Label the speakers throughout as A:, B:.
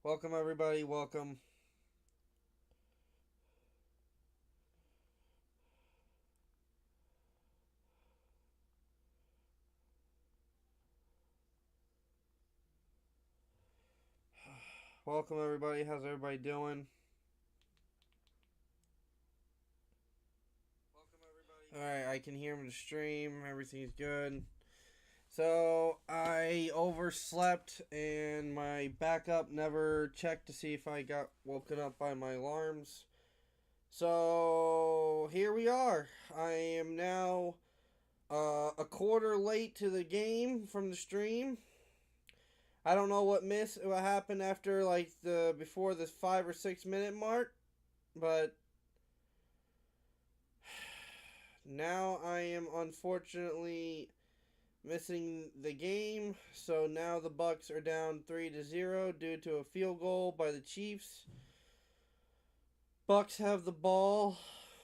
A: Welcome, everybody. Welcome. Welcome, everybody. How's everybody doing? Alright, I can hear the stream. Everything's good. So, I overslept and my backup never checked to see if I got woken up by my alarms. So, here we are. I am now a quarter late to the game from the stream. I don't know what happened after before this 5 or 6 minute mark, but now I am unfortunately missing the game. So now the Bucks are down 3-0 due to a field goal by the Chiefs. Bucks have the ball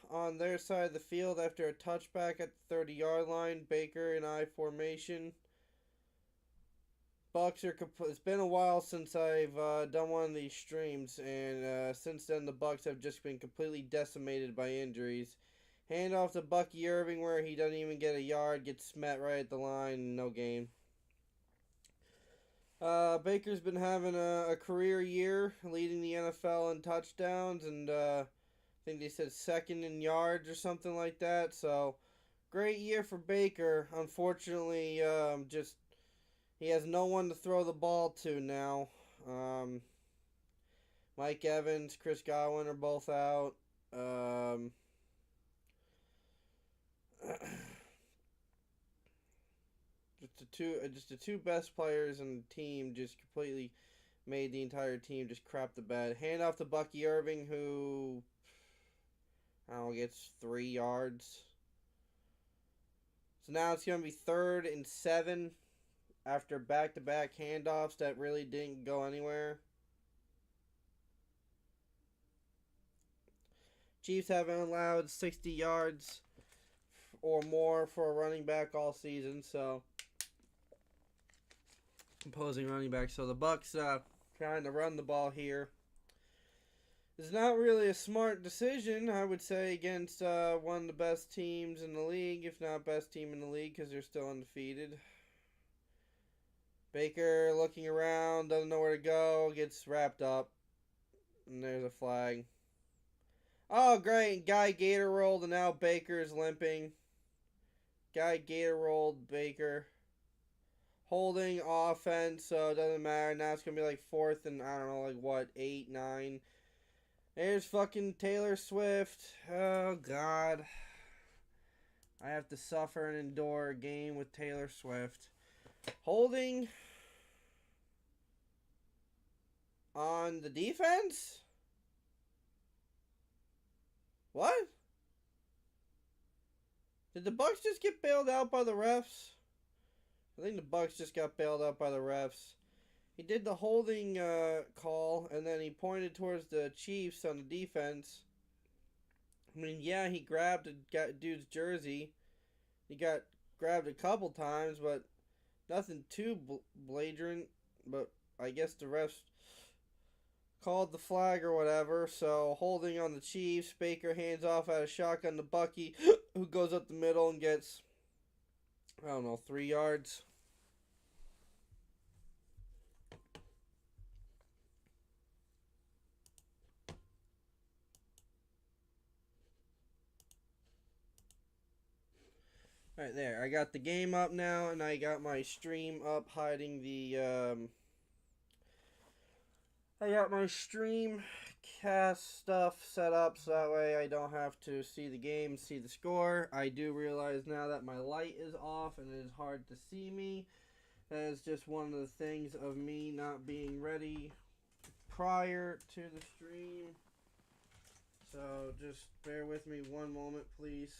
A: on their side of the field after a touchback at the 30-yard line. Baker in I formation. Bucks are. It's been a while since I've done one of these streams, and since then the Bucks have just been completely decimated by injuries. Hand off to Bucky Irving where he doesn't even get a yard, gets smacked right at the line, no gain. Baker's been having a career year, leading the NFL in touchdowns, and I think they said second in yards or something like that. So, great year for Baker. Unfortunately, he has no one to throw the ball to now. Mike Evans, Chris Godwin are both out. Just the two best players in the team just completely made the entire team just crap the bed. Hand off to Bucky Irving, who I don't know, gets 3 yards. So now it's gonna be 3rd and 7 after back-to-back handoffs that really didn't go anywhere. Chiefs haven't allowed 60 yards or more for a running back all season, so opposing running back. So the Bucks trying to run the ball here. It's not really a smart decision, I would say, against one of the best teams in the league, if not best team in the league, because they're still undefeated. Baker looking around, doesn't know where to go, gets wrapped up, and there's a flag. Oh, great. Guy Gator rolled, and now Baker's limping. Guy Gator rolled Baker. Holding offense, so it doesn't matter. Now it's going to be like 4th and, I don't know, 8, 9. There's fucking Taylor Swift. Oh, God. I have to suffer and endure a game with Taylor Swift. Holding on the defense? What? Did the Bucks just get bailed out by the refs? I think the Bucks just got bailed out by the refs. He did the holding call, and then he pointed towards the Chiefs on the defense. I mean, yeah, he grabbed a dude's jersey. He got grabbed a couple times, but nothing too blatant. But I guess the refs called the flag or whatever. So holding on the Chiefs. Baker hands off out of shotgun to Bucky, who goes up the middle and gets, I don't know, 3 yards. Right there. I got the game up now, and I got my stream up hiding the, I got my stream cast stuff set up so that way I don't have to see the game, see the score. I do realize now that my light is off and it is hard to see me. That is just one of the things of me not being ready prior to the stream. So just bear with me one moment, please.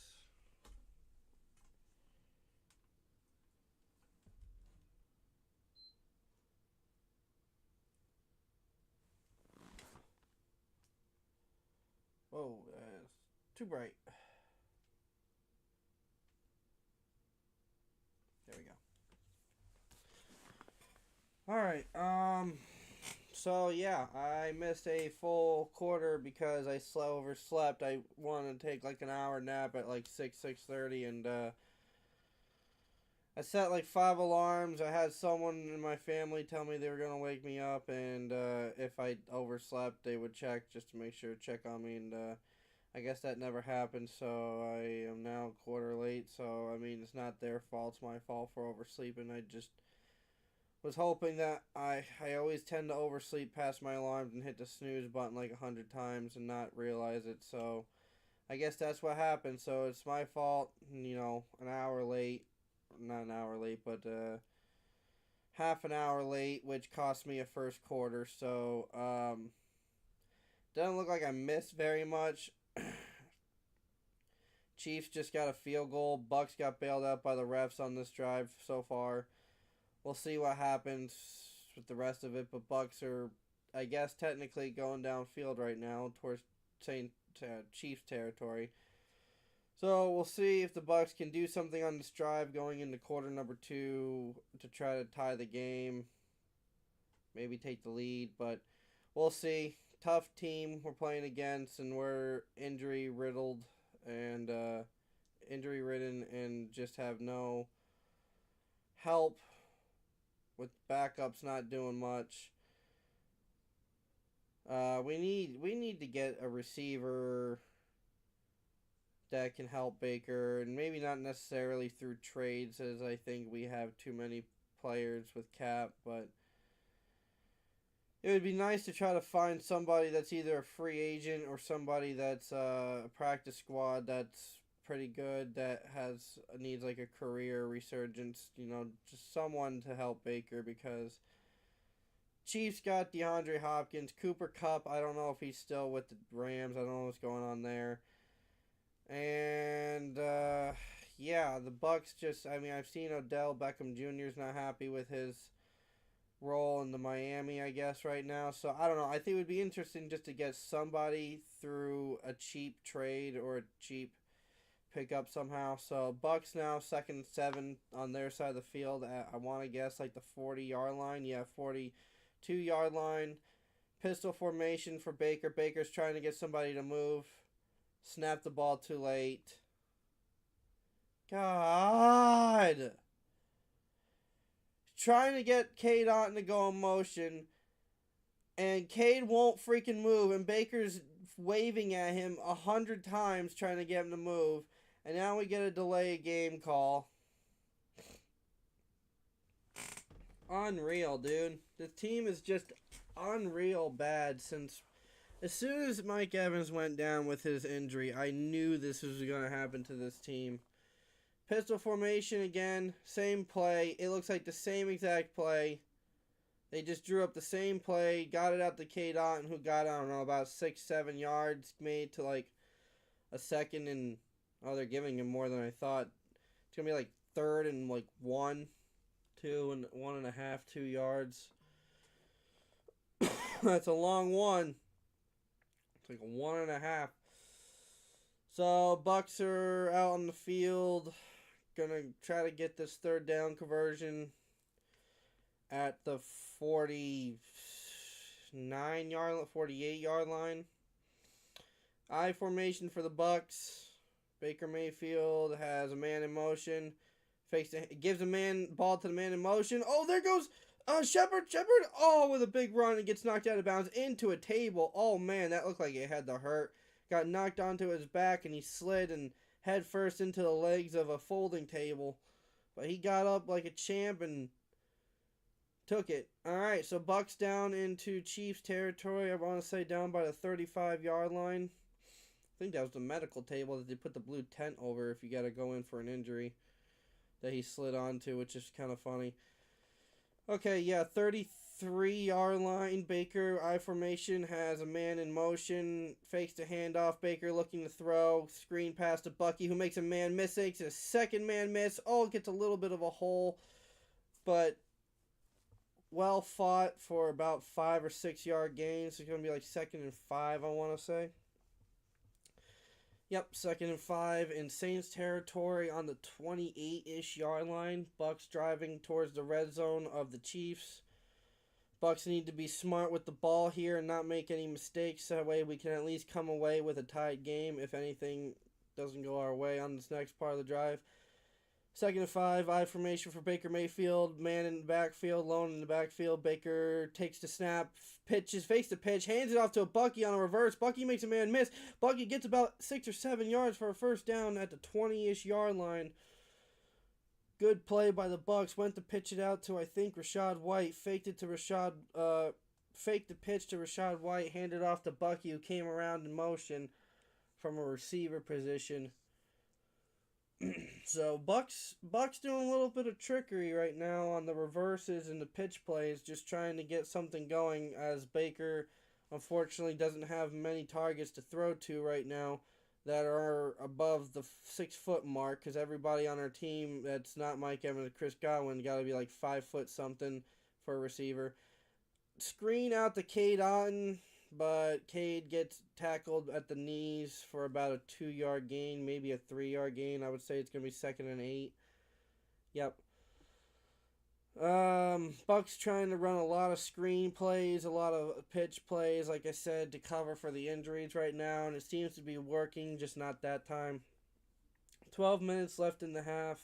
A: Whoa, too bright. There we go. Alright, So yeah, I missed a full quarter because I overslept. I wanted to take like an hour nap at like 6:30, and I set like 5 alarms. I had someone in my family tell me they were gonna wake me up, and if I overslept, they would check just to make sure check on me, and I guess that never happened. So I am now a quarter late. So I mean, it's not their fault; it's my fault for oversleeping. I just was hoping that I always tend to oversleep past my alarms and hit the snooze button like 100 times and not realize it. So I guess that's what happened. So it's my fault. You know, an hour late, not an hour late, but half an hour late, which cost me a first quarter. So doesn't look like I missed very much. Chiefs just got a field goal. Bucks got bailed out by the refs on this drive so far. We'll see what happens with the rest of it, but Bucks are, I guess, technically going downfield right now towards Chiefs territory. So we'll see if the Bucks can do something on this drive going into quarter number 2 to try to tie the game, maybe take the lead, but we'll see. Tough team we're playing against, and we're injury ridden and just have no help with backups not doing much. We need to get a receiver that can help Baker, and maybe not necessarily through trades, as I think we have too many players with cap, but it would be nice to try to find somebody that's either a free agent or somebody that's a practice squad that's pretty good, that needs like a career resurgence, you know, just someone to help Baker, because Chiefs got DeAndre Hopkins. Cooper Kupp, I don't know if he's still with the Rams. I don't know what's going on there. And yeah, the Bucks just, I mean, I've seen Odell Beckham Jr. is not happy with his role in the Miami, I guess, right now. So I don't know. I think it would be interesting just to get somebody through a cheap trade or a cheap pickup somehow. So Bucks now 2nd and 7 on their side of the field at, I want to guess, like the 40-yard line. Yeah, 42-yard line. Pistol formation for Baker. Baker's trying to get somebody to move. Snap the ball too late. God. Trying to get Cade Otton to go in motion, and Cade won't freaking move, and Baker's waving at him 100 times trying to get him to move, and now we get a delay game call. Unreal, dude. The team is just unreal bad. Since as soon as Mike Evans went down with his injury, I knew this was going to happen to this team. Pistol formation again, same play. It looks like the same exact play. They just drew up the same play, got it out to Cade Otton, who got, I don't know, about 6-7 yards, made to like a second and, oh, they're giving him more than I thought. It's going to be like 3rd and like 1, 2, and 1.5, 2 yards. That's a long one. It's like a 1.5. So Bucks are out on the field, gonna try to get this 3rd down conversion at the 48-yard line. I formation for the Bucks. Baker Mayfield has a man in motion. Gives a ball to the man in motion. Oh, there goes Shepard. Oh, with a big run and gets knocked out of bounds into a table. Oh man, that looked like it had to hurt. Got knocked onto his back, and he slid and head first into the legs of a folding table. But he got up like a champ and took it. Alright, so Bucks down into Chiefs territory. I want to say down by the 35-yard line. I think that was the medical table that they put the blue tent over if you got to go in for an injury that he slid onto, which is kind of funny. Okay, yeah, 33-yard line. Baker, I formation, has a man in motion. Fakes the handoff. Baker looking to throw. Screen pass to Bucky, who makes a man miss. Takes a second man miss. Oh, gets a little bit of a hole. But well fought for about 5 or 6 yard gains. It's going to be like 2nd and 5, I want to say. Yep, 2nd and 5 in Saints territory on the 28-ish yard line. Bucks driving towards the red zone of the Chiefs. Bucks need to be smart with the ball here and not make any mistakes. That way we can at least come away with a tied game if anything doesn't go our way on this next part of the drive. 2nd and 5, I formation for Baker Mayfield. Man in the backfield, lone in the backfield. Baker takes the snap, pitches, face the pitch, hands it off to a Bucky on a reverse. Bucky makes a man miss. Bucky gets about 6 or 7 yards for a first down at the 20-ish yard line. Good play by the Bucks. Went to pitch it out to, I think, Rachaad White. Faked the pitch to Rachaad White. Handed off to Bucky, who came around in motion from a receiver position. So Bucks doing a little bit of trickery right now on the reverses and the pitch plays, just trying to get something going, as Baker unfortunately doesn't have many targets to throw to right now that are above the 6 foot mark, because everybody on our team that's not Mike Evans and Chris Godwin got to be like 5 foot something for a receiver. Screen out to Cade Otton, but Cade gets tackled at the knees for about a 2-yard gain, maybe a 3-yard gain. I would say it's going to be 2nd and 8. Yep. Bucks trying to run a lot of screen plays, a lot of pitch plays, like I said, to cover for the injuries right now, and it seems to be working, just not that time. 12 minutes left in the half.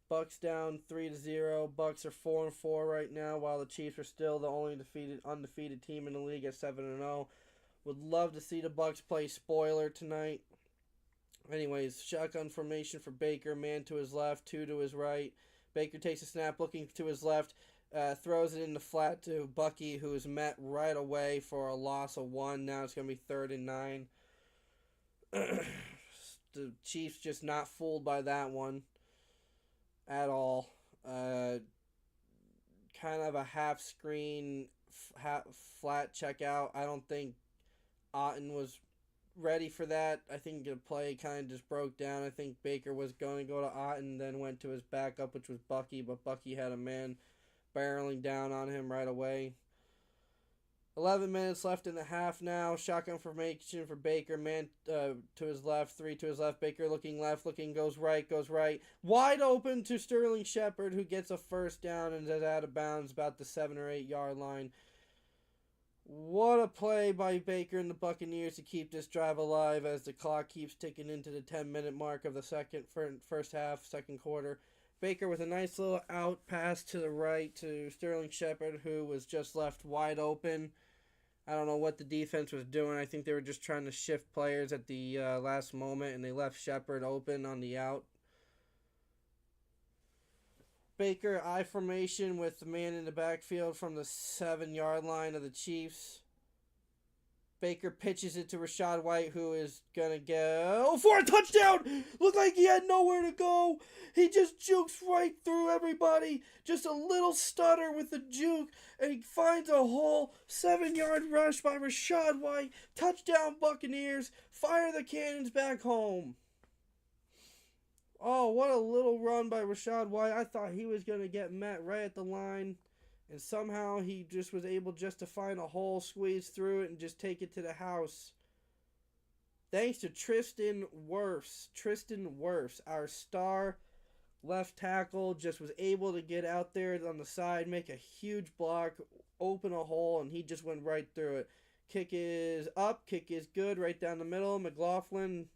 A: Bucks down 3-0. Bucks are 4-4 right now, while the Chiefs are still the only undefeated team in the league at 7-0. Would love to see the Bucks play spoiler tonight. Anyways, shotgun formation for Baker. Man to his left, 2 to his right. Baker takes a snap, looking to his left, throws it in the flat to Bucky, who is met right away for a loss of 1. Now it's going to be 3rd and 9. The Chiefs just not fooled by that one at all. Kind of a half screen, flat checkout. I don't think Otton was ready for that. I think the play kind of just broke down. I think Baker was going to go to Otton, then went to his backup, which was Bucky, but Bucky had a man barreling down on him right away. 11 minutes left in the half now. Shotgun formation for Baker. Man to his left, 3 to his left. Baker looking left, goes right. Wide open to Sterling Shepard, who gets a first down and is out of bounds about the 7 or 8 yard line. What a play by Baker and the Buccaneers to keep this drive alive as the clock keeps ticking into the 10-minute mark of the first half, second quarter. Baker with a nice little out pass to the right to Sterling Shepard, who was just left wide open. I don't know what the defense was doing. I think they were just trying to shift players at the last moment, and they left Shepard open on the out. Baker, I formation with the man in the backfield from the 7 yard line of the Chiefs. Baker pitches it to Rachaad White, who is going to go for a touchdown. Looked like he had nowhere to go. He just jukes right through everybody. Just a little stutter with the juke, and he finds a whole 7 yard rush by Rachaad White. Touchdown Buccaneers. Fire the cannons back home. Oh, what a little run by Rachaad White. I thought he was going to get met right at the line. And somehow he just was able just to find a hole, squeeze through it, and just take it to the house. Thanks to Tristan Wirfs, our star left tackle, just was able to get out there on the side, make a huge block, open a hole, and he just went right through it. Kick is up, kick is good, right down the middle. McLaughlin,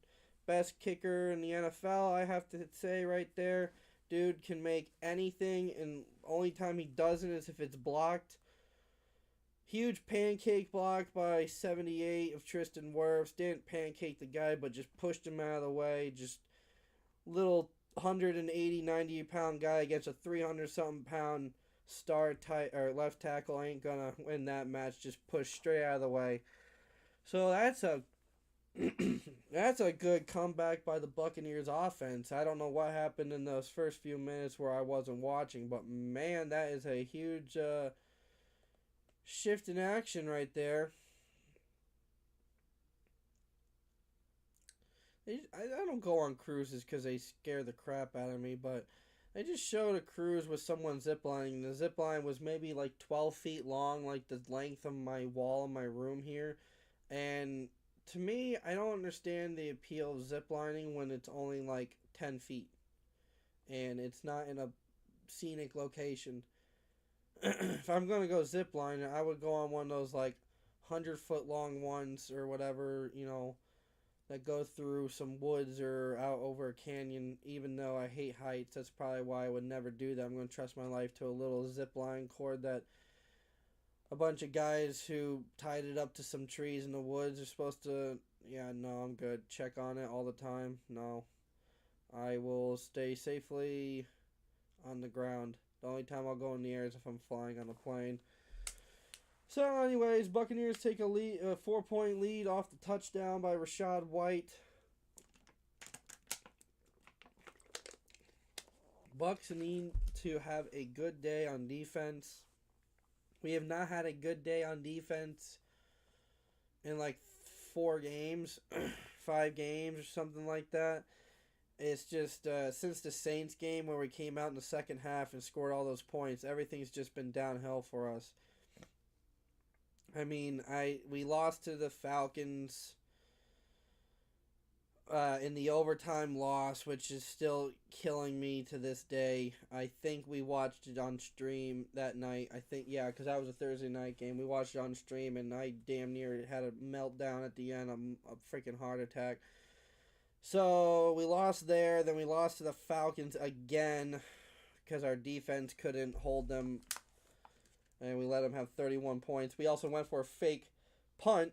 A: best kicker in the NFL, I have to say right there. Dude can make anything, and only time he doesn't is if it's blocked. Huge pancake block by 78 of Tristan Wirfs. Didn't pancake the guy, but just pushed him out of the way. Just little 180, 90-pound guy against a 300-something pound star left tackle ain't gonna win that match. Just pushed straight out of the way. So that's a good comeback by the Buccaneers offense. I don't know what happened in those first few minutes where I wasn't watching, but man, that is a huge shift in action right there. I don't go on cruises because they scare the crap out of me, but I just showed a cruise with someone ziplining. The zip line was maybe like 12 feet long, like the length of my wall in my room here, and to me, I don't understand the appeal of ziplining when it's only like 10 feet and it's not in a scenic location. If I'm gonna go zip line, I would go on one of those like 100-foot long ones or whatever, that go through some woods or out over a canyon. Even though I hate heights, that's probably why I would never do that. I'm gonna trust my life to a little zip line cord that a bunch of guys who tied it up to some trees in the woods are supposed to. Yeah, no, I'm good. Check on it all the time. No, I will stay safely on the ground. The only time I'll go in the air is if I'm flying on a plane. So, anyways, Buccaneers take a 4-point lead off the touchdown by Rachaad White. Bucs need to have a good day on defense. We have not had a good day on defense in like 4 games, 5 games or something like that. It's just since the Saints game where we came out in the second half and scored all those points, everything's just been downhill for us. I mean, we lost to the Falcons in the overtime loss, which is still killing me to this day. I think we watched it on stream that night. I think, yeah, because that was a Thursday night game. We watched it on stream, and I damn near had a meltdown at the end, a freaking heart attack. So we lost there, then we lost to the Falcons again because our defense couldn't hold them, and we let them have 31 points. We also went for a fake punt,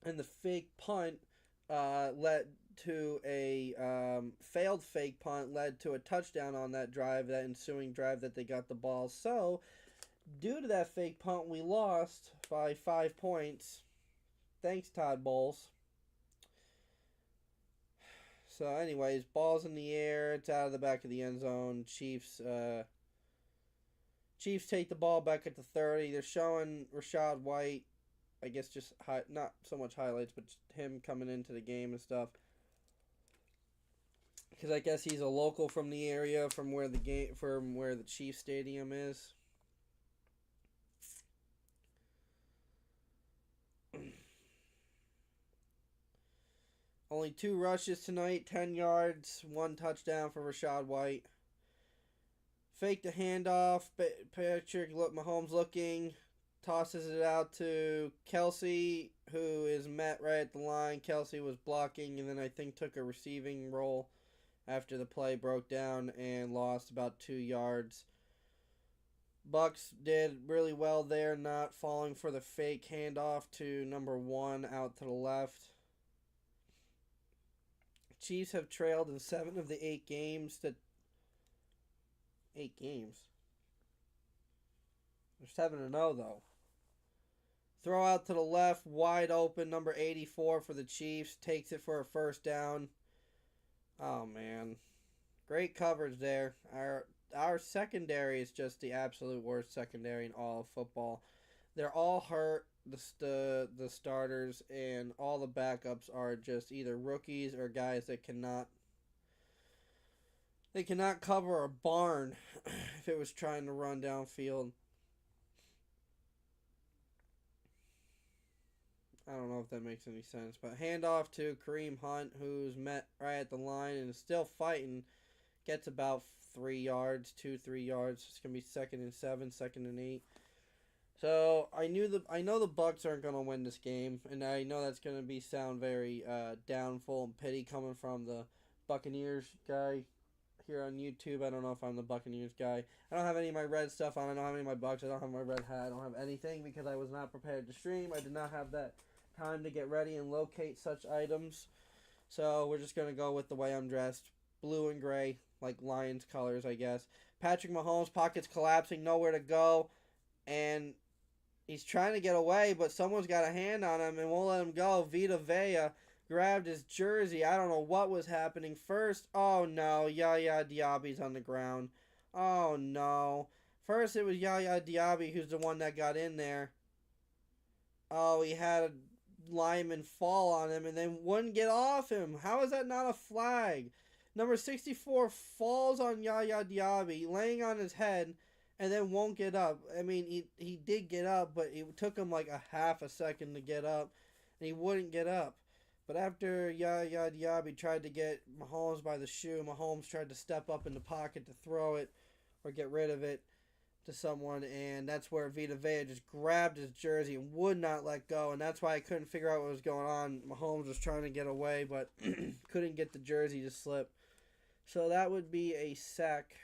A: and the fake punt led to a failed fake punt, led to a touchdown on that drive, that ensuing drive that they got the ball. So due to that fake punt, we lost by 5 points. Thanks, Todd Bowles. So, anyways, ball's in the air. It's out of the back of the end zone. Chiefs take the ball back at the 30. They're showing Rachaad White, I guess just not so much highlights, but him coming into the game and stuff. Because I guess he's a local from the area, from where the Chiefs Stadium is. Only 2 rushes tonight, 10 yards, 1 touchdown for Rachaad White. Faked the handoff. Patrick Mahomes looking, tosses it out to Kelsey, who is met right at the line. Kelsey was blocking, and then I think took a receiving role after the play broke down and lost about 2 yards. Bucs did really well there, not falling for the fake handoff to number 1 out to the left. Chiefs have trailed in 7 of the 8 games. 8 games? They're 7-0 though. Throw out to the left, wide open, number 84 for the Chiefs. Takes it for a first down. Oh, man. Great coverage there. Our secondary is just the absolute worst secondary in all of football. They're all hurt, the starters, and all the backups are just either rookies or guys that cannot cover a barn if it was trying to run downfield. I don't know if that makes any sense, but handoff to Kareem Hunt, who's met right at the line and is still fighting. Gets about 3 yards, 2-3 yards. It's gonna be 2nd and 7, 2nd and 8. So I know the Bucs aren't gonna win this game, and I know that's gonna sound very downful and pity coming from the Buccaneers guy here on YouTube. I don't know if I'm the Buccaneers guy. I don't have any of my red stuff on. I don't have any of my Bucs. I don't have my red hat. I don't have anything because I was not prepared to stream. I did not have that time to get ready and locate such items. So we're just gonna go with the way I'm dressed. Blue and gray, like Lions colors, I guess. Patrick Mahomes, pockets collapsing, nowhere to go. And he's trying to get away, but someone's got a hand on him and won't let him go. Vita Vea grabbed his jersey. I don't know what was happening first. Oh, no. Yaya Diaby's on the ground. Oh, no. First, it was Yaya Diaby who's the one that got in there. Oh, he had a lineman fall on him and then wouldn't get off him. How is that not a flag? Number 64 falls on Yaya Diaby, laying on his head, and then won't get up. I mean, he did get up, but it took him like a half a second to get up, and he wouldn't get up. But after Yaya Diaby tried to get Mahomes by the shoe, Mahomes tried to step up in the pocket to throw it or get rid of it. to someone, and that's where Vita Vea just grabbed his jersey and would not let go, and that's why I couldn't figure out what was going on. Mahomes was trying to get away, but couldn't get the jersey to slip. So that would be a sack.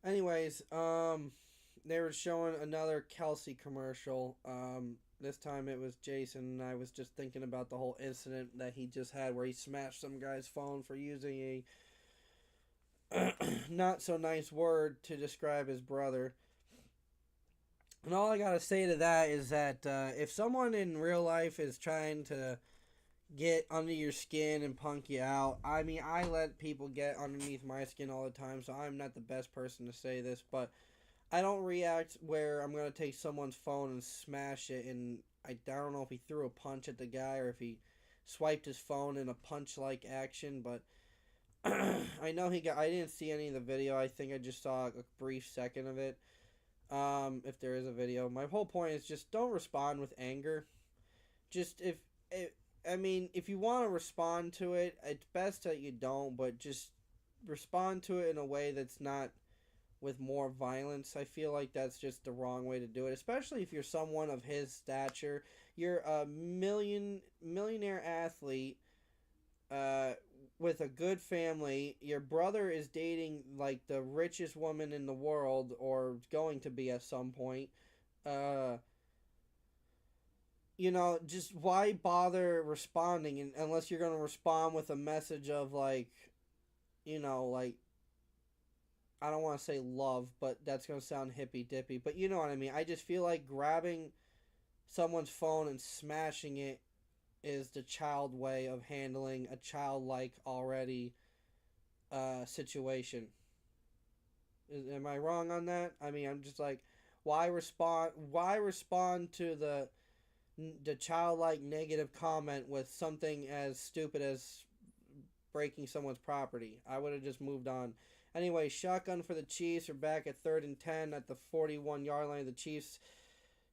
A: Anyways, they were showing another Kelsey commercial. This time it was Jason, and I was just thinking about the whole incident that he just had where he smashed some guy's phone for using a not so nice word to describe his brother. And all I gotta say to that is that if someone in real life is trying to get under your skin and punk you out, I mean, I let people get underneath my skin all the time, so I'm not the best person to say this, but I don't react where I'm going to take someone's phone and smash it, and I don't know if he threw a punch at the guy or if he swiped his phone in a punch-like action, but I know I didn't see any of the video. I think I just saw a brief second of it, if there is a video. My whole point is just don't respond with anger. Just if you want to respond to it, it's best that you don't, but just respond to it in a way that's not with more violence. I feel like that's just the wrong way to do it, especially if you're someone of his stature. You're a millionaire athlete with a good family. Your brother is dating like the richest woman in the world, or going to be at some point. Just why bother responding unless you're going to respond with a message of like, like, I don't want to say love, but that's going to sound hippy dippy, but you know what I mean. I just feel like grabbing someone's phone and smashing it is the child way of handling a childlike already situation. Am I wrong on that? I mean, I'm just like, why respond to the childlike negative comment with something as stupid as breaking someone's property? I would have just moved on. Anyway, shotgun for the Chiefs. We're back at 3rd and 10 at the 41-yard line of the Chiefs.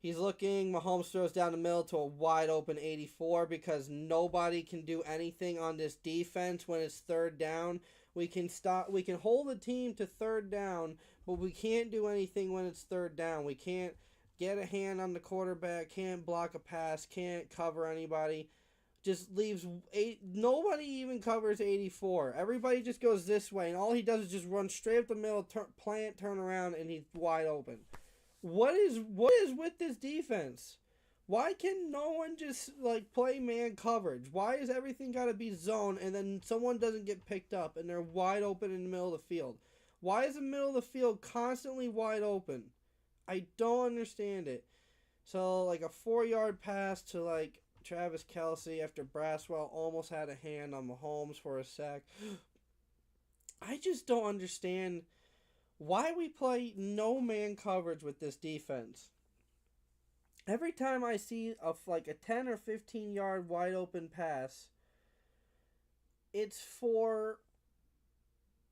A: He's looking. Mahomes throws down the middle to a wide open 84 because nobody can do anything on this defense when it's 3rd down. We can hold the team to 3rd down, but we can't do anything when it's 3rd down. We can't get a hand on the quarterback, can't block a pass, can't cover anybody. Just leaves nobody even covers 84. Everybody just goes this way, and all he does is just run straight up the middle, turn around, and he's wide open. What is with this defense? Why can no one just like play man coverage? Why is everything got to be zone, and then someone doesn't get picked up and they're wide open in the middle of the field? Why is the middle of the field constantly wide open? I don't understand it. So like a 4-yard pass to like Travis Kelsey after Braswell almost had a hand on Mahomes for a sack. I just don't understand why we play no man coverage with this defense. Every time I see like a 10 or 15 yard wide open pass, it's for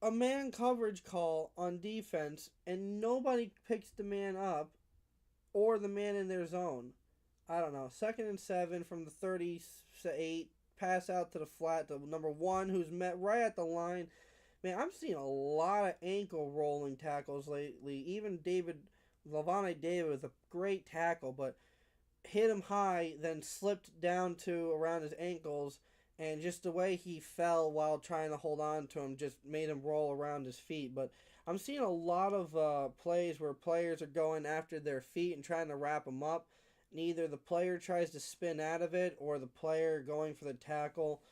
A: a man coverage call on defense, and nobody picks the man up or the man in their zone. I don't know. 2nd and 7 from the 38. Pass out to the flat to number 1, who's met right at the line. Man, I'm seeing a lot of ankle rolling tackles lately. Even Lavonte David with a great tackle, but hit him high, then slipped down to around his ankles, and just the way he fell while trying to hold on to him just made him roll around his feet. But I'm seeing a lot of plays where players are going after their feet and trying to wrap them up. Neither the player tries to spin out of it, or the player going for the tackle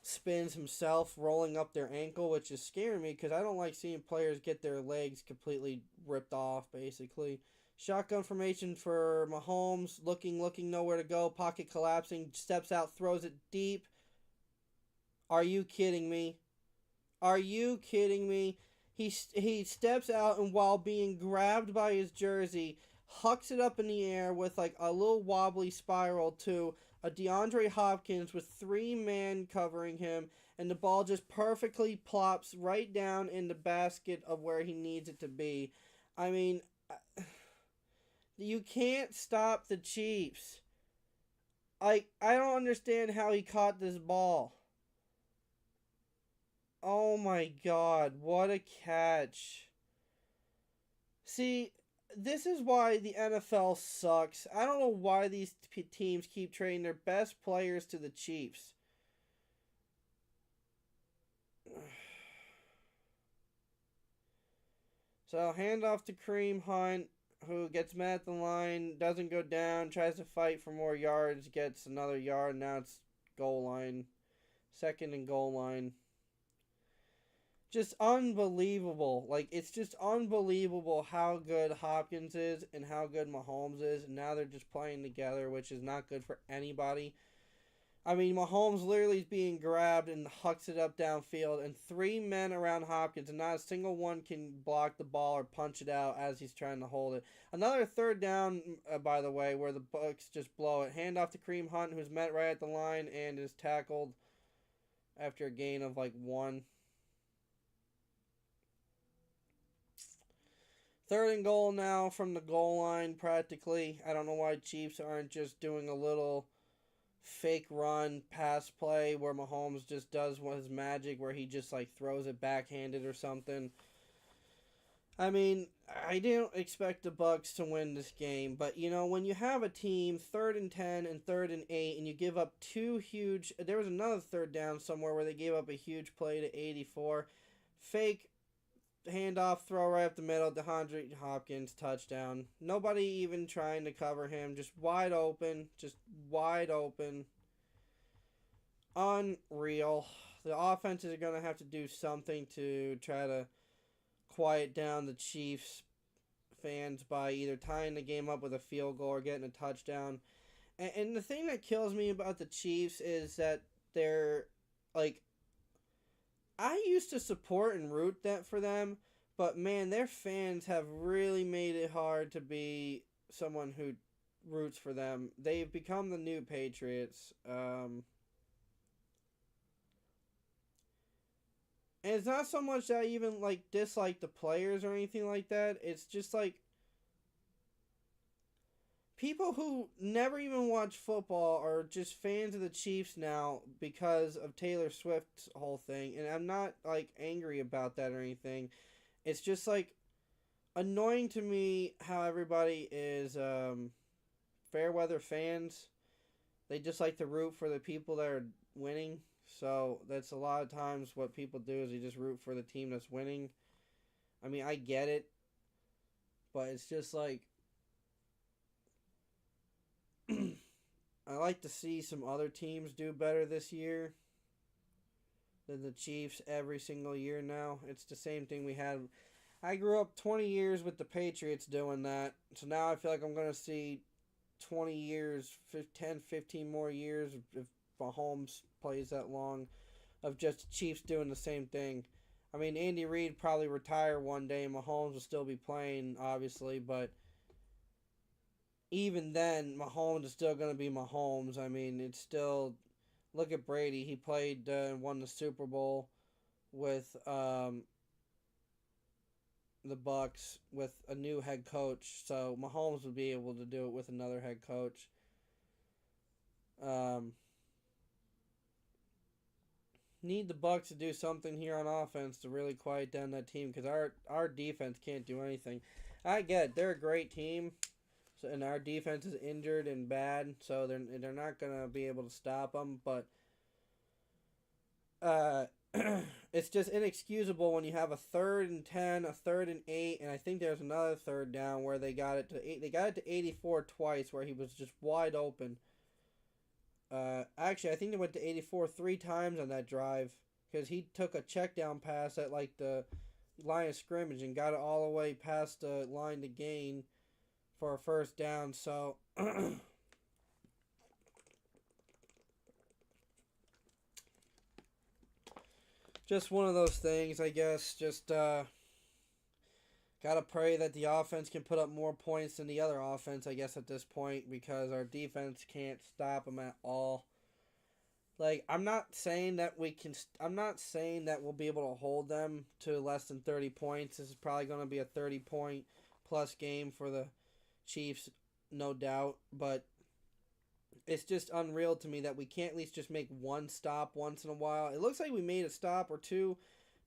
A: spins himself, rolling up their ankle, which is scaring me because I don't like seeing players get their legs completely ripped off, basically. Shotgun formation for Mahomes, looking, nowhere to go, pocket collapsing, steps out, throws it deep. Are you kidding me? Are you kidding me? He steps out, and while being grabbed by his jersey, hucks it up in the air with like a little wobbly spiral to a DeAndre Hopkins with 3 men covering him, and the ball just perfectly plops right down in the basket of where he needs it to be. I mean, You can't stop the Chiefs. I don't understand how he caught this ball. Oh my god, what a catch. See, this is why the NFL sucks. I don't know why these teams keep trading their best players to the Chiefs. So, handoff to Kareem Hunt, who gets mad at the line, doesn't go down, tries to fight for more yards, gets another yard. Now it's goal line. Second and goal line. Just unbelievable. Like, it's just unbelievable how good Hopkins is and how good Mahomes is. And now they're just playing together, which is not good for anybody. I mean, Mahomes literally is being grabbed and hucks it up downfield, and three men around Hopkins, and not a single one can block the ball or punch it out as he's trying to hold it. Another third down, by the way, where the Bucs just blow it. Handoff to Kareem Hunt, who's met right at the line and is tackled after a gain of like 1. Third and goal now from the goal line, practically. I don't know why Chiefs aren't just doing a little fake run pass play where Mahomes just does his magic where he just like throws it backhanded or something. I mean, I didn't expect the Bucs to win this game, but you know, when you have a team 3rd and 10 and 3rd and 8 and you give up 2 huge, there was another third down somewhere where they gave up a huge play to 84. Fake handoff throw right up the middle, DeAndre Hopkins touchdown. Nobody even trying to cover him, just wide open, Unreal. The offenses are going to have to do something to try to quiet down the Chiefs fans by either tying the game up with a field goal or getting a touchdown. And the thing that kills me about the Chiefs is that they're like, I used to support and root that for them, but man, their fans have really made it hard to be someone who roots for them. They've become the new Patriots. And it's not so much that I even like dislike the players or anything like that. It's just like people who never even watch football are just fans of the Chiefs now because of Taylor Swift's whole thing. And I'm not like angry about that or anything. It's just like annoying to me how everybody is fair weather fans. They just like to root for the people that are winning. So that's a lot of times what people do is they just root for the team that's winning. I mean, I get it, but it's just like I like to see some other teams do better this year than the Chiefs every single year now. It's the same thing we had. I grew up 20 years with the Patriots doing that. So now I feel like I'm going to see 20 years, 10, 15 more years if Mahomes plays that long of just the Chiefs doing the same thing. I mean, Andy Reid probably retire one day and Mahomes will still be playing, obviously, but even then, Mahomes is still going to be Mahomes. I mean, it's still... Look at Brady. He played and won the Super Bowl with the Bucs with a new head coach. So Mahomes would be able to do it with another head coach. Need the Bucs to do something here on offense to really quiet down that team because our defense can't do anything. I get it. They're a great team. So, and our defense is injured and bad, so they're not gonna be able to stop them. But it's just inexcusable when you have a 3rd and 10, a 3rd and 8, and I think there's another third down where they got it to 8. They got it to 84 twice, where he was just wide open. Actually, I think they went to 84 3 times on that drive because he took a check down pass at like the line of scrimmage and got it all the way past the line to gain for a first down. So just one of those things, I guess. Just gotta pray that the offense can put up more points than the other offense, I guess, at this point, because our defense can't stop them at all. Like, I'm not saying that we'll be able to hold them to less than 30 points. This is probably going to be a 30-point plus game for the Chiefs, no doubt, but it's just unreal to me that we can't at least just make one stop once in a while. It looks like we made a stop or two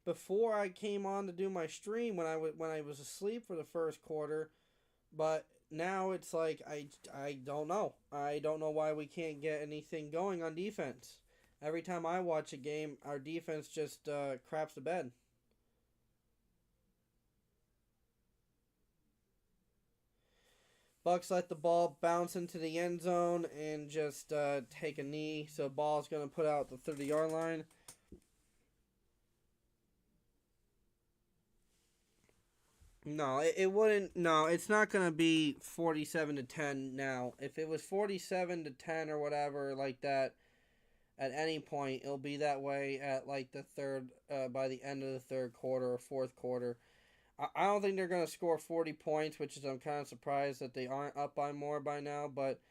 A: before I came on to do my stream when I was asleep for the first quarter, but now it's like I don't know. I don't know why we can't get anything going on defense. Every time I watch a game, our defense just craps the bed. Bucks let the ball bounce into the end zone and just take a knee. So ball's going to put out the 30-yard line. No, it wouldn't. No, it's not going to be 47-10 now. If it was 47-10 or whatever like that at any point, it'll be that way at like the third, by the end of the third quarter or fourth quarter. I don't think they're going to score 40 points, which is I'm kind of surprised that they aren't up by more by now, but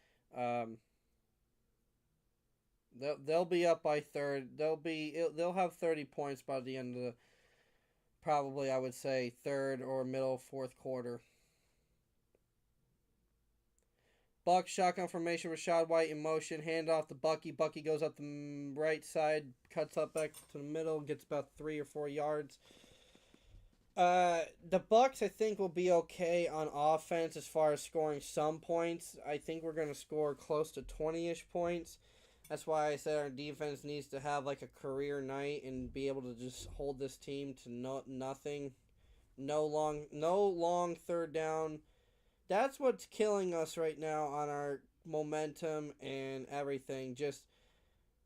A: they'll be up by third. They'll have 30 points by the end of the, probably I would say third or middle fourth quarter. Buck shotgun formation. Rashad White in motion. Hand off to Bucky. Bucky goes up the right side, cuts up back to the middle, gets about 3 or 4 yards. The Bucks, I think, will be okay on offense as far as scoring some points. I think we're going to score close to 20-ish points. That's why I said our defense needs to have like a career night and be able to just hold this team to nothing. No long third down. That's what's killing us right now on our momentum and everything. Just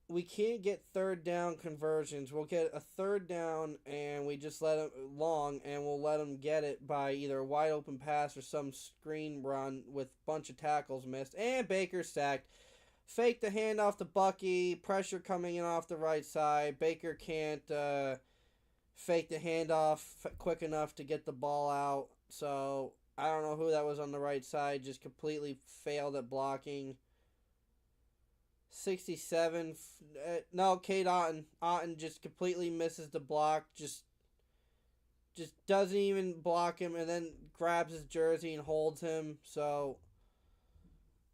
A: we can't get third down conversions. We'll get a third down and we just let it long and we'll let them get it by either a wide open pass or some screen run with a bunch of tackles missed. And Baker sacked. Fake the handoff to Bucky. Pressure coming in off the right side. Baker can't fake the handoff quick enough to get the ball out. So I don't know who that was on the right side. Just completely failed at blocking. 67. No, Cade Otton. Otton just completely misses the block. Just doesn't even block him and then grabs his jersey and holds him. So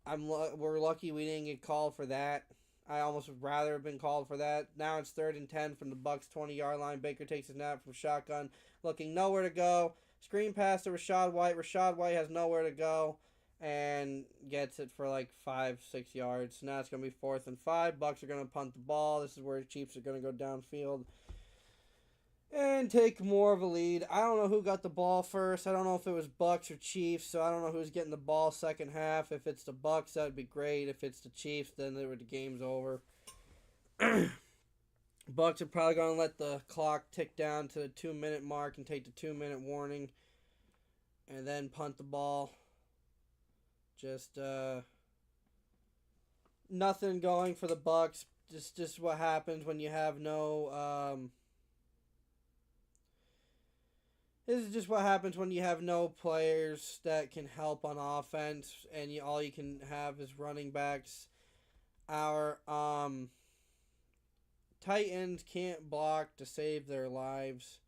A: we're lucky we didn't get called for that. I almost would rather have been called for that. Now it's 3rd and 10 from the Bucks 20-yard line. Baker takes a snap from shotgun, looking nowhere to go. Screen pass to Rashad White. Rashad White has nowhere to go and gets it for like 5-6 yards. Now it's going to be 4th and 5. Bucks are going to punt the ball. This is where the Chiefs are going to go downfield and take more of a lead. I don't know who got the ball first. I don't know if it was Bucks or Chiefs, so I don't know who's getting the ball second half. If it's the Bucks, that would be great. If it's the Chiefs, then the game's over. Bucks are probably going to let the clock tick down to the 2-minute mark and take the 2-minute warning and then punt the ball. Just nothing going for the Bucks. Just what happens when you have no this is just what happens when you have no players that can help on offense and all you can have is running backs. Our tight ends can't block to save their lives.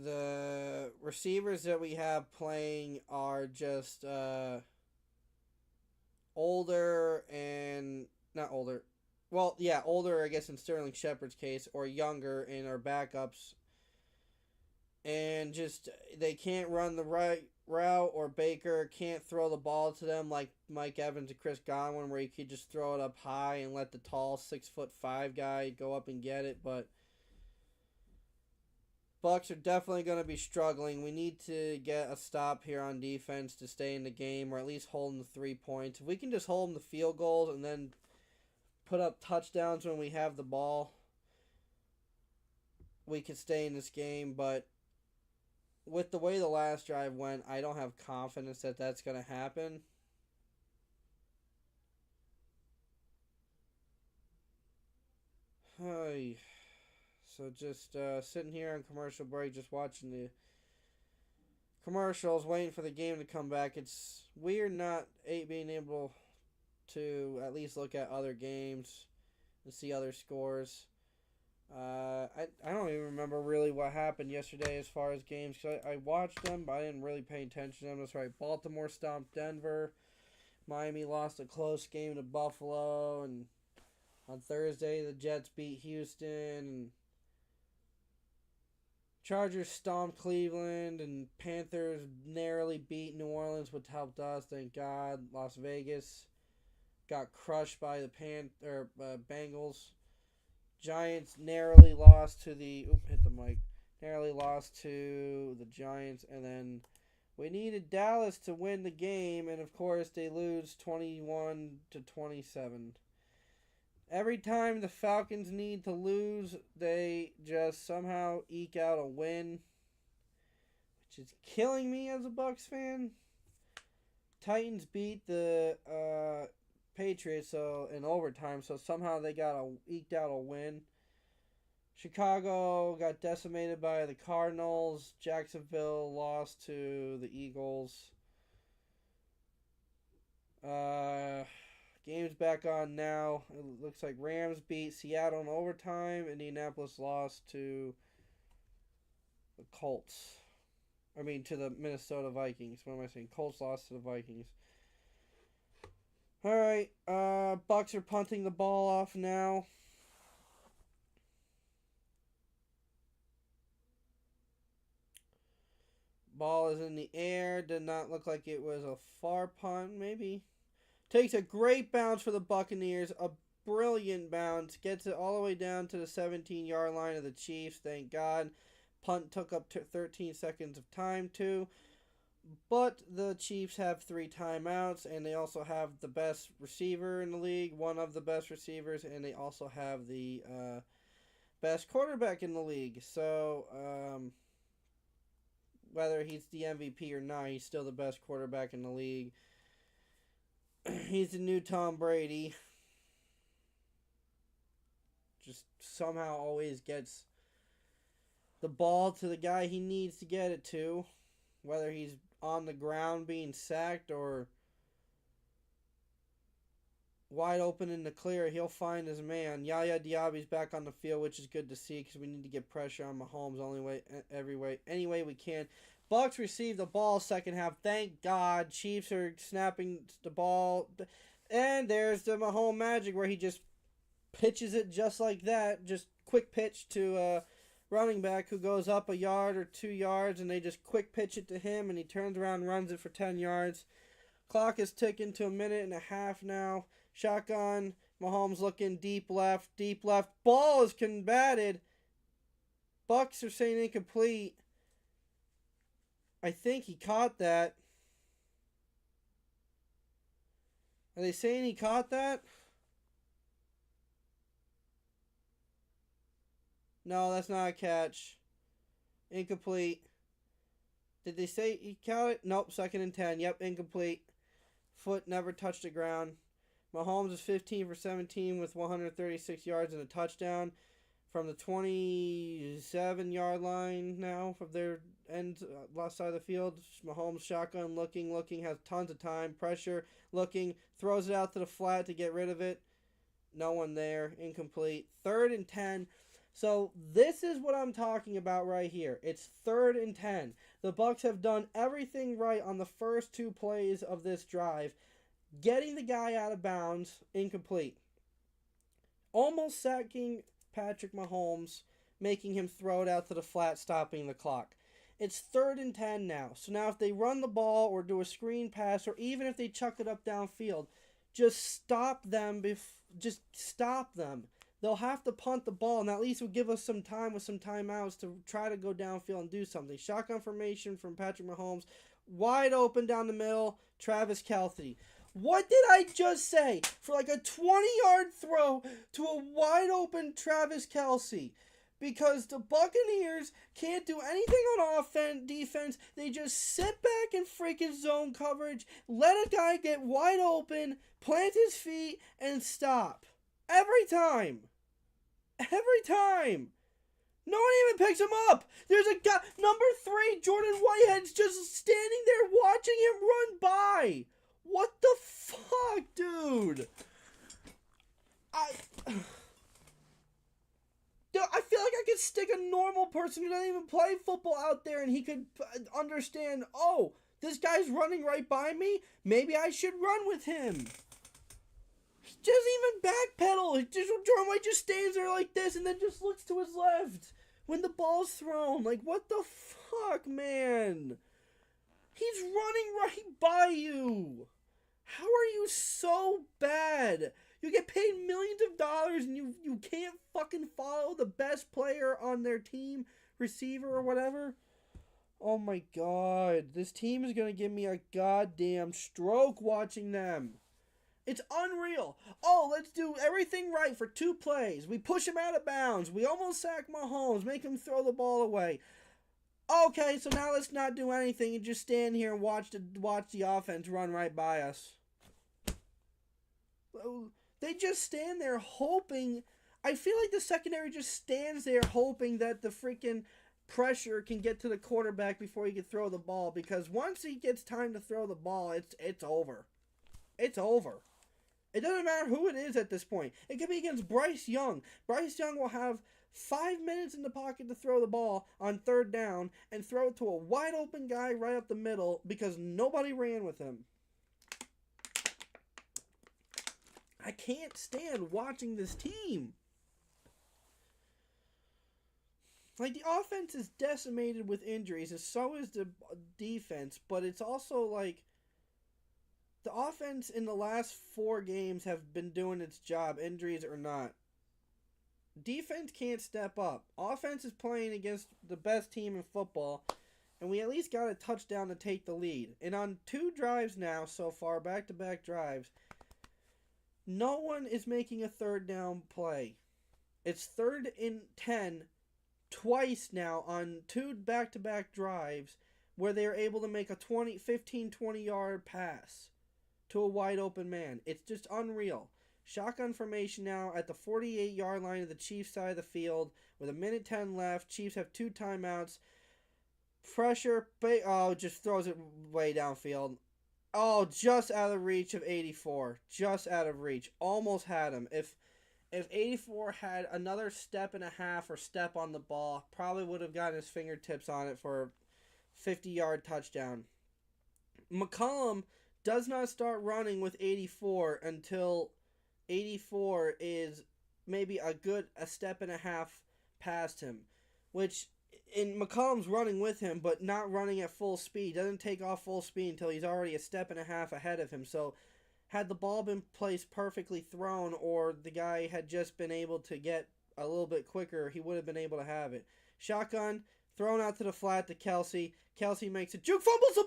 A: The receivers that we have playing are just older and not older. Well, yeah, older, I guess, in Sterling Shepard's case, or younger in our backups. And just, they can't run the right route, or Baker can't throw the ball to them like Mike Evans and Chris Godwin, where you could just throw it up high and let the tall 6'5" guy go up and get it. But Bucks are definitely going to be struggling. We need to get a stop here on defense to stay in the game, or at least hold them to 3 points. If we can just hold them to field goals and then put up touchdowns when we have the ball, we could stay in this game. But with the way the last drive went, I don't have confidence that that's going to happen. Hey. So just sitting here on commercial break, just watching the commercials, waiting for the game to come back. It's weird not being able to at least look at other games and see other scores. I don't even remember really what happened yesterday as far as games. I watched them, but I didn't really pay attention to them. That's right. Baltimore stomped Denver. Miami lost a close game to Buffalo. And on Thursday, the Jets beat Houston. And Chargers stomped Cleveland. And Panthers narrowly beat New Orleans, which helped us. Thank God. Las Vegas got crushed by the Bengals. Giants narrowly lost to the hit the mic. Narrowly lost to the Giants, and then we needed Dallas to win the game, and of course they lose 21-27. Every time the Falcons need to lose, they just somehow eke out a win, which is killing me as a Bucs fan. Titans beat the Patriots in overtime, so somehow they eked out a win. Chicago got decimated by the Cardinals. Jacksonville lost to the Eagles. Game's back on now. It looks like Rams beat Seattle in overtime. Indianapolis lost to the Colts. To the Minnesota Vikings. What am I saying? Colts lost to the Vikings. Alright, Bucs are punting the ball off now. Ball is in the air. Did not look like it was a far punt, maybe. Takes a great bounce for the Buccaneers. A brilliant bounce. Gets it all the way down to the 17-yard line of the Chiefs. Thank God. Punt took up to 13 seconds of time, too. But the Chiefs have 3 timeouts, and they also have the best receiver in the league, one of the best receivers, and they also have the best quarterback in the league. So, whether he's the MVP or not, he's still the best quarterback in the league. He's the new Tom Brady. Just somehow always gets the ball to the guy he needs to get it to, whether he's on the ground being sacked or wide open in the clear, he'll find his man. Yaya Diaby's back on the field, which is good to see because we need to get pressure on Mahomes any way we can. Bucs receive the ball second half. Thank God. Chiefs are snapping the ball. And there's the Mahomes magic where he just pitches it just like that. Just quick pitch to running back who goes up a yard or 2 yards, and they just quick pitch it to him, and he turns around and runs it for 10 yards. Clock is ticking to 1.5 minutes now. Shotgun. Mahomes looking deep left. Ball is combated. Bucs are saying incomplete. I think he caught that. Are they saying he caught that? No, that's not a catch. Incomplete. Did they say he caught it? Nope, 2nd and 10. Yep, incomplete. Foot never touched the ground. Mahomes is 15 for 17 with 136 yards and a touchdown from the 27-yard line now from their end left side of the field. Mahomes shotgun looking, has tons of time, pressure, looking, throws it out to the flat to get rid of it. No one there, incomplete. 3rd and 10. So this is what I'm talking about right here. It's 3rd and 10. The Bucs have done everything right on the first 2 plays of this drive. Getting the guy out of bounds, incomplete. Almost sacking Patrick Mahomes, making him throw it out to the flat, stopping the clock. It's 3rd and 10 now. So now if they run the ball or do a screen pass or even if they chuck it up downfield, just stop them. Just stop them. They'll have to punt the ball, and at least will give us some time with some timeouts to try to go downfield and do something. Shotgun formation from Patrick Mahomes. Wide open down the middle, Travis Kelce. What did I just say? For like a 20-yard throw to a wide open Travis Kelce. Because the Buccaneers can't do anything on defense. They just sit back in freaking zone coverage, let a guy get wide open, plant his feet, and stop. Every time. No one even picks him up. There's a guy, number 3, Jordan Whitehead's just standing there watching him run by. What the fuck, dude? I could stick a normal person who doesn't even play football out there and he could understand, oh, this guy's running right by me. Maybe I should run with him. Doesn't even backpedal. Jerome just stands there like this and then just looks to his left when the ball's thrown. Like, what the fuck, man? He's running right by you. How are you so bad? You get paid millions of dollars and you can't fucking follow the best player on their team, receiver or whatever? Oh my god. This team is going to give me a goddamn stroke watching them. It's unreal. Oh, let's do everything right for 2 plays. We push him out of bounds. We almost sack Mahomes, make him throw the ball away. Okay, so now let's not do anything and just stand here and watch the offense run right by us. They just stand there hoping. I feel like the secondary just stands there hoping that the freaking pressure can get to the quarterback before he can throw the ball. Because once he gets time to throw the ball, it's over. It's over. It doesn't matter who it is at this point. It could be against Bryce Young. Bryce Young will have 5 minutes in the pocket to throw the ball on 3rd down and throw it to a wide open guy right up the middle because nobody ran with him. I can't stand watching this team. Like, the offense is decimated with injuries, and so is the defense, but it's also like the offense in the last 4 games have been doing its job, injuries or not. Defense can't step up. Offense is playing against the best team in football, and we at least got a touchdown to take the lead. And on 2 drives now so far, back-to-back drives, no one is making a 3rd down play. It's 3rd and 10 twice now on 2 back-to-back drives where they are able to make a 15-20 yard pass to a wide open man. It's just unreal. Shotgun formation now at the 48-yard line of the Chiefs side of the field with 1:10 left. Chiefs have 2 timeouts. Pressure. Just throws it way downfield. Oh, just out of reach of 84. Just out of reach. Almost had him. If 84 had another step and a half or step on the ball, probably would have gotten his fingertips on it for a 50-yard touchdown. McCollum does not start running with 84 until 84 is maybe a step and a half past him, which in McCollum's running with him but not running at full speed. Doesn't take off full speed until he's already a step and a half ahead of him. So had the ball been placed perfectly thrown or the guy had just been able to get a little bit quicker, he would have been able to have it. Shotgun, thrown out to the flat to Kelsey. Kelsey makes a juke, fumbles the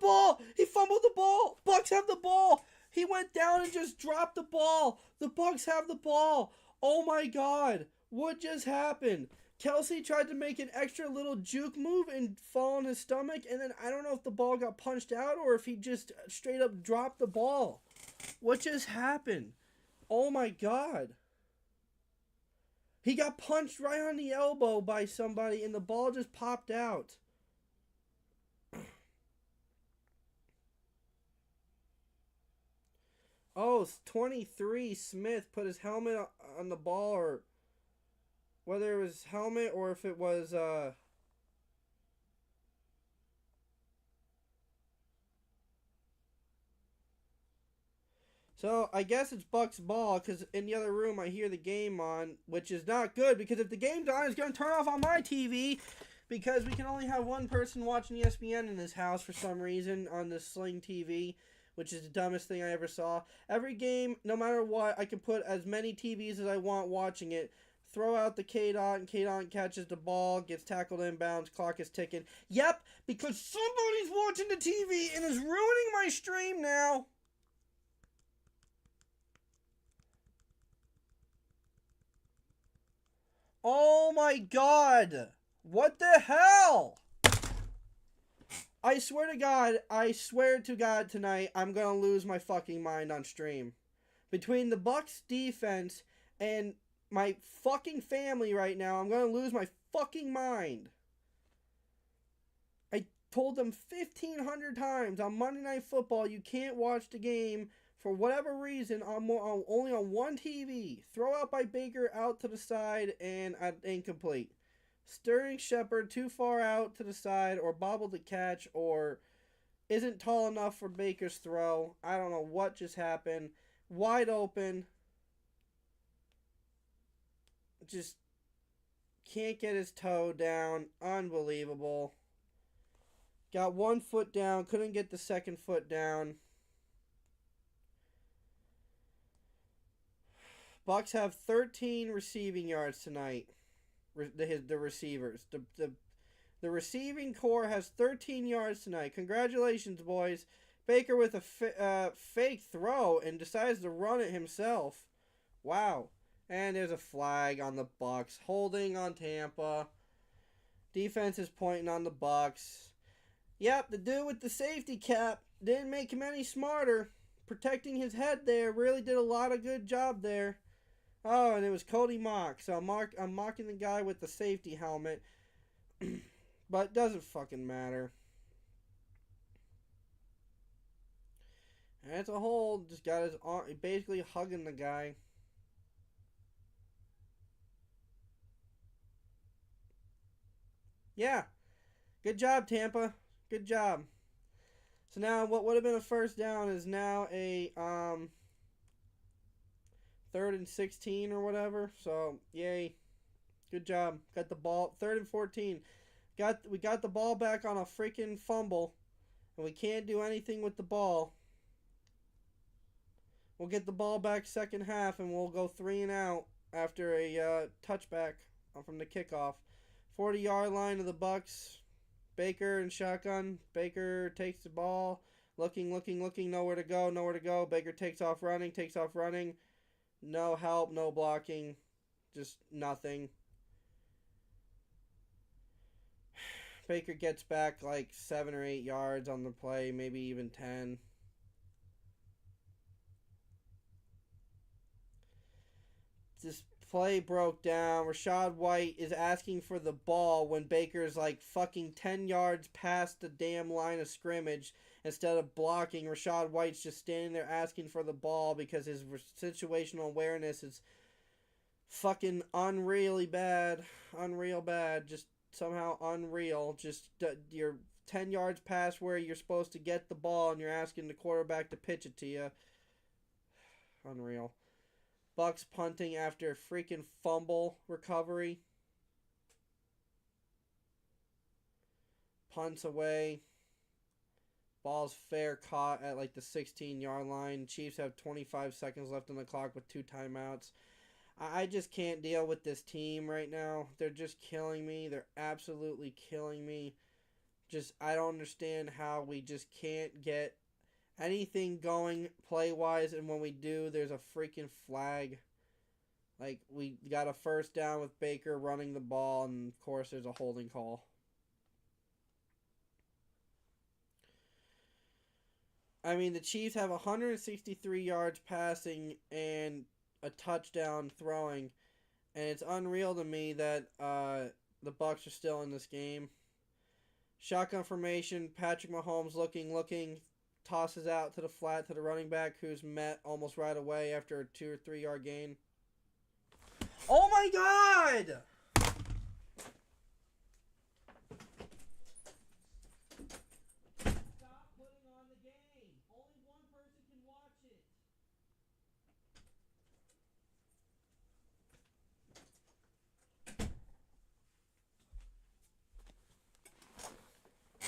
A: ball. He fumbled the ball. Bucks have the ball. He went down and just dropped the ball. The Bucks have the ball. Oh my God. What just happened? Kelsey tried to make an extra little juke move and fall on his stomach, and then I don't know if the ball got punched out or if he just straight up dropped the ball. What just happened? Oh my God. He got punched right on the elbow by somebody and the ball just popped out. Oh, 23, Smith put his helmet on the ball, or whether it was helmet or if it was, So, I guess it's Bucks ball, because in the other room I hear the game on, which is not good, because if the game's on, it's going to turn off on my TV, because we can only have one person watching ESPN in this house for some reason on the Sling TV, which is the dumbest thing I ever saw. Every game, no matter what, I can put as many TVs as I want watching it. Throw out the K-Dot, and K-Dot catches the ball, gets tackled inbounds, clock is ticking. Yep, because somebody's watching the TV and is ruining my stream now. Oh my God. What the hell? I swear to God tonight, I'm going to lose my fucking mind on stream. Between the Bucks defense and my fucking family right now, I'm going to lose my fucking mind. I told them 1,500 times on Monday Night Football, you can't watch the game for whatever reason, only on one TV. Throw out by Baker out to the side and incomplete. Sterling Shepard too far out to the side or bobbled the catch or isn't tall enough for Baker's throw. I don't know what just happened. Wide open. Just can't get his toe down. Unbelievable. Got 1 foot down. Couldn't get the second foot down. Bucks have 13 receiving yards tonight. The receivers. The receiving core has 13 yards tonight. Congratulations, boys. Baker with a fake throw and decides to run it himself. Wow. And there's a flag on the Bucks. Holding on Tampa. Defense is pointing on the Bucks. Yep, the dude with the safety cap didn't make him any smarter. Protecting his head there. Really did a lot of good job there. Oh, and it was Cody Mock. So I'm mocking the guy with the safety helmet. But it doesn't fucking matter. And as a whole, just got his arm, basically hugging the guy. Yeah. Good job, Tampa. Good job. So now what would have been a first down is now a 3rd and 16 or whatever. So, yay. Good job. Got the ball. 3rd and 14. We got the ball back on a freaking fumble. And we can't do anything with the ball. We'll get the ball back second half and we'll go 3 and out after a touchback from the kickoff. 40-yard line of the Bucks. Baker and shotgun. Baker takes the ball. Looking. Nowhere to go. Baker takes off running. No help, no blocking. Just nothing. Baker gets back like 7 or 8 yards on the play, maybe even 10. This play broke down. Rachaad White is asking for the ball when Baker's like fucking 10 yards past the damn line of scrimmage. Instead of blocking, Rachaad White's just standing there asking for the ball because his situational awareness is fucking unreal bad. Just somehow unreal. Just you're 10 yards past where you're supposed to get the ball and you're asking the quarterback to pitch it to you. Unreal. Bucks punting after a freaking fumble recovery. Punts away. Ball's fair caught at like the 16-yard line. Chiefs have 25 seconds left on the clock with 2 timeouts. I just can't deal with this team right now. They're just killing me. They're absolutely killing me. I don't understand how we just can't get anything going play-wise, and when we do, there's a freaking flag. Like, we got a first down with Baker running the ball, and of course there's a holding call. I mean, the Chiefs have 163 yards passing and a touchdown throwing, and it's unreal to me that the Bucks are still in this game. Shotgun formation, Patrick Mahomes looking, tosses out to the flat to the running back, who's met almost right away after a 2 or 3 yard gain. Oh my God! Stop putting on the game. Only one person can watch it.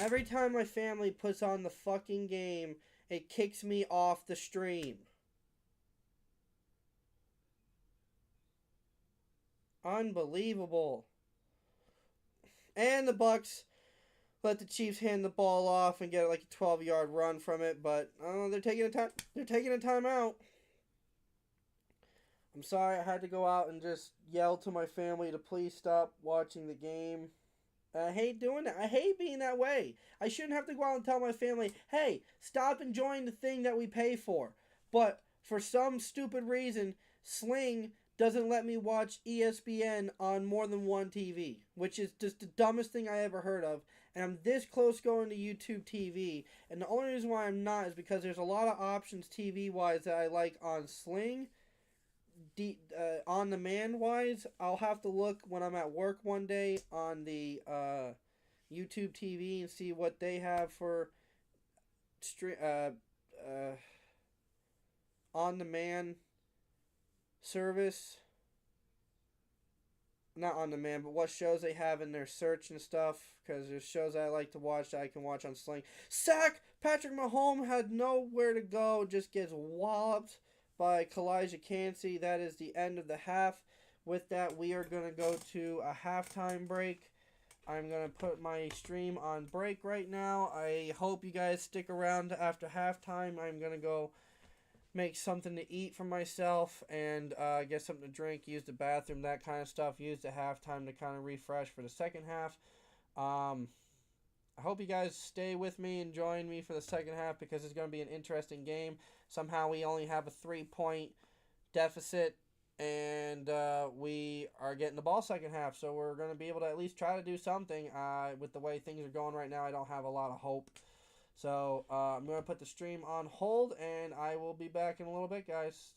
A: Every time my family puts on the fucking game, it kicks me off the stream. Unbelievable. And the Bucks let the Chiefs hand the ball off and get like a 12-yard run from it, but they're taking a timeout. I'm sorry I had to go out and just yell to my family to please stop watching the game. I hate doing that. I hate being that way. I shouldn't have to go out and tell my family, hey, stop enjoying the thing that we pay for. But for some stupid reason, Sling doesn't let me watch ESPN on more than one TV, which is just the dumbest thing I ever heard of. And I'm this close going to YouTube TV. And the only reason why I'm not is because there's a lot of options TV wise that I like on Sling. On demand wise, I'll have to look when I'm at work one day on the YouTube TV and see what they have for on demand service. Not on demand, but what shows they have in their search and stuff. Because there's shows I like to watch that I can watch on Sling. Sack! Patrick Mahomes had nowhere to go. Just gets walloped by Kalijah Cansey. That is the end of the half. With that, we are going to go to a halftime break. I'm going to put my stream on break right now. I hope you guys stick around after halftime. I'm going to go make something to eat for myself and get something to drink, use the bathroom, that kind of stuff. Use the halftime to kind of refresh for the second half. I hope you guys stay with me and join me for the second half because it's going to be an interesting game. Somehow we only have a 3-point deficit and we are getting the ball second half, so we're going to be able to at least try to do something. With the way things are going right now, I don't have a lot of hope. So I'm going to put the stream on hold, and I will be back in a little bit, guys.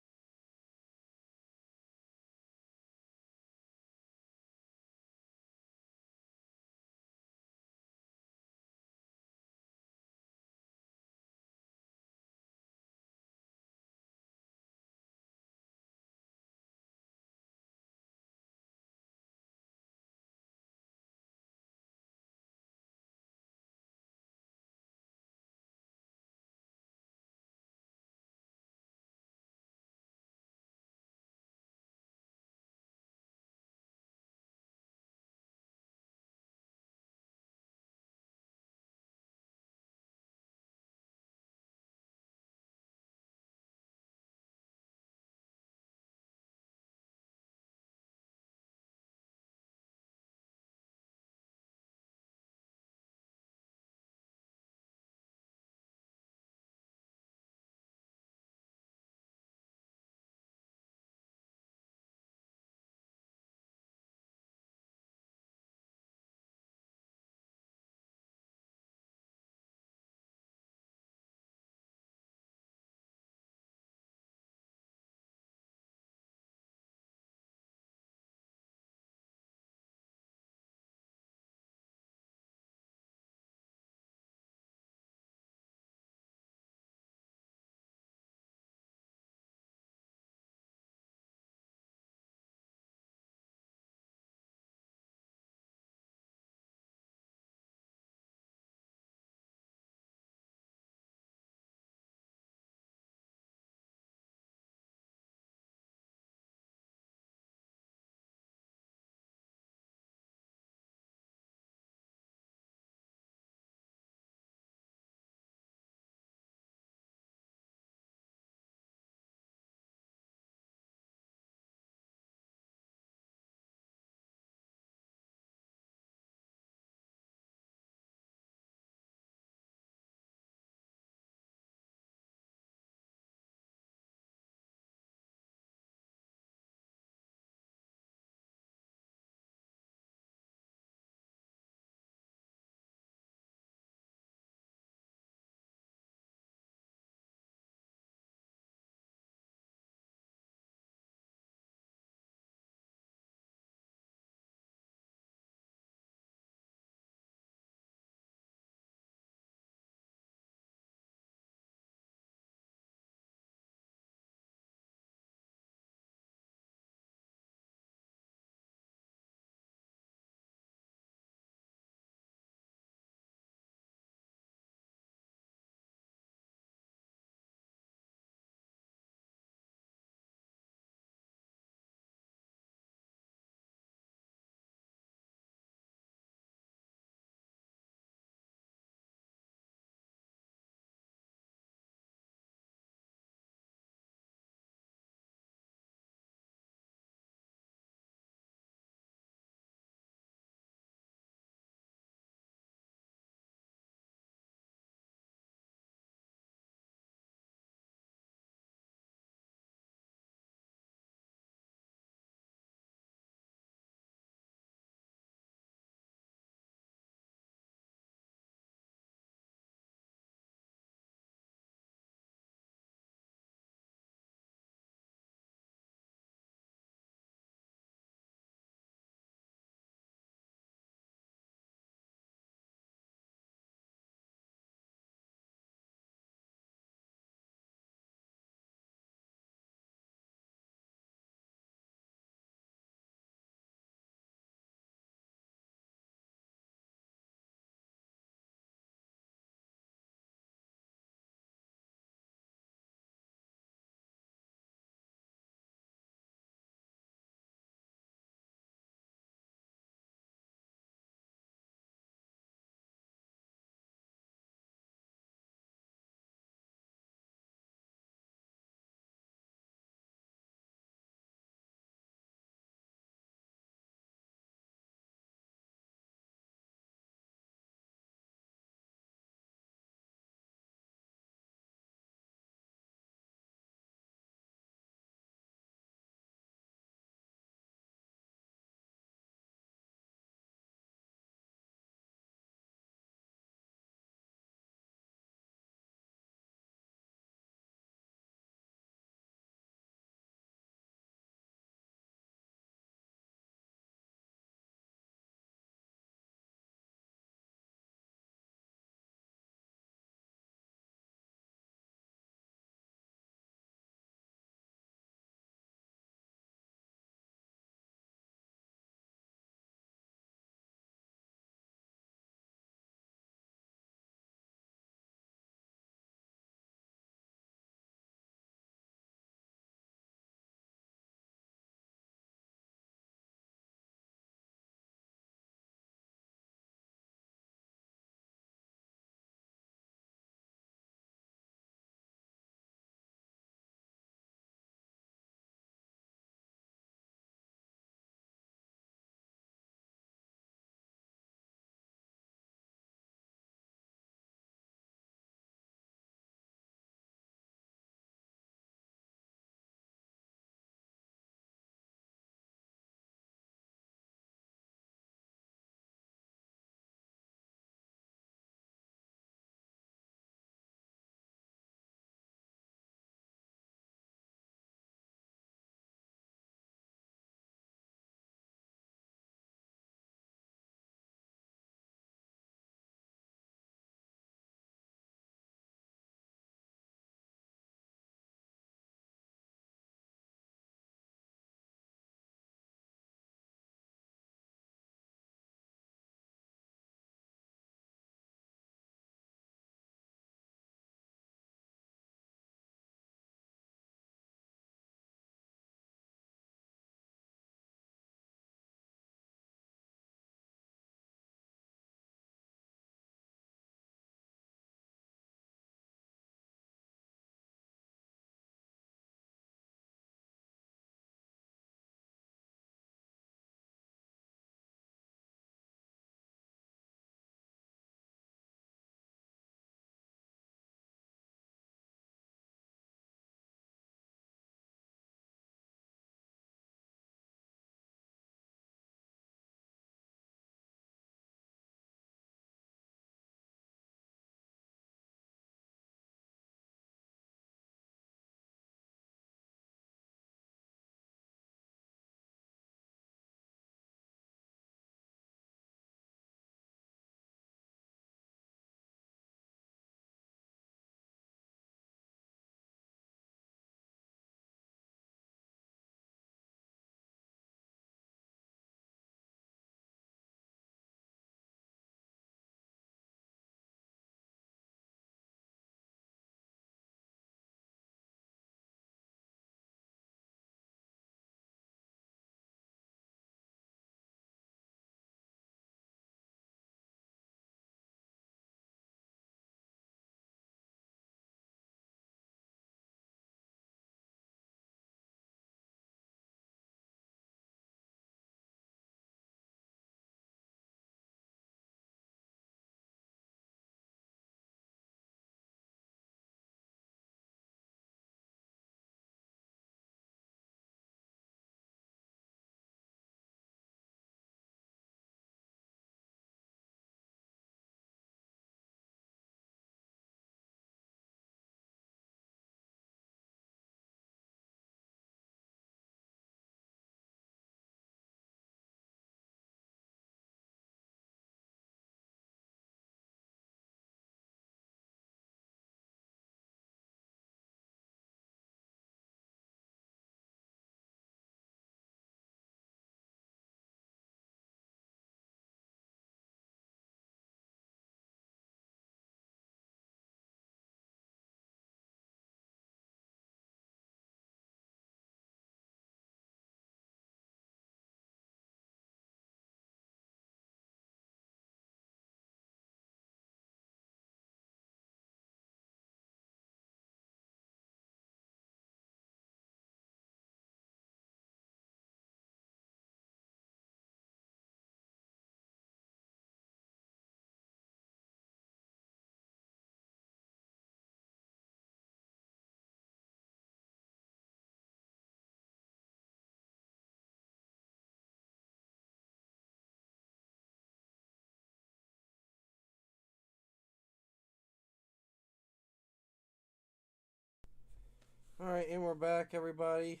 A: Alright, and we're back, everybody.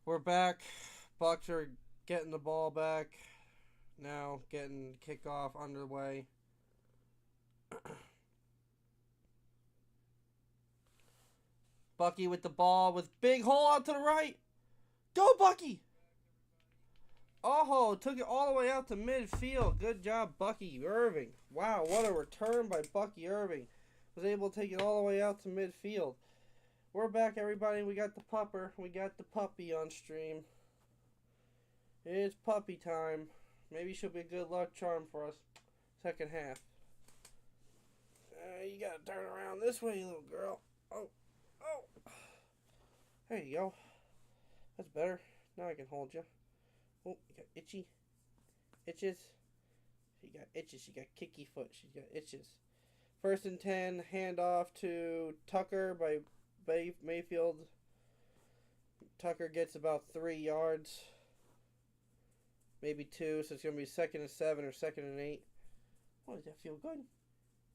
A: We're back. Bucks are getting the ball back. Now getting kickoff underway. Bucky with the ball with big hole out to the right. Go, Bucky! Oh, took it all the way out to midfield. Good job, Bucky Irving. Wow, what a return by Bucky Irving. Was able to take it all the way out to midfield. We're back, everybody. We got the pupper. We got the puppy on stream. It's puppy time. Maybe she'll be a good luck charm for us. Second half. You gotta turn around this way, little girl. Oh. There you go. That's better. Now I can hold you. Oh, you got itchy. Itches. She got itches. She got kicky foot. She's got itches. 1st and 10. Handoff to Tucker by Mayfield. Tucker gets about 3 yards. Maybe 2. So it's going to be 2nd and 7 or 2nd and 8. Oh, does that feel good?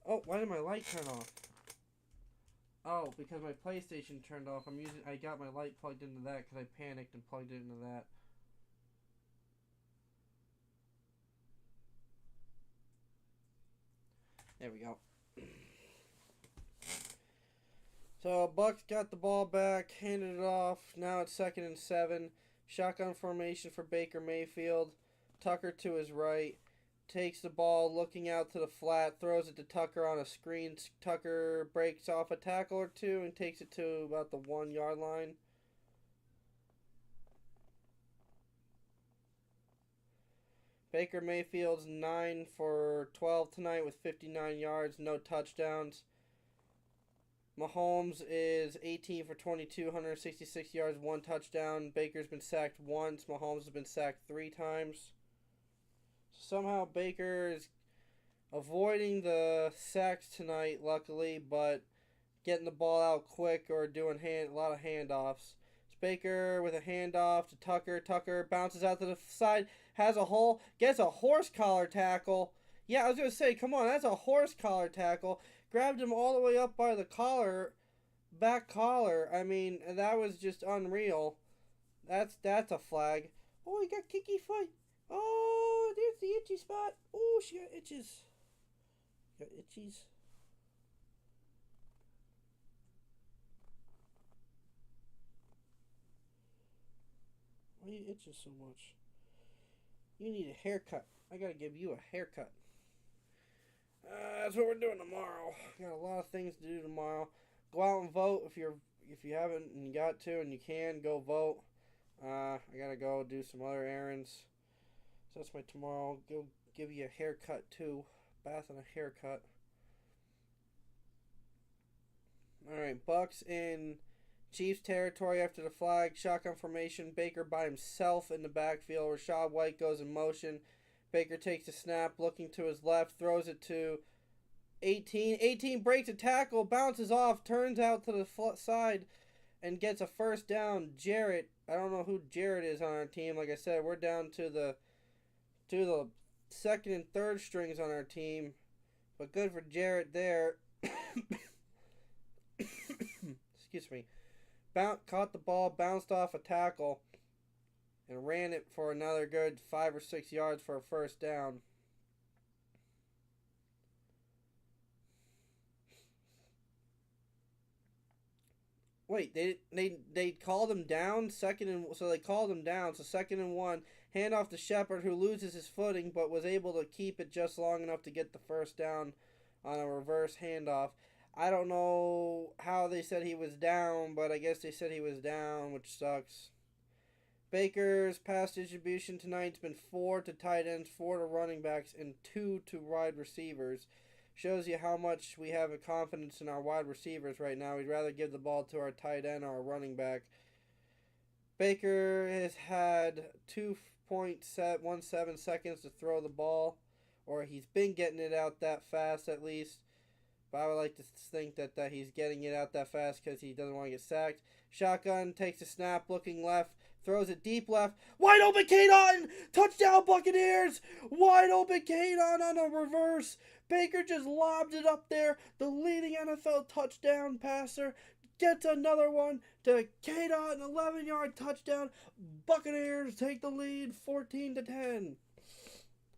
A: Oh, why did my light turn off? Oh, because my PlayStation turned off. I got my light plugged into that because I panicked and plugged it into that. There we go. So Bucks got the ball back, handed it off. Now it's 2nd and 7. Shotgun formation for Baker Mayfield. Tucker to his right. Takes the ball, looking out to the flat, throws it to Tucker on a screen. Tucker breaks off a tackle or two and takes it to about the 1-yard line. Baker Mayfield's 9 for 12 tonight with 59 yards, no touchdowns. Mahomes is 18 for 22, 166 yards, 1 touchdown. Baker's been sacked once. Mahomes has been sacked 3 times. Somehow Baker is avoiding the sacks tonight, luckily, but getting the ball out quick or doing a lot of handoffs. It's Baker with a handoff to Tucker. Tucker bounces out to the side, has a hole, gets a horse collar tackle. Yeah, I was going to say, come on, that's a horse collar tackle. Grabbed him all the way up by the collar, back collar. I mean, that was just unreal. That's a flag. Oh, he got kicky foot. Oh, there's the itchy spot. Oh, she got itches. Got itchies. Why are you itching so much? You need a haircut. I gotta give you a haircut. That's what we're doing tomorrow. Got a lot of things to do tomorrow. Go out and vote if you haven't and you got to and you can go vote. I gotta go do some other errands. So that's my tomorrow. Go give you a haircut too. Bath and a haircut. Alright, Bucks in Chiefs territory after the flag. Shotgun formation. Baker by himself in the backfield. Rachaad White goes in motion. Baker takes a snap, looking to his left, throws it to 18. 18 breaks a tackle, bounces off, turns out to the side, and gets a 1st down. Jarrett, I don't know who Jarrett is on our team. Like I said, we're down to the 2nd and 3rd strings on our team. But good for Jarrett there. Excuse me. Caught the ball, bounced off a tackle, and ran it for another good 5 or 6 yards for a 1st down. Wait, they called him down so they called him down. So 2nd and 1, handoff to Shepard, who loses his footing but was able to keep it just long enough to get the 1st down on a reverse handoff. I don't know how they said he was down, but I guess they said he was down, which sucks. Baker's pass distribution tonight's been 4 to tight ends, 4 to running backs, and 2 to wide receivers. Shows you how much we have a confidence in our wide receivers right now. We'd rather give the ball to our tight end or our running back. Baker has had 2.17 seconds to throw the ball, or he's been getting it out that fast at least. But I would like to think that he's getting it out that fast because he doesn't want to get sacked. Shotgun takes a snap, looking left, Throws it deep left. Wide open, Kate Otten! Touchdown, Buccaneers! Wide open, Kate Otten on a reverse. Baker just lobbed it up there. The leading NFL touchdown passer gets another one to Kate Otten, 11-yard touchdown. Buccaneers take the lead 14-10.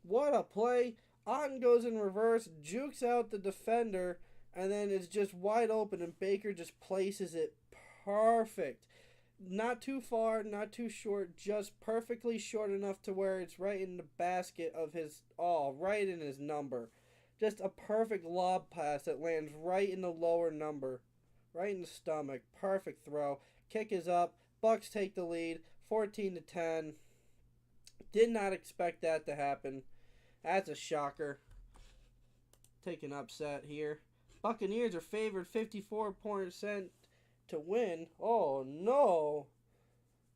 A: What a play. Otten goes in reverse, jukes out the defender, and then it's just wide open, and Baker just places it perfect. Not too far, not too short, just perfectly short enough to where it's right in the basket of his, right in his number. Just a perfect lob pass that lands right in the lower number, right in the stomach. Perfect throw. Kick is up. Bucks take the lead, 14-10. Did not expect that to happen. That's a shocker. Take an upset here. Buccaneers are favored 54% to win. Oh, no.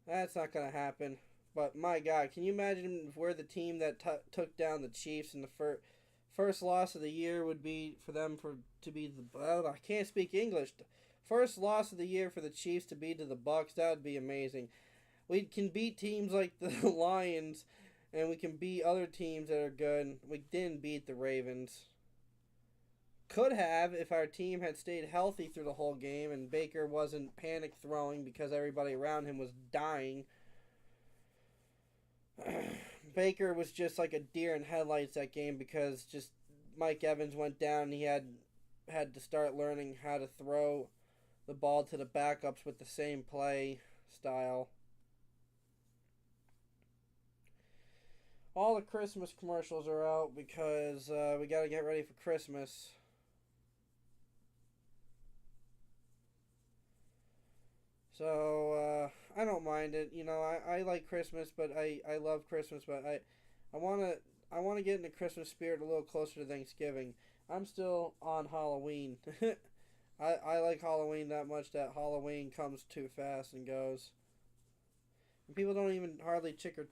A: That's not going to happen. But, my God, can you imagine if we're the team that took down the Chiefs in the first loss of the year would be for them to be the... I can't speak English. First loss of the year for the Chiefs to be to the Bucks. That would be amazing. We can beat teams like the Lions, and we can beat other teams that are good. We didn't beat the Ravens. Could have if our team had stayed healthy through the whole game and Baker wasn't panic throwing because everybody around him was dying. Baker was just like a deer in headlights that game because just Mike Evans went down and he had to start learning how to throw the ball to the backups with the same play style. All the Christmas commercials are out because we got to get ready for Christmas. So, I don't mind it. You know, I like Christmas, but I love Christmas, but I want to get in the Christmas spirit a little closer to Thanksgiving. I'm still on Halloween. I like Halloween that much that Halloween comes too fast and goes. And people don't even hardly trick or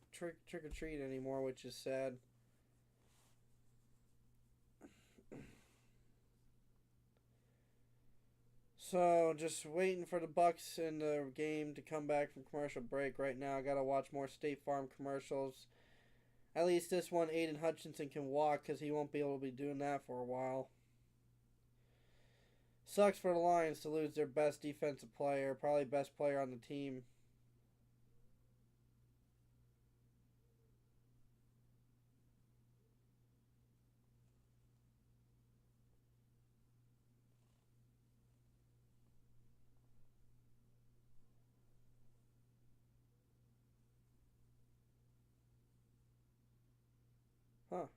A: treat anymore, which is sad. So, just waiting for the Bucks and the game to come back from commercial break right now. I gotta watch more State Farm commercials. At least this one, Aiden Hutchinson can walk because he won't be able to be doing that for a while. Sucks for the Lions to lose their best defensive player, probably best player on the team. Huh.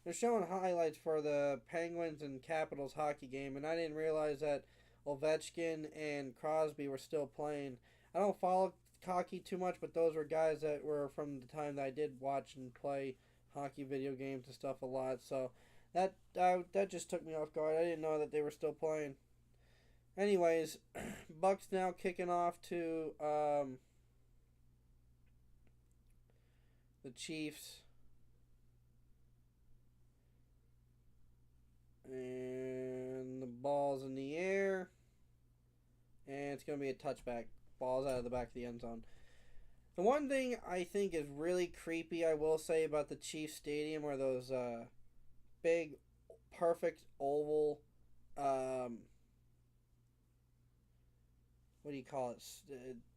A: They're showing highlights for the Penguins and Capitals hockey game, and I didn't realize that Ovechkin and Crosby were still playing. I don't follow hockey too much, but those were guys that were from the time that I did watch and play hockey video games and stuff a lot. So that just took me off guard. I didn't know that they were still playing. Anyways, Bucks now kicking off to the Chiefs. And the ball's in the air. And it's going to be a touchback. Ball's out of the back of the end zone. The one thing I think is really creepy, I will say, about the Chiefs Stadium are those big, perfect oval, what do you call it?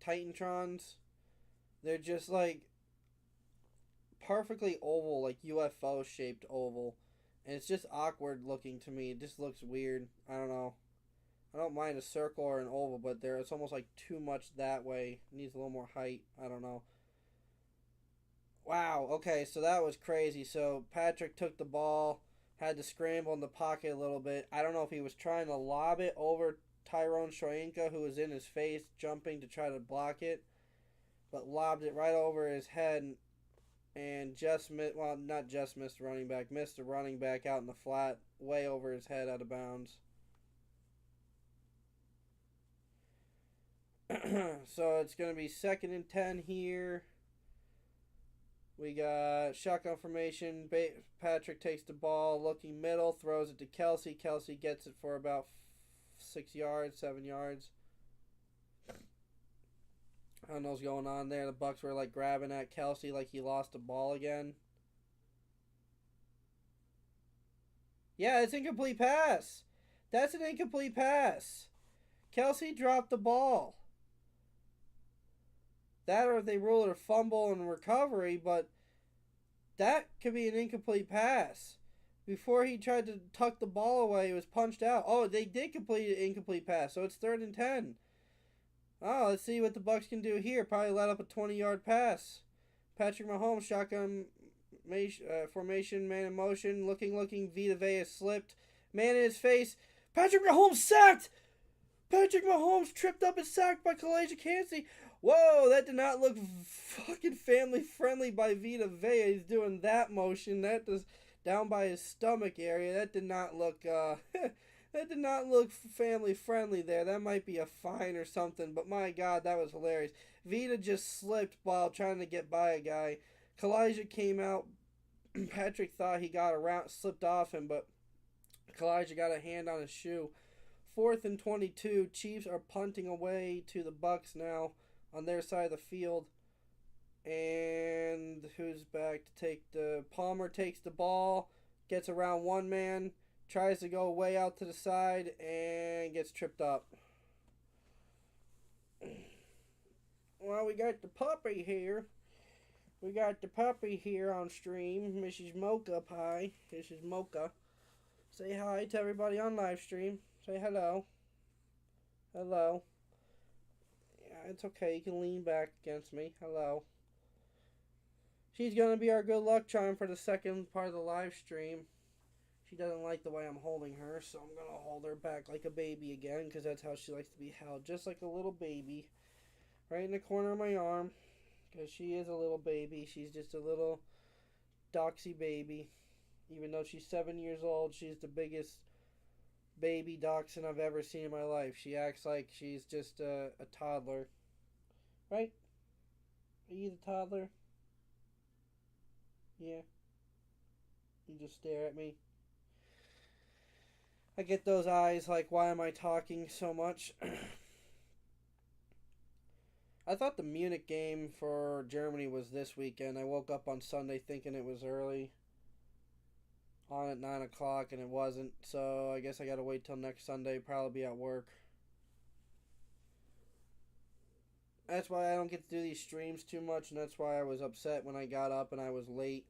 A: Titantrons. They're just like perfectly oval, like UFO shaped oval. And it's just awkward looking to me. It just looks weird. I don't know. I don't mind a circle or an oval, but it's almost like too much that way. It needs a little more height. I don't know. Wow. Okay, so that was crazy. So Patrick took the ball, had to scramble in the pocket a little bit. I don't know if he was trying to lob it over Tyrone Shoyinka, who was in his face, jumping to try to block it, but lobbed it right over his head. And not just missed the running back, missed the running back out in the flat, way over his head out of bounds. So it's going to be 2nd and 10 here. We got shotgun formation. Patrick takes the ball, looking middle, throws it to Kelsey. Kelsey gets it for about 6 yards, 7 yards. I don't know what's going on there. The Bucks were like grabbing at Kelsey like he lost the ball again. Yeah, it's incomplete pass. That's an incomplete pass. Kelsey dropped the ball. That or if they rule it a fumble and recovery, but that could be an incomplete pass. Before he tried to tuck the ball away, it was punched out. Oh, they did complete an incomplete pass, so it's 3rd and 10. Oh, let's see what the Bucks can do here. Probably let up a 20-yard pass. Patrick Mahomes, shotgun formation, man in motion, looking. Vita Vea slipped. Man in his face. Patrick Mahomes sacked! Patrick Mahomes tripped up and sacked by Kalijah Kancey. Whoa, that did not look fucking family friendly by Vita Vea. He's doing that motion. That does down by his stomach area. That did not look that did not look family friendly there. That might be a fine or something, but my God, that was hilarious. Vita just slipped while trying to get by a guy. Kalijah came out. Patrick thought he got around, slipped off him, but Kalijah got a hand on his shoe. 4th and 22. Chiefs are punting away to the Bucks now on their side of the field. And who's back to take the... Palmer takes the ball, gets around one man, tries to go way out to the side, and gets tripped up. Well, we got the puppy here. We got the puppy here on stream. Mrs. Mocha Pie. This is Mocha. Say hi to everybody on live stream. Say hello. Hello. Yeah, it's okay. You can lean back against me. Hello. She's going to be our good luck charm for the second part of the live stream. She doesn't like the way I'm holding her, so I'm going to hold her back like a baby again, because that's how she likes to be held. Just like a little baby. Right in the corner of my arm. Because she is a little baby. She's just a little doxy baby. Even though she's 7 years old, she's the biggest baby dachshund I've ever seen in my life. She acts like she's just a toddler. Right? Are you the toddler? Yeah. You just stare at me. I get those eyes like, why am I talking so much? I thought the Munich game for Germany was this weekend. I woke up on Sunday thinking it was early. On at 9 o'clock, and it wasn't. So I guess I gotta wait till next Sunday. Probably be at work. That's why I don't get to do these streams too much, and that's why I was upset when I got up and I was late.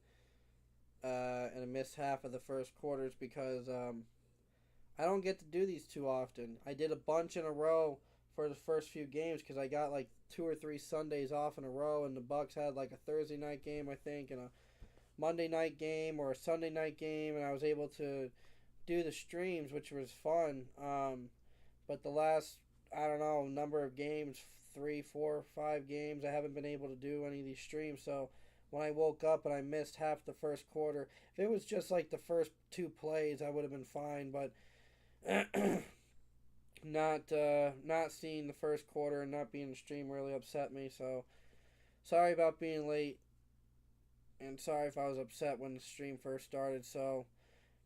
A: And I missed half of the first quarters because I don't get to do these too often. I did a bunch in a row for the first few games because I got like 2 or 3 Sundays off in a row, and the Bucks had like a Thursday night game, I think, and a Monday night game or a Sunday night game, and I was able to do the streams, which was fun. But the last, I don't know, number of games, 3, 4, 5 games, I haven't been able to do any of these streams. So when I woke up and I missed half the first quarter, if it was just like the first 2 plays, I would have been fine. But not seeing the first quarter and not being in the stream really upset me. So sorry about being late. And sorry if I was upset when the stream first started. So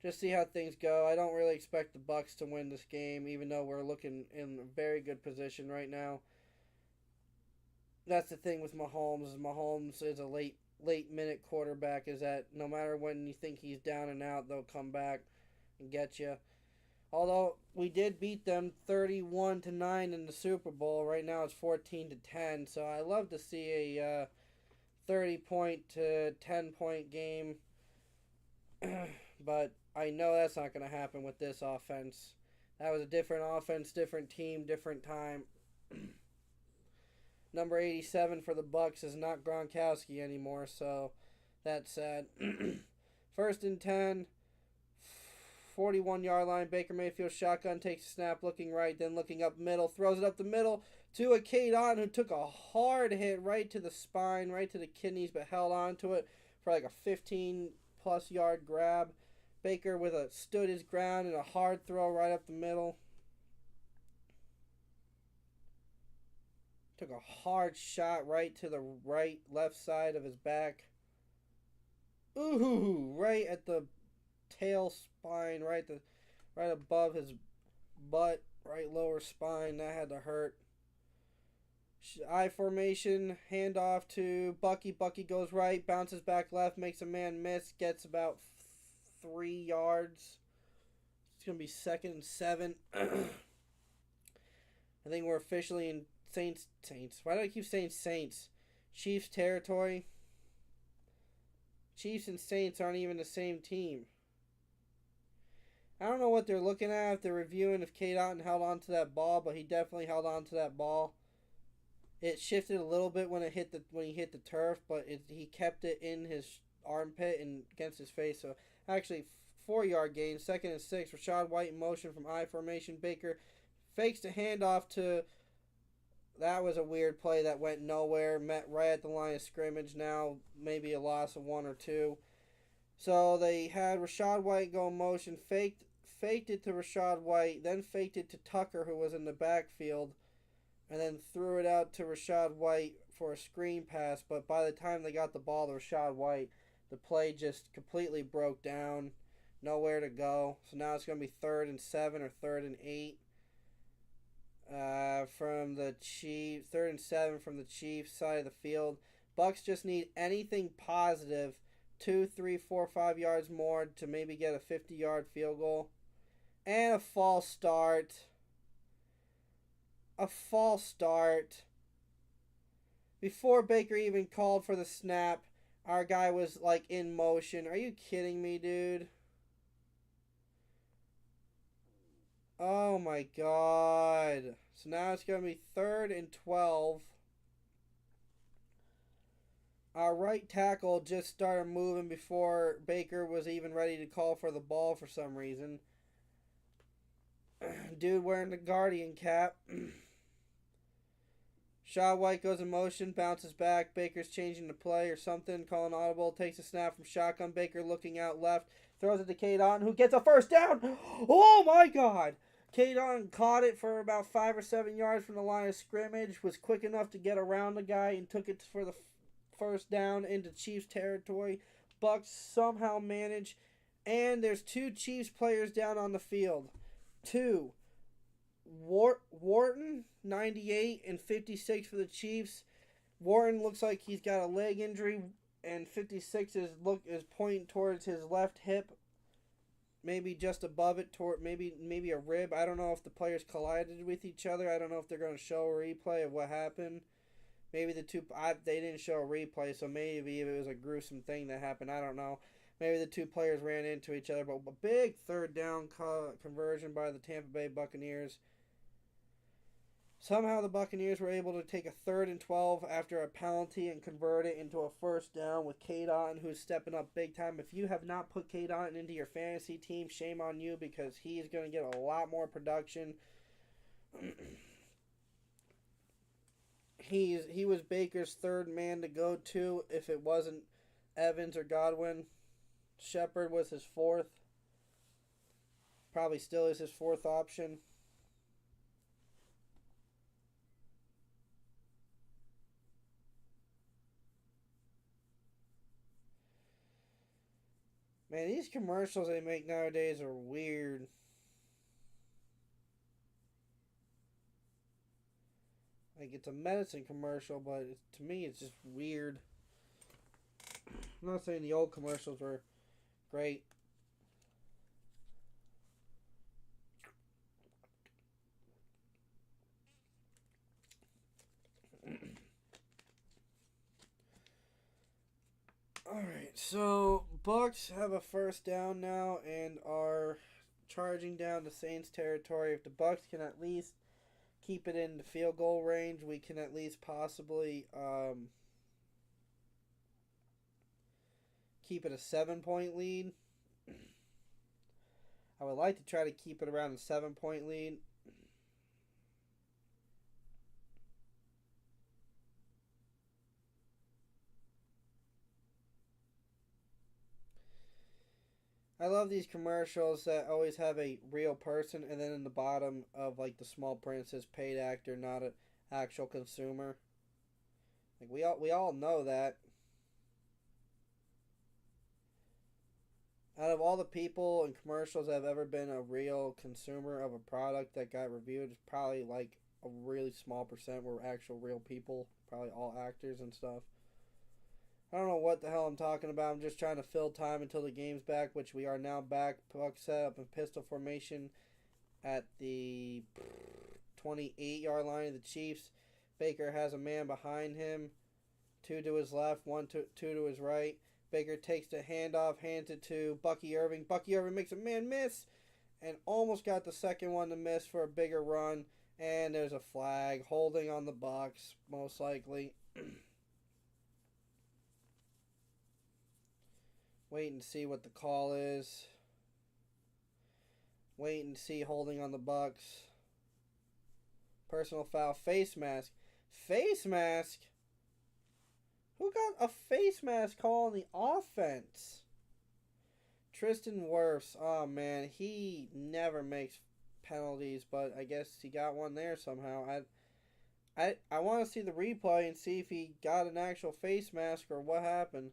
A: just see how things go. I don't really expect the Bucks to win this game, even though we're looking in a very good position right now. That's the thing with Mahomes. Mahomes is a late minute quarterback. Is that no matter when you think he's down and out, they'll come back and get you. Although we did beat them 31-9 in the Super Bowl. Right now it's 14-10. So I love to see a 30-point to 10-point game. But I know that's not going to happen with this offense. That was a different offense, different team, different time. Number 87 for the Bucks is not Gronkowski anymore, so that's sad. 1st and 10, 41-yard line. Baker Mayfield shotgun, takes a snap, looking right, then looking up middle, throws it up the middle to a Cade Otton, who took a hard hit right to the spine, right to the kidneys, but held on to it for like a 15-plus yard grab. Baker stood his ground and a hard throw right up the middle. Took a hard shot right to the left side of his back. Ooh, right at the tail spine, right above his butt, right lower spine. That had to hurt. I formation, handoff to Bucky. Bucky goes right, bounces back left, makes a man miss, gets about 3 yards. It's going to be 2nd and 7. I think we're officially in Saints. Why do I keep saying Saints? Chiefs territory. Chiefs and Saints aren't even the same team. I don't know what they're looking at if they're reviewing if K. Dotton held on to that ball, but he definitely held on to that ball. It shifted a little bit when he hit the turf, but he kept it in his armpit and against his face. So actually, 4-yard gain, 2nd and 6. Rachaad White in motion from I formation. Baker fakes the handoff to. That was a weird play that went nowhere. Met right at the line of scrimmage. Now maybe a loss of 1 or 2. So they had Rachaad White go in motion, faked it to Rachaad White, then faked it to Tucker, who was in the backfield, and then threw it out to Rachaad White for a screen pass. But by the time they got the ball to Rachaad White, the play just completely broke down. Nowhere to go. So now it's going to be 3rd and 7 or 3rd and 8 from the Chiefs. 3rd and 7 from the Chiefs side of the field. Bucks just need anything positive. 2, 3, 4, 5 yards more to maybe get a 50-yard field goal. And a false start. Before Baker even called for the snap, our guy was like in motion. Are you kidding me, dude? Oh my god. So now it's going to be 3rd and 12. Our right tackle just started moving before Baker was even ready to call for the ball for some reason. Dude wearing the Guardian cap. Rachaad White goes in motion, bounces back. Baker's changing the play or something, calling audible. Takes a snap from shotgun. Baker looking out left. Throws it to K. Dotton, who gets a first down. Oh my god. K. Dotton caught it for about 5 or 7 yards from the line of scrimmage. Was quick enough to get around the guy and took it for the first down into Chiefs territory. Bucks somehow manage, and there's 2 Chiefs players down on the field. 2. Wharton, 98 and 56 for the Chiefs. Wharton looks like he's got a leg injury, and 56 is pointing towards his left hip, maybe just above it, toward maybe a rib. I don't know if the players collided with each other. I don't know if they're going to show a replay of what happened. Maybe they didn't show a replay, so maybe it was a gruesome thing that happened. I don't know. Maybe the 2 players ran into each other, but a big 3rd down conversion by the Tampa Bay Buccaneers. Somehow the Buccaneers were able to take a 3rd and 12 after a penalty and convert it into a first down with K. Dotton, who's stepping up big time. If you have not put K. Dotton into your fantasy team, shame on you, because he's going to get a lot more production. He was Baker's 3rd man to go to if it wasn't Evans or Godwin. Shepard was his 4th. Probably still is his 4th option. Man, these commercials they make nowadays are weird. Like, it's a medicine commercial, but to me it's just weird. I'm not saying the old commercials were great. Alright, so Bucks have a first down now and are charging down the Saints territory. If the Bucks can at least keep it in the field goal range, we can at least possibly keep it a 7-point lead. I would like to try to keep it around a 7-point lead. I love these commercials that always have a real person, and then in the bottom of like the small print says paid actor, not an actual consumer. Like we all know that. Out of all the people and commercials that have ever been a real consumer of a product that got reviewed, it's probably like a really small percent were actual real people, probably all actors and stuff. I don't know what the hell I'm talking about. I'm just trying to fill time until the game's back, which we are now back. Buck set up in pistol formation at the 28-yard line of the Chiefs. Baker has a man behind him. 2 to his left, 2 to his right. Baker takes the handoff, hands it to Bucky Irving. Bucky Irving makes a man miss and almost got the second one to miss for a bigger run. And there's a flag holding on the Bucs, most likely. Wait and see what the call is. Wait and see holding on the Bucs. Personal foul, face mask. Face mask? Who got a face mask call on the offense? Tristan Wirfs. Oh, man. He never makes penalties, but I guess he got one there somehow. I want to see the replay and see if he got an actual face mask or what happened.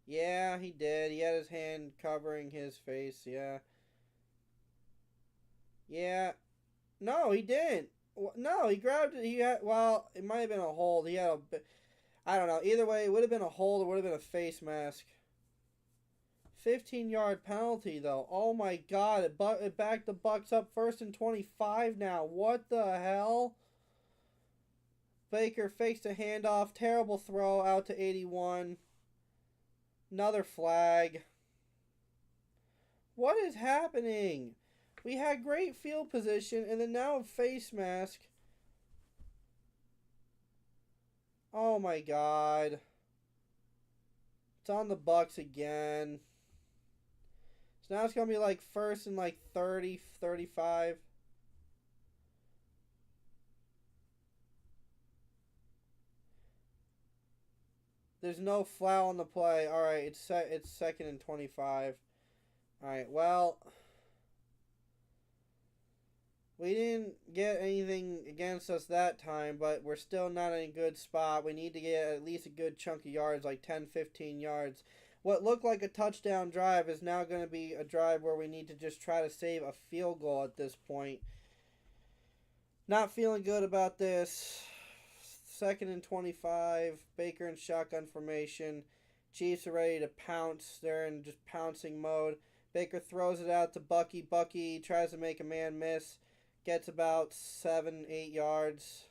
A: Yeah, he did. He had his hand covering his face. Yeah. Yeah. No, he didn't. No, he grabbed it. He had, well, it might have been a hold. He had a, I don't know. Either way, it would have been a hold or would have been a face mask. 15-yard penalty, though. Oh, my God. It backed the Bucs up 1st and 25 now. What the hell? Baker fakes a handoff. Terrible throw out to 81. Another flag. What is happening? We had great field position, and then now a face mask. Oh, my God. It's on the Bucs again. So now it's going to be like 1st and like 30, 35. There's no foul on the play. All right, it's 2nd and 25. All right, well, we didn't get anything against us that time, but we're still not in a good spot. We need to get at least a good chunk of yards, like 10, 15 yards. What looked like a touchdown drive is now going to be a drive where we need to just try to save a field goal at this point. Not feeling good about this. 2nd and 25. Baker in shotgun formation. Chiefs are ready to pounce. They're in just pouncing mode. Baker throws it out to Bucky. Bucky tries to make a man miss. Gets about 7, 8 yards.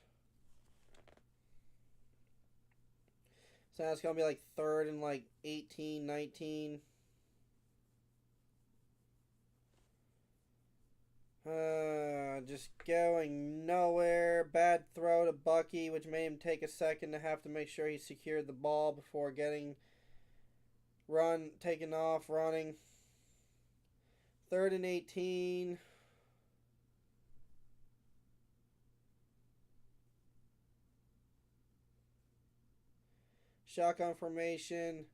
A: So now it's going to be like 3rd and like 18, 19. Just going nowhere. Bad throw to Bucky, which made him take a second to have to make sure he secured the ball before taking off, running. 3rd and 18. Shotgun formation.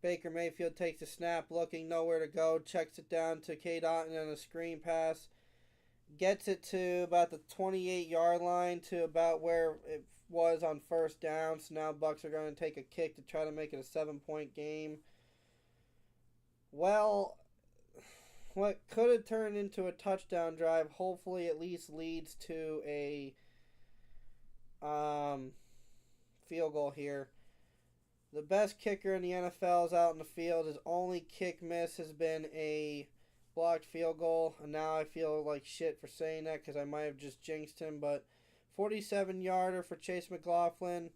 A: Baker Mayfield takes a snap, looking nowhere to go. Checks it down to K. Dotton on a screen pass. Gets it to about the 28-yard line to about where it was on 1st down. So now Bucs are going to take a kick to try to make it a 7-point game. Well, what could have turned into a touchdown drive hopefully at least leads to a field goal here. The best kicker in the NFL is out in the field. His only kick miss has been a blocked field goal. And now I feel like shit for saying that because I might have just jinxed him. But 47-yarder for Chase McLaughlin.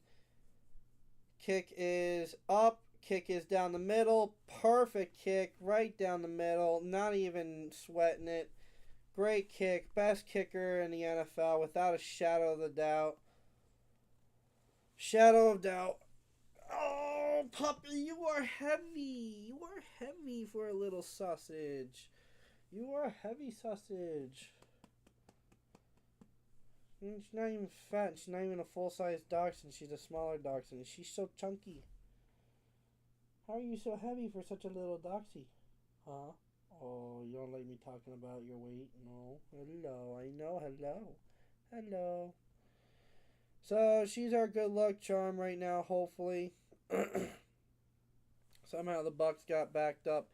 A: Kick is up. Kick is down the middle. Perfect kick right down the middle. Not even sweating it. Great kick. Best kicker in the NFL without a shadow of the doubt. Shadow of doubt. Oh, puppy, you are heavy. You are heavy for a little sausage. You are a heavy sausage. She's not even fat. She's not even a full-size dachshund. She's a smaller dachshund. She's so chunky. How are you so heavy for such a little doxy? Huh? Oh, you don't like me talking about your weight? No. Hello. I know. Hello. Hello. So, she's our good luck charm right now, hopefully. Somehow the Bucs got backed up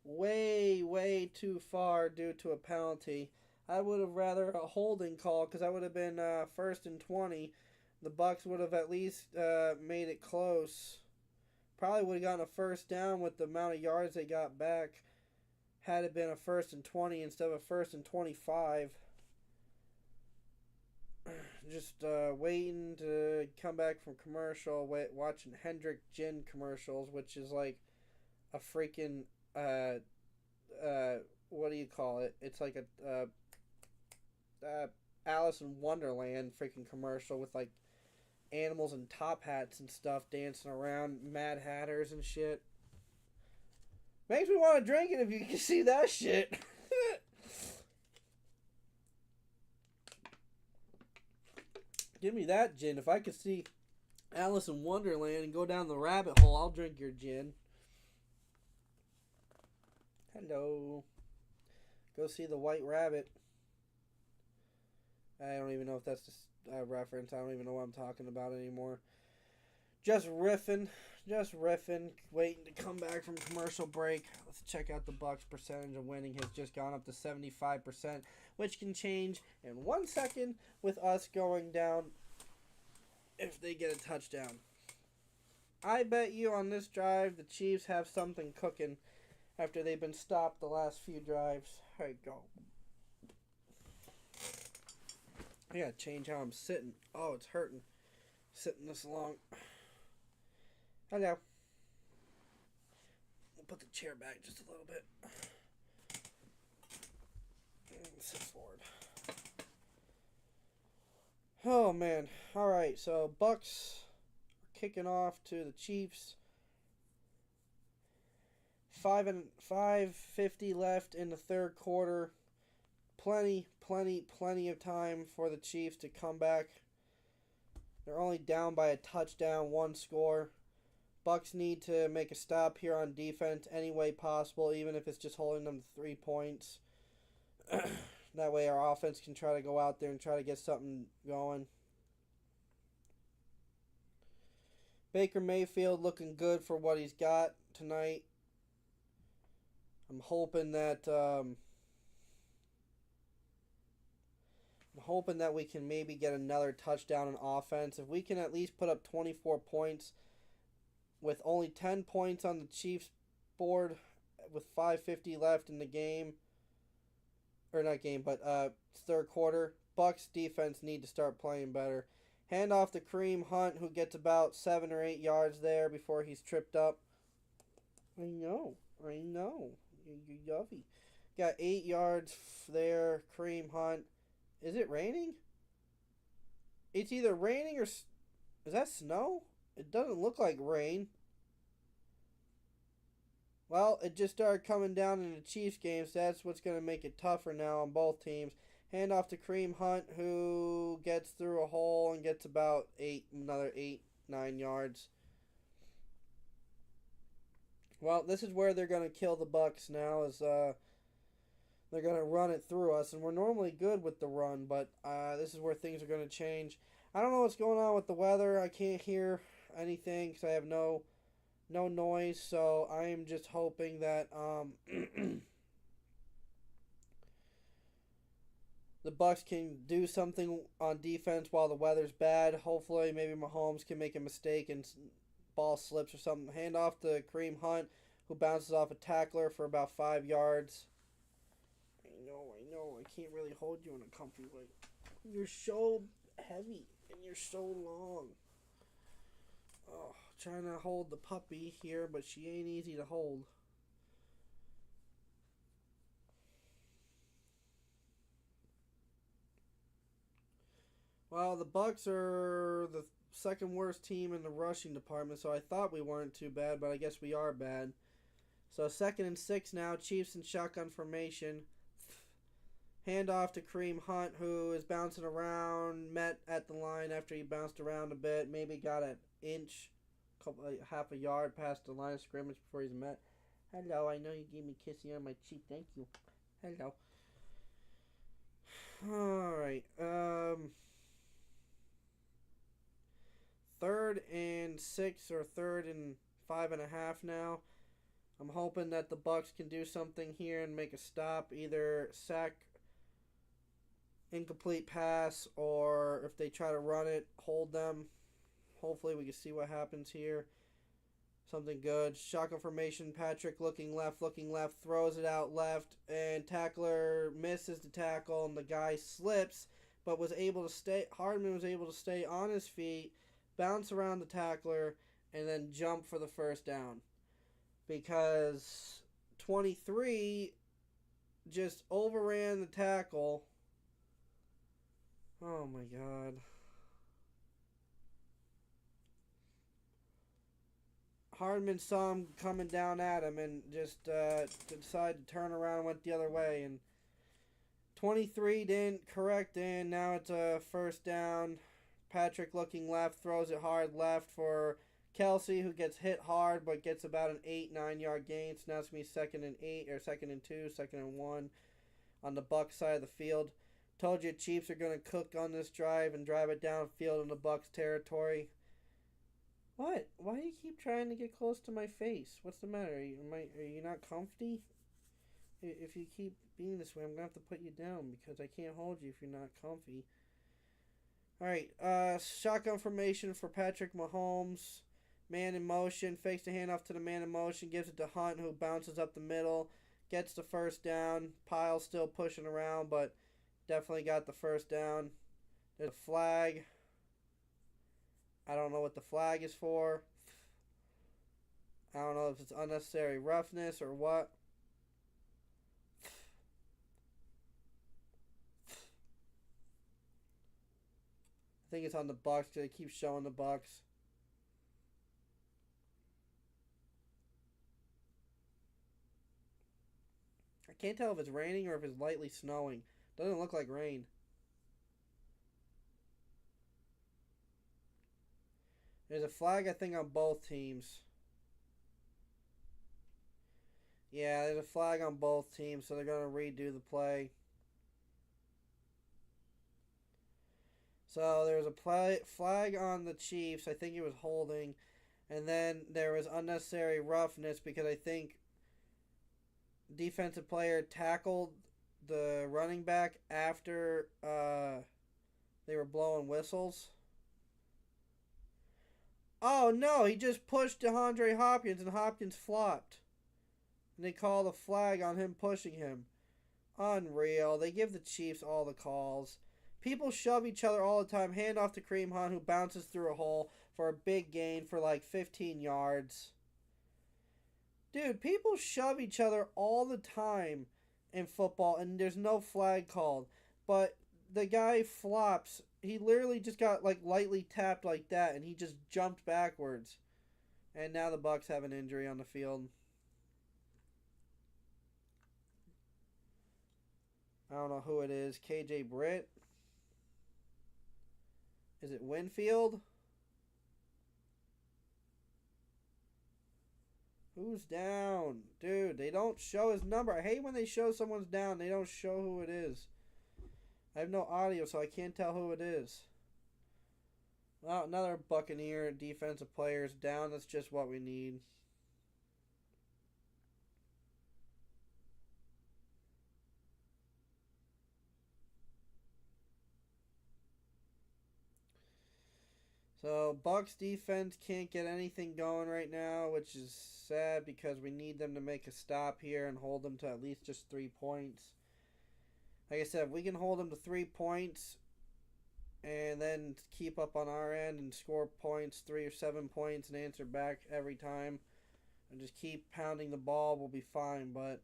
A: way, way too far due to a penalty. I would have rather a holding call because I would have been 1st and 20. The Bucks would have at least made it close. Probably would have gotten a first down with the amount of yards they got back. Had it been a 1st and 20 instead of a 1st and 25. Just waiting to come back from commercial, watching Hendrick Gin commercials, which is like a freaking what do you call it? It's like a Alice in Wonderland freaking commercial with like animals in top hats and stuff dancing around, Mad Hatters and shit. Makes me want to drink it if you can see that shit. Give me that gin. If I could see Alice in Wonderland and go down the rabbit hole, I'll drink your gin. Hello. Go see the White Rabbit. I don't even know if that's a reference. I don't even know what I'm talking about anymore. Just riffing. Waiting to come back from commercial break. Let's check out the Bucks' percentage of winning has just gone up to 75%, which can change in 1 second with us going down if they get a touchdown. I bet you on this drive the Chiefs have something cooking after they've been stopped the last few drives. There you go. I gotta change how I'm sitting. Oh, it's hurting. Sitting this long. Hello. We'll put the chair back just a little bit. And sit forward. Oh, man. Alright, so Bucks are kicking off to the Chiefs. 5:50 left in the third quarter. Plenty of time for the Chiefs to come back. They're only down by a touchdown, 1 score. Bucks need to make a stop here on defense any way possible, even if it's just holding them to 3 points. That way our offense can try to go out there and try to get something going. Baker Mayfield looking good for what he's got tonight. I'm hoping that we can maybe get another touchdown in offense. If we can at least put up 24 points with only 10 points on the Chiefs board with 5:50 left in the game, or not game, but third quarter, Bucks defense need to start playing better. Hand off to Kareem Hunt, who gets about 7 or 8 yards there before he's tripped up. I know. You yuffie. Got 8 yards there, Kareem Hunt. Is it raining? It's either raining or... Is that snow? It doesn't look like rain. Well, it just started coming down in the Chiefs game, so that's what's going to make it tougher now on both teams. Hand off to Kareem Hunt, who gets through a hole and gets about another 8-9 yards. Well, this is where they're going to kill the Bucks now, is they're going to run it through us, and we're normally good with the run, but this is where things are going to change. I don't know what's going on with the weather. I can't hear anything because I have no noise, so I am just hoping that the Bucks can do something on defense while the weather's bad. Hopefully, maybe Mahomes can make a mistake and ball slips or something. Hand off to Kareem Hunt, who bounces off a tackler for about 5 yards. I know. I can't really hold you in a comfy way. You're so heavy and you're so long. Oh, trying to hold the puppy here, but she ain't easy to hold. Well, the Bucks are the second worst team in the rushing department, so I thought we weren't too bad, but I guess we are bad. So 2nd and 6 now, Chiefs in shotgun formation. Hand off to Kareem Hunt, who is bouncing around, met at the line after he bounced around a bit, maybe got an inch, half a yard past the line of scrimmage before he's met. Hello, I know you gave me a kissy on my cheek, thank you. Hello. Alright, 3rd and 6 or 3rd and 5.5 now. I'm hoping that the Bucks can do something here and make a stop, either sack incomplete pass, or if they try to run it, hold them. Hopefully we can see what happens here. Something good. Shotgun formation. Patrick looking left, throws it out left, and tackler misses the tackle, and the guy slips, but was able to stay. Hardman was able to stay on his feet, bounce around the tackler, and then jump for the first down. Because 23 just overran the tackle. Oh my god. Hardman saw him coming down at him and just decided to turn around and went the other way. And 23 didn't correct in. Now it's a first down. Patrick looking left, throws it hard left for Kelsey, who gets hit hard but gets about an 8-9 yard gain. So now it's going to be 2nd and 8, or 2nd and 2, 2nd and 1 on the Bucs side of the field. Told you Chiefs are going to cook on this drive and drive it downfield in the Bucs territory. What? Why do you keep trying to get close to my face? What's the matter? Are you not comfy? If you keep being this way, I'm going to have to put you down because I can't hold you if you're not comfy. Alright, shotgun formation for Patrick Mahomes. Man in motion, fakes the handoff to the man in motion, gives it to Hunt, who bounces up the middle, gets the first down. Pyle's still pushing around, but definitely got the first down. There's a flag. I don't know what the flag is for. I don't know if it's unnecessary roughness or what. I think it's on the Bucs because it keeps showing the Bucs. I can't tell if it's raining or if it's lightly snowing. Doesn't look like rain. There's a flag, I think, on both teams. Yeah, there's a flag on both teams, so they're going to redo the play. So there was a flag on the Chiefs. I think it was holding. And then there was unnecessary roughness because I think defensive player tackled the running back after they were blowing whistles. Oh no, he just pushed DeAndre Hopkins and Hopkins flopped. And they called a flag on him pushing him. Unreal. They give the Chiefs all the calls. People shove each other all the time. Hand off to Kareem Hunt, who bounces through a hole for a big gain for like 15 yards. Dude, people shove each other all the time in football, and there's no flag called. But the guy flops. He literally just got like lightly tapped like that, and he just jumped backwards. And now the Bucs have an injury on the field. I don't know who it is. KJ Britt? Is it Winfield? Who's down? Dude, they don't show his number. I hate when they show someone's down. They don't show who it is. I have no audio, so I can't tell who it is. Well, another Buccaneer defensive player is down. That's just what we need. So, Bucs defense can't get anything going right now, which is sad because we need them to make a stop here and hold them to at least just 3 points. Like I said, if we can hold them to 3 points and then keep up on our end and score points, 3 or 7 points, and answer back every time and just keep pounding the ball, we'll be fine, but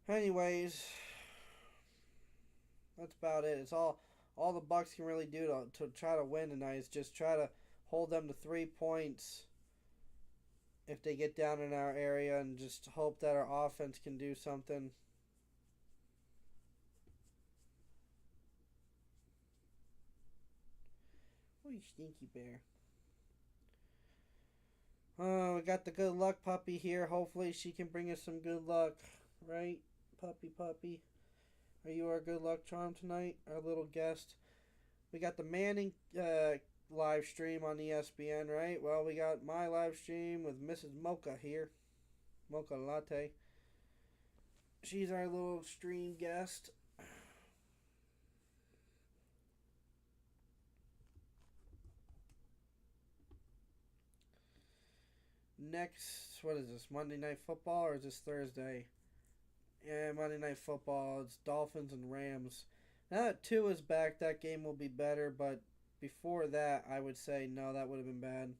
A: anyways, that's about it. It's all the Bucs can really do to try to win tonight is just try to hold them to 3 points if they get down in our area and just hope that our offense can do something. Oh, you stinky bear. Oh, we got the good luck puppy here. Hopefully she can bring us some good luck. Right? Puppy. Are you our good luck charm tonight? Our little guest. We got the Manning live stream on ESPN, right? Well, we got my live stream with Mrs. Mocha here. Mocha Latte. She's our little stream guest. Next, what is this? Monday Night Football or is this Thursday? Yeah, Monday Night Football. It's Dolphins and Rams. Now that Tua is back, that game will be better, but before that, I would say no, that would have been bad.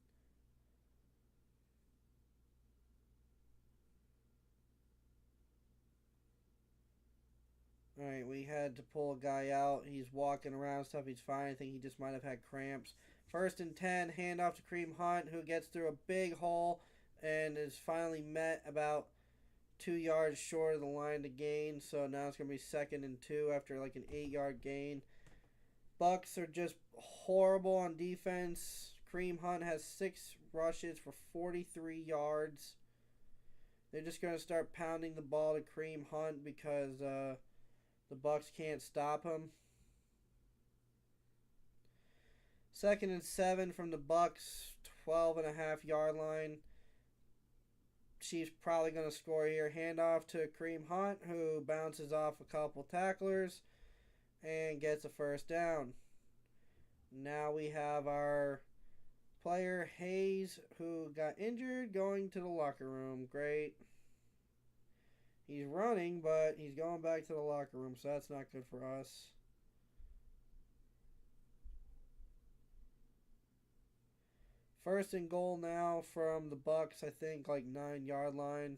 A: Alright, we had to pull a guy out. He's walking around stuff. He's fine. I think he just might have had cramps. 1st and 10, handoff to Kareem Hunt, who gets through a big hole and is finally met about 2 yards short of the line to gain. So now it's going to be 2nd and 2 after like an 8-yard gain. Bucks are just horrible on defense. Kareem Hunt has 6 rushes for 43 yards. They're just going to start pounding the ball to Kareem Hunt because the Bucks can't stop him. 2nd and 7 from the Bucks, 12.5-yard line. Chiefs probably going to score here. Handoff to Kareem Hunt, who bounces off a couple tacklers and gets a 1st down. Now we have our player Hayes, who got injured, going to the locker room. Great. He's running, but he's going back to the locker room, so that's not good for us. First and goal now from the Bucks, I think like 9-yard line.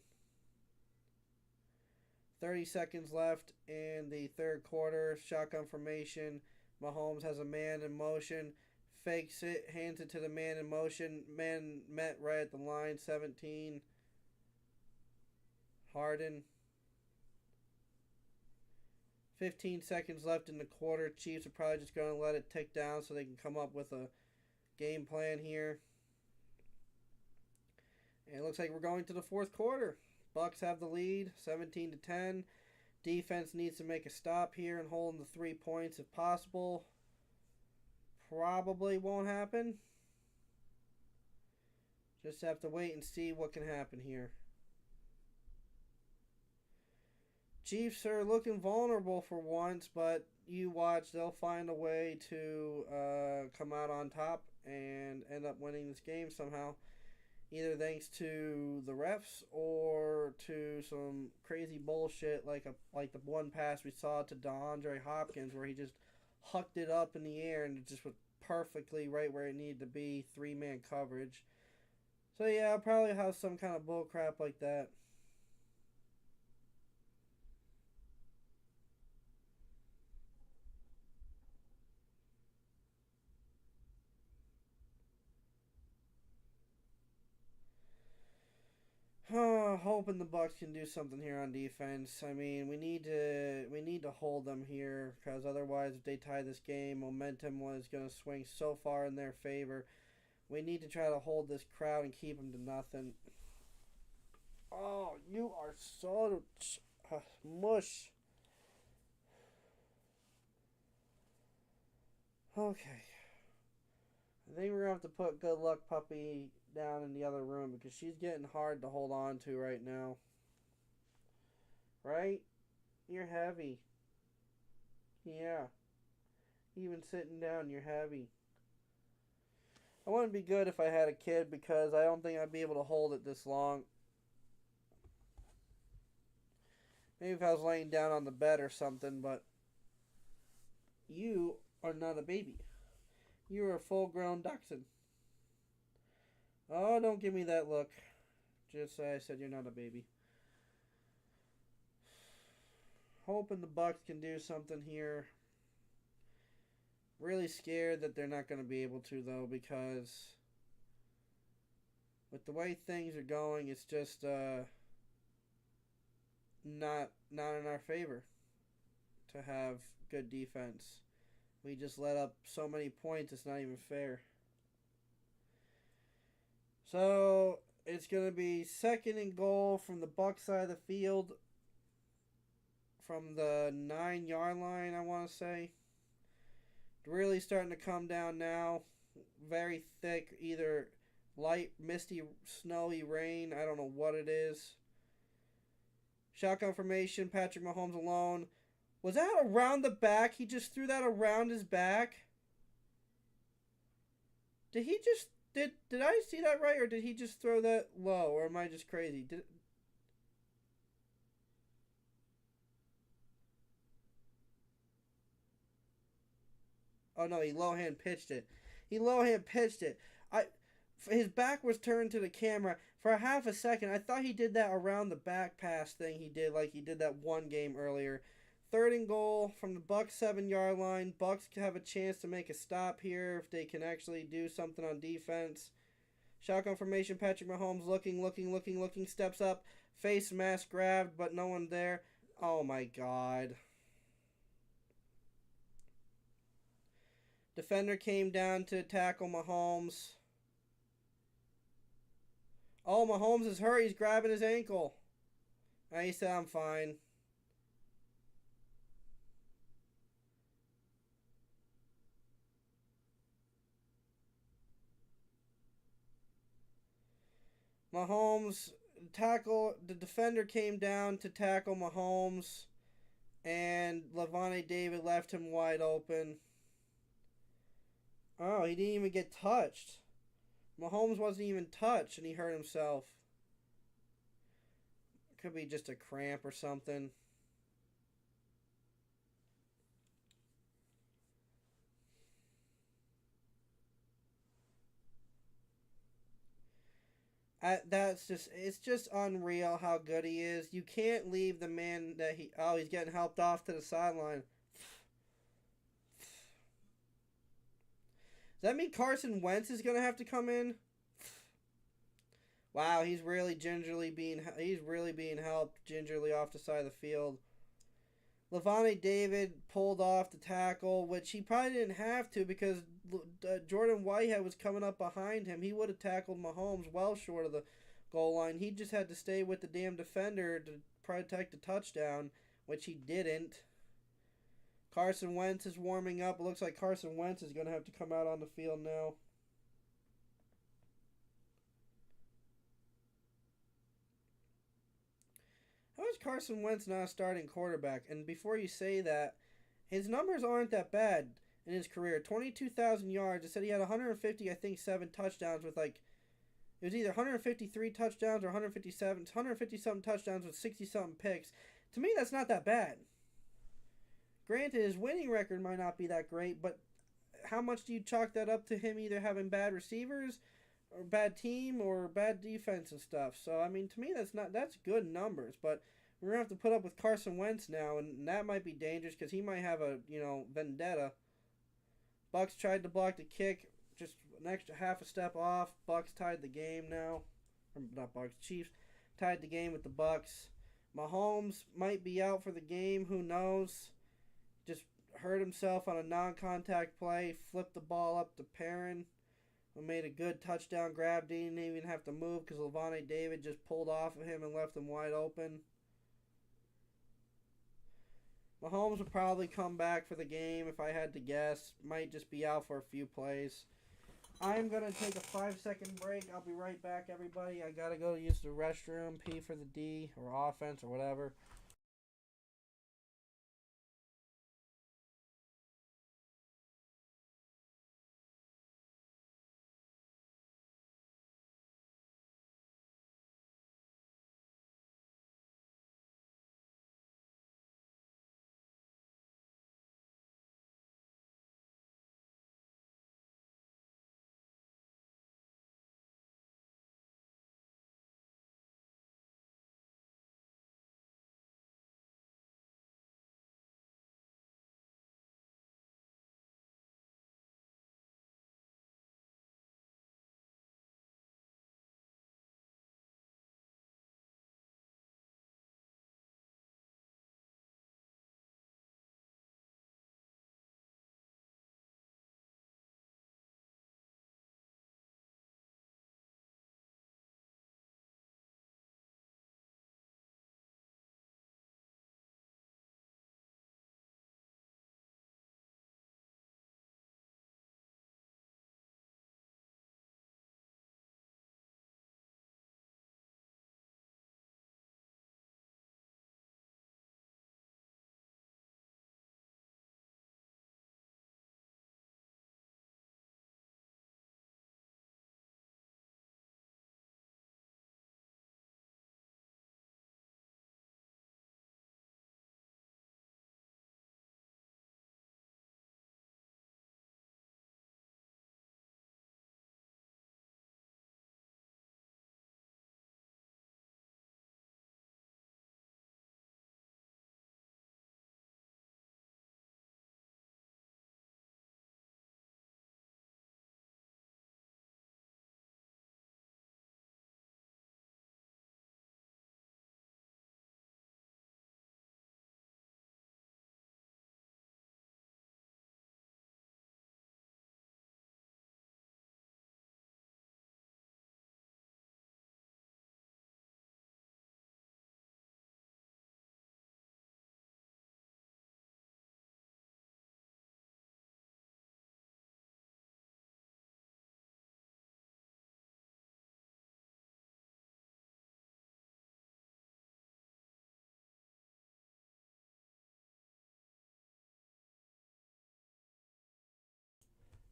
A: 30 seconds left in the 3rd quarter. Shotgun formation. Mahomes has a man in motion. Fakes it, hands it to the man in motion. Man met right at the line, 17. Harden. 15 seconds left in the quarter. Chiefs are probably just going to let it tick down so they can come up with a game plan here. And it looks like we're going to the 4th quarter. Bucks have the lead, 17-10. Defense needs to make a stop here and hold them to 3 points if possible. Probably won't happen. Just have to wait and see what can happen here. Chiefs are looking vulnerable for once, but you watch, they'll find a way to come out on top and end up winning this game somehow. Either thanks to the refs or to some crazy bullshit like the one pass we saw to DeAndre Hopkins where he just hucked it up in the air and it just was perfectly right where it needed to be, 3-man coverage. So yeah, I'll probably have some kind of bull crap like that. Hoping the Bucks can do something here on defense. I mean, we need to hold them here because otherwise, if they tie this game, momentum was going to swing so far in their favor. We need to try to hold this crowd and keep them to nothing. Oh, you are so mush. Okay. I think we're going to have to put Good Luck Puppy down in the other room because she's getting hard to hold on to right now. Right? You're heavy. Yeah. Even sitting down, you're heavy. I wouldn't be good if I had a kid because I don't think I'd be able to hold it this long. Maybe if I was laying down on the bed or something, but you are not a baby. You're a full-grown dachshund. Oh, don't give me that look. Just say I said you're not a baby. Hoping the Bucks can do something here. Really scared that they're not going to be able to, though, because with the way things are going, it's just not in our favor to have good defense. We just let up so many points, it's not even fair. So, it's going to be 2nd and goal from the Bucs side of the field. From the 9-yard line, I want to say. Really starting to come down now. very thick, either light, misty, snowy rain. I don't know what it is. Shotgun formation, Patrick Mahomes alone. Was that around the back? He just threw that around his back? Did he just did I see that right, or did he just throw that low, or am I just crazy? Did Oh no, he low hand pitched it. He low hand pitched it. I His back was turned to the camera for a half a second. I thought he did that around the back pass thing he did, like he did that one game earlier. Third and goal from the Bucks 7 yard line. Bucks have a chance to make a stop here if they can actually do something on defense. Shotgun formation. Patrick Mahomes looking. Steps up, face mask grabbed, but no one there. Oh my God. Defender came down to tackle Mahomes. Oh, Mahomes is hurt. He's grabbing his ankle. And he said, I'm fine. Mahomes the defender came down to tackle Mahomes, and Levante David left him wide open. Oh, he didn't even get touched. Mahomes wasn't even touched, and he hurt himself. Could be just a cramp or something. It's just unreal how good he is. You can't leave the man he's getting helped off to the sideline. Does that mean Carson Wentz is gonna have to come in? Wow, he's really being helped gingerly off the side of the field. Levante David pulled off the tackle, which he probably didn't have to because Jordan Whitehead was coming up behind him. He would have tackled Mahomes well short of the goal line. He just had to stay with the damn defender to protect the touchdown, which he didn't. Carson Wentz is warming up. It looks like Carson Wentz is going to have to come out on the field now. How is Carson Wentz not a starting quarterback? And before you say that, his numbers aren't that bad in his career. 22,000 yards. It said he had 150, I think, 7 touchdowns with it was either 153 touchdowns or 150 something touchdowns with 60 something picks. To me, that's not that bad. Granted, his winning record might not be that great, but how much do you chalk that up to him either having bad receivers or bad team or bad defense and stuff? So, I mean, to me, that's good numbers, but we're going to have to put up with Carson Wentz now, and that might be dangerous because he might have a, vendetta. Bucks tried to block the kick, just an extra half a step off. Bucks tied the game now. Or not Bucks, Chiefs tied the game with the Bucks. Mahomes might be out for the game, who knows? Just hurt himself on a non-contact play, flipped the ball up to Perrin, who made a good touchdown grab, didn't even have to move because Levante David just pulled off of him and left him wide open. Mahomes will probably come back for the game if I had to guess. Might just be out for a few plays. I'm going to take a 5-second break. I'll be right back, everybody. I got to go use the restroom, P for the D, or offense, or whatever.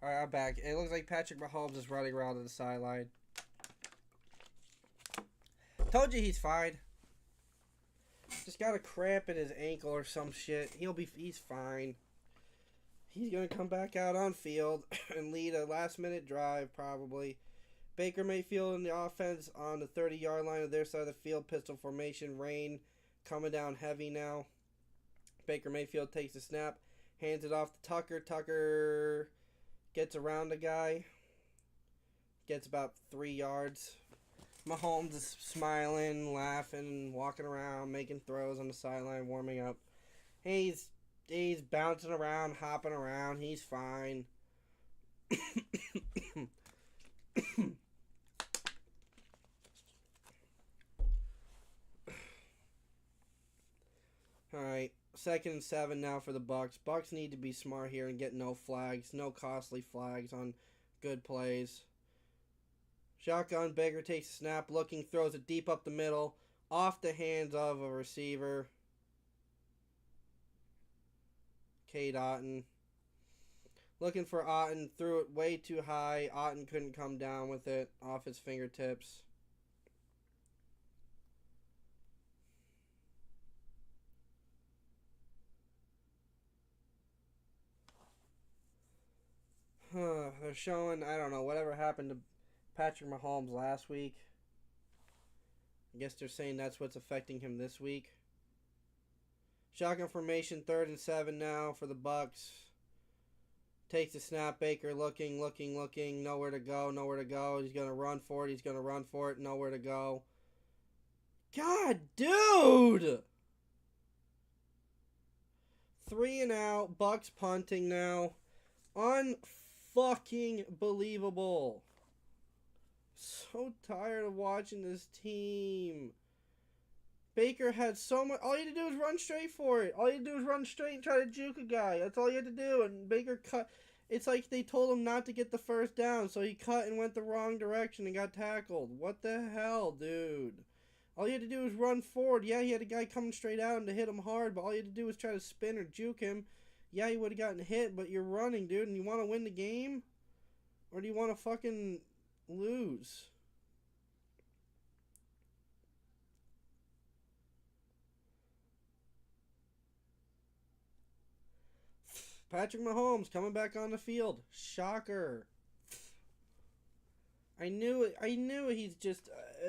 A: Alright, I'm back. It looks like Patrick Mahomes is running around on the sideline. Told you he's fine. Just got a cramp in his ankle or some shit. He's fine. He's gonna come back out on field and lead a last-minute drive, probably. Baker Mayfield in the offense on the 30-yard line of their side of the field. Pistol formation. Rain coming down heavy now. Baker Mayfield takes the snap. Hands it off to Tucker. Tucker gets around the guy. Gets about 3 yards. Mahomes is smiling, laughing, walking around, making throws on the sideline, warming up. He's bouncing around, hopping around. He's fine. Alright, 2nd and 7 now for the Bucs. Bucs need to be smart here and get no flags, no costly flags on good plays. Shotgun, Baker takes a snap, looking, throws it deep up the middle, off the hands of a receiver. Cade Otton. Looking for Otton, threw it way too high. Otton couldn't come down with it off his fingertips. They're showing, I don't know, whatever happened to Patrick Mahomes last week. I guess they're saying that's what's affecting him this week. Shotgun formation, 3rd and 7 now for the Bucs. Takes the snap, Baker looking, nowhere to go. He's going to run for it, nowhere to go. God, dude! 3 and out, Bucs punting now. Unfucking believable. So tired of watching this team. Baker had so much. All you had to do was run straight for it. All you had to do was run straight and try to juke a guy. That's all you had to do. And Baker cut. It's like they told him not to get the first down, so he cut and went the wrong direction and got tackled. What the hell, dude? All you had to do was run forward. Yeah, he had a guy coming straight at him to hit him hard, but all you had to do was try to spin or juke him. Yeah, he would have gotten hit, but you're running, dude, and you want to win the game? Or do you want to fucking lose? Patrick Mahomes coming back on the field. Shocker. I knew it. He's just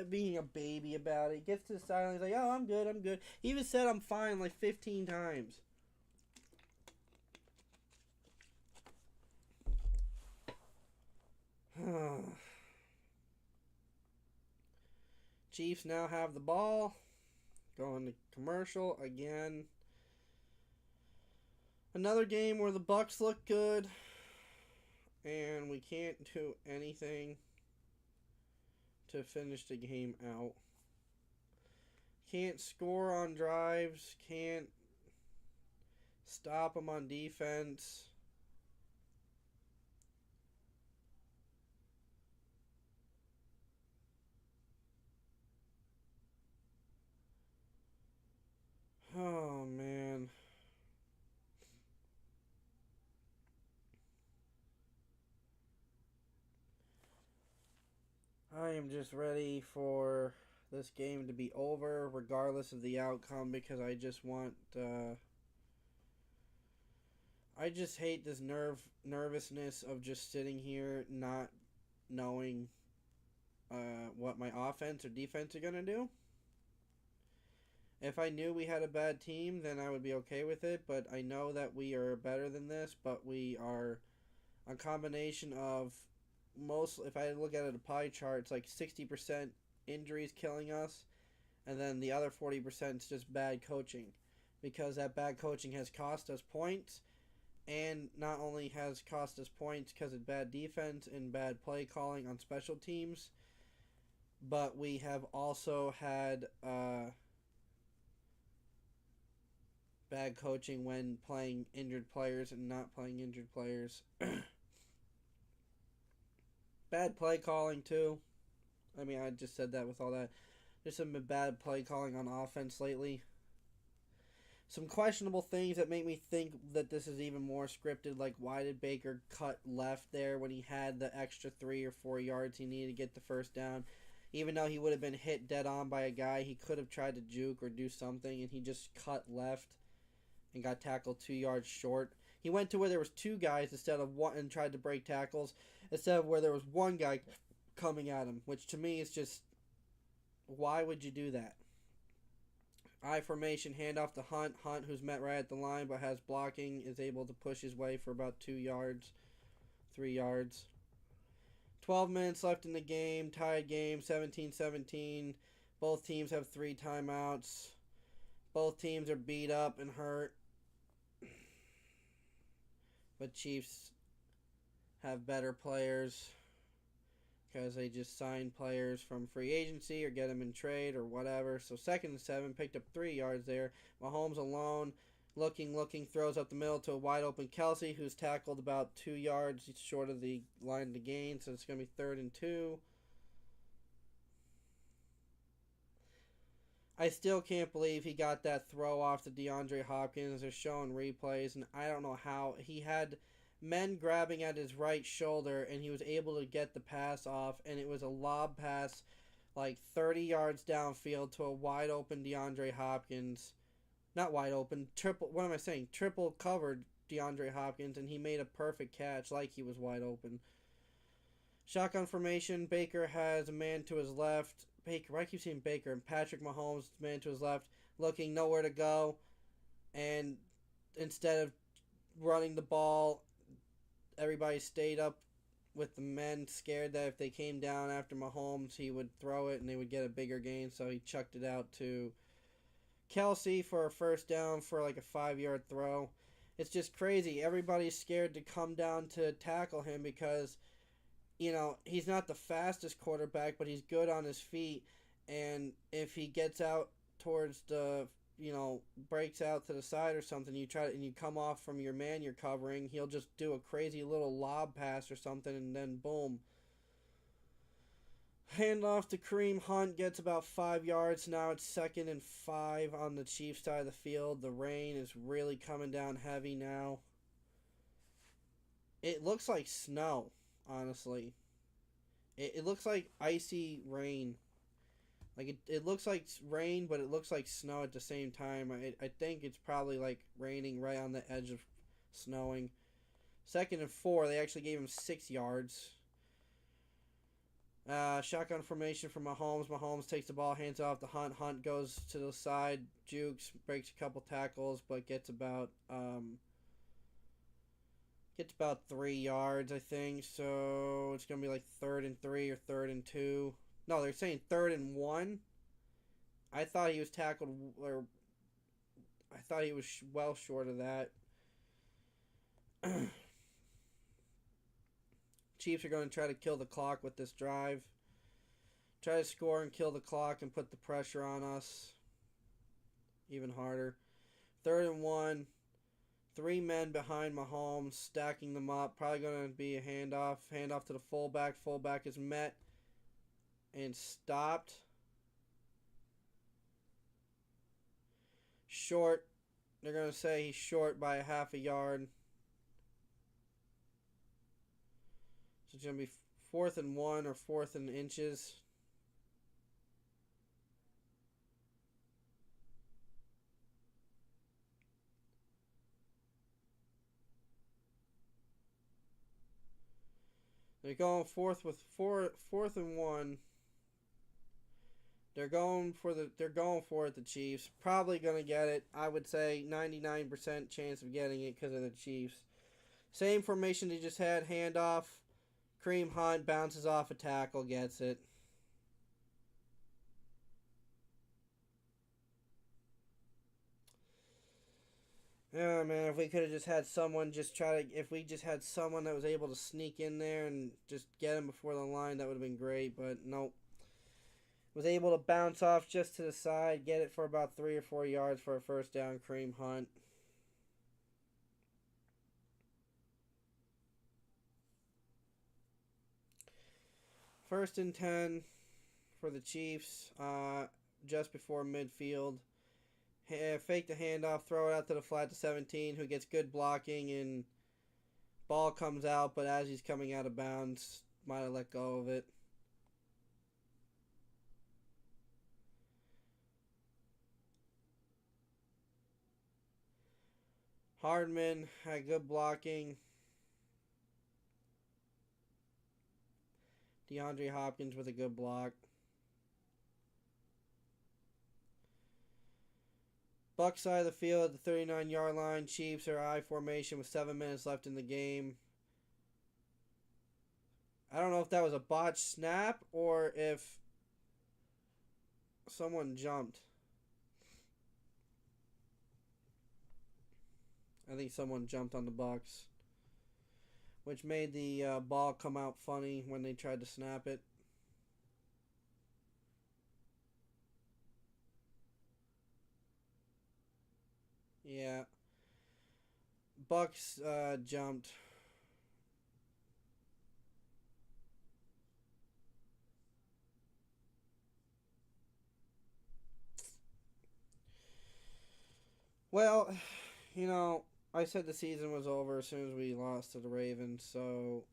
A: being a baby about it. He gets to the sideline. He's like, oh, I'm good. He even said I'm fine like 15 times. Chiefs now have the ball. Going to commercial again. Another game where the Bucs look good, and we can't do anything to finish the game out. Can't score on drives. Can't stop them on defense. Oh, man. I am just ready for this game to be over, regardless of the outcome, because I just want, I just hate this nervousness of just sitting here not knowing what my offense or defense are going to do. If I knew we had a bad team, then I would be okay with it, but I know that we are better than this, but we are a combination of if I look at it a pie chart, it's like 60% injuries killing us, and then the other 40% is just bad coaching, because that bad coaching has cost us points, and not only has cost us points because of bad defense and bad play calling on special teams, but we have also had bad coaching when playing injured players and not playing injured players. Bad play calling, too. I mean, I just said that with all that. There's some bad play calling on offense lately. Some questionable things that make me think that this is even more scripted, like why did Baker cut left there when he had the extra 3 or 4 yards he needed to get the first down? Even though he would have been hit dead on by a guy, he could have tried to juke or do something, and he just cut left and got tackled 2 yards short. He went to where there was two guys instead of one and tried to break tackles instead of where there was one guy coming at him, which to me is just, why would you do that? I formation, handoff to Hunt. Hunt, who's met right at the line but has blocking, is able to push his way for about 2 yards, 3 yards. 12 minutes left in the game, tied game, 17-17. Both teams have 3 timeouts. Both teams are beat up and hurt. But Chiefs have better players because they just sign players from free agency or get them in trade or whatever. So 2nd and 7, picked up 3 yards there. Mahomes alone, looking, throws up the middle to a wide open Kelsey, who's tackled about 2 yards short of the line to gain. So it's going to be 3rd and 2. I still can't believe he got that throw off to DeAndre Hopkins. They're showing replays, and I don't know how. He had men grabbing at his right shoulder, and he was able to get the pass off, and it was a lob pass like 30 yards downfield to a wide open DeAndre Hopkins. Not wide open, triple covered DeAndre Hopkins, and he made a perfect catch like he was wide open. Shotgun formation, Baker has a man to his left. Why do I keep saying Baker? And Patrick Mahomes, man to his left, looking nowhere to go. And instead of running the ball, everybody stayed up with the men, scared that if they came down after Mahomes, he would throw it and they would get a bigger gain. So he chucked it out to Kelsey for a first down for like a 5-yard throw. It's just crazy. Everybody's scared to come down to tackle him because, you know, he's not the fastest quarterback, but he's good on his feet. And if he gets out towards the, breaks out to the side or something, you come off from your man you're covering, he'll just do a crazy little lob pass or something, and then boom. Handoff to Kareem Hunt, gets about 5 yards. Now it's 2nd and 5 on the Chiefs side of the field. The rain is really coming down heavy now. It looks like snow. Honestly, it looks like icy rain. Like it looks like rain, but it looks like snow at the same time. I think it's probably like raining right on the edge of snowing. 2nd and 4, they actually gave him 6 yards. Shotgun formation for Mahomes. Mahomes takes the ball, hands off to Hunt. Hunt goes to the side, jukes, breaks a couple tackles, but gets about 3 yards, I think. So it's going to be like 3rd and 3 or 3rd and 2. No, they're saying 3rd and 1. I thought he was tackled, or I thought he was well short of that. Chiefs are going to try to kill the clock with this drive. Try to score and kill the clock and put the pressure on us even harder. 3rd and 1. 3 men behind Mahomes, stacking them up. Probably going to be a handoff. Handoff to the fullback. Fullback is met and stopped. Short. They're going to say he's short by a half a yard. So it's going to be 4th and 1 or 4th and inches. They're going 4th and 1. They're going for it, the Chiefs. Probably going to get it. I would say 99% chance of getting it because of the Chiefs. Same formation they just had. Handoff. Kareem Hunt bounces off a tackle, gets it. Oh man, if we could have just had someone if we just had someone that was able to sneak in there and just get him before the line, that would have been great, but nope. Was able to bounce off just to the side, get it for about 3 or 4 yards for a first down, Kareem Hunt. First and 10 for the Chiefs, just before midfield. fake the handoff, throw it out to the flat to 17, who gets good blocking, and ball comes out, but as he's coming out of bounds, might have let go of it. Hardman had good blocking. DeAndre Hopkins with a good block. Bucks side of the field at the 39-yard line. Chiefs are I formation with 7 minutes left in the game. I don't know if that was a botched snap or if someone jumped. I think someone jumped on the Bucks, which made the ball come out funny when they tried to snap it. Yeah. Bucks jumped. Well, you know, I said the season was over as soon as we lost to the Ravens, so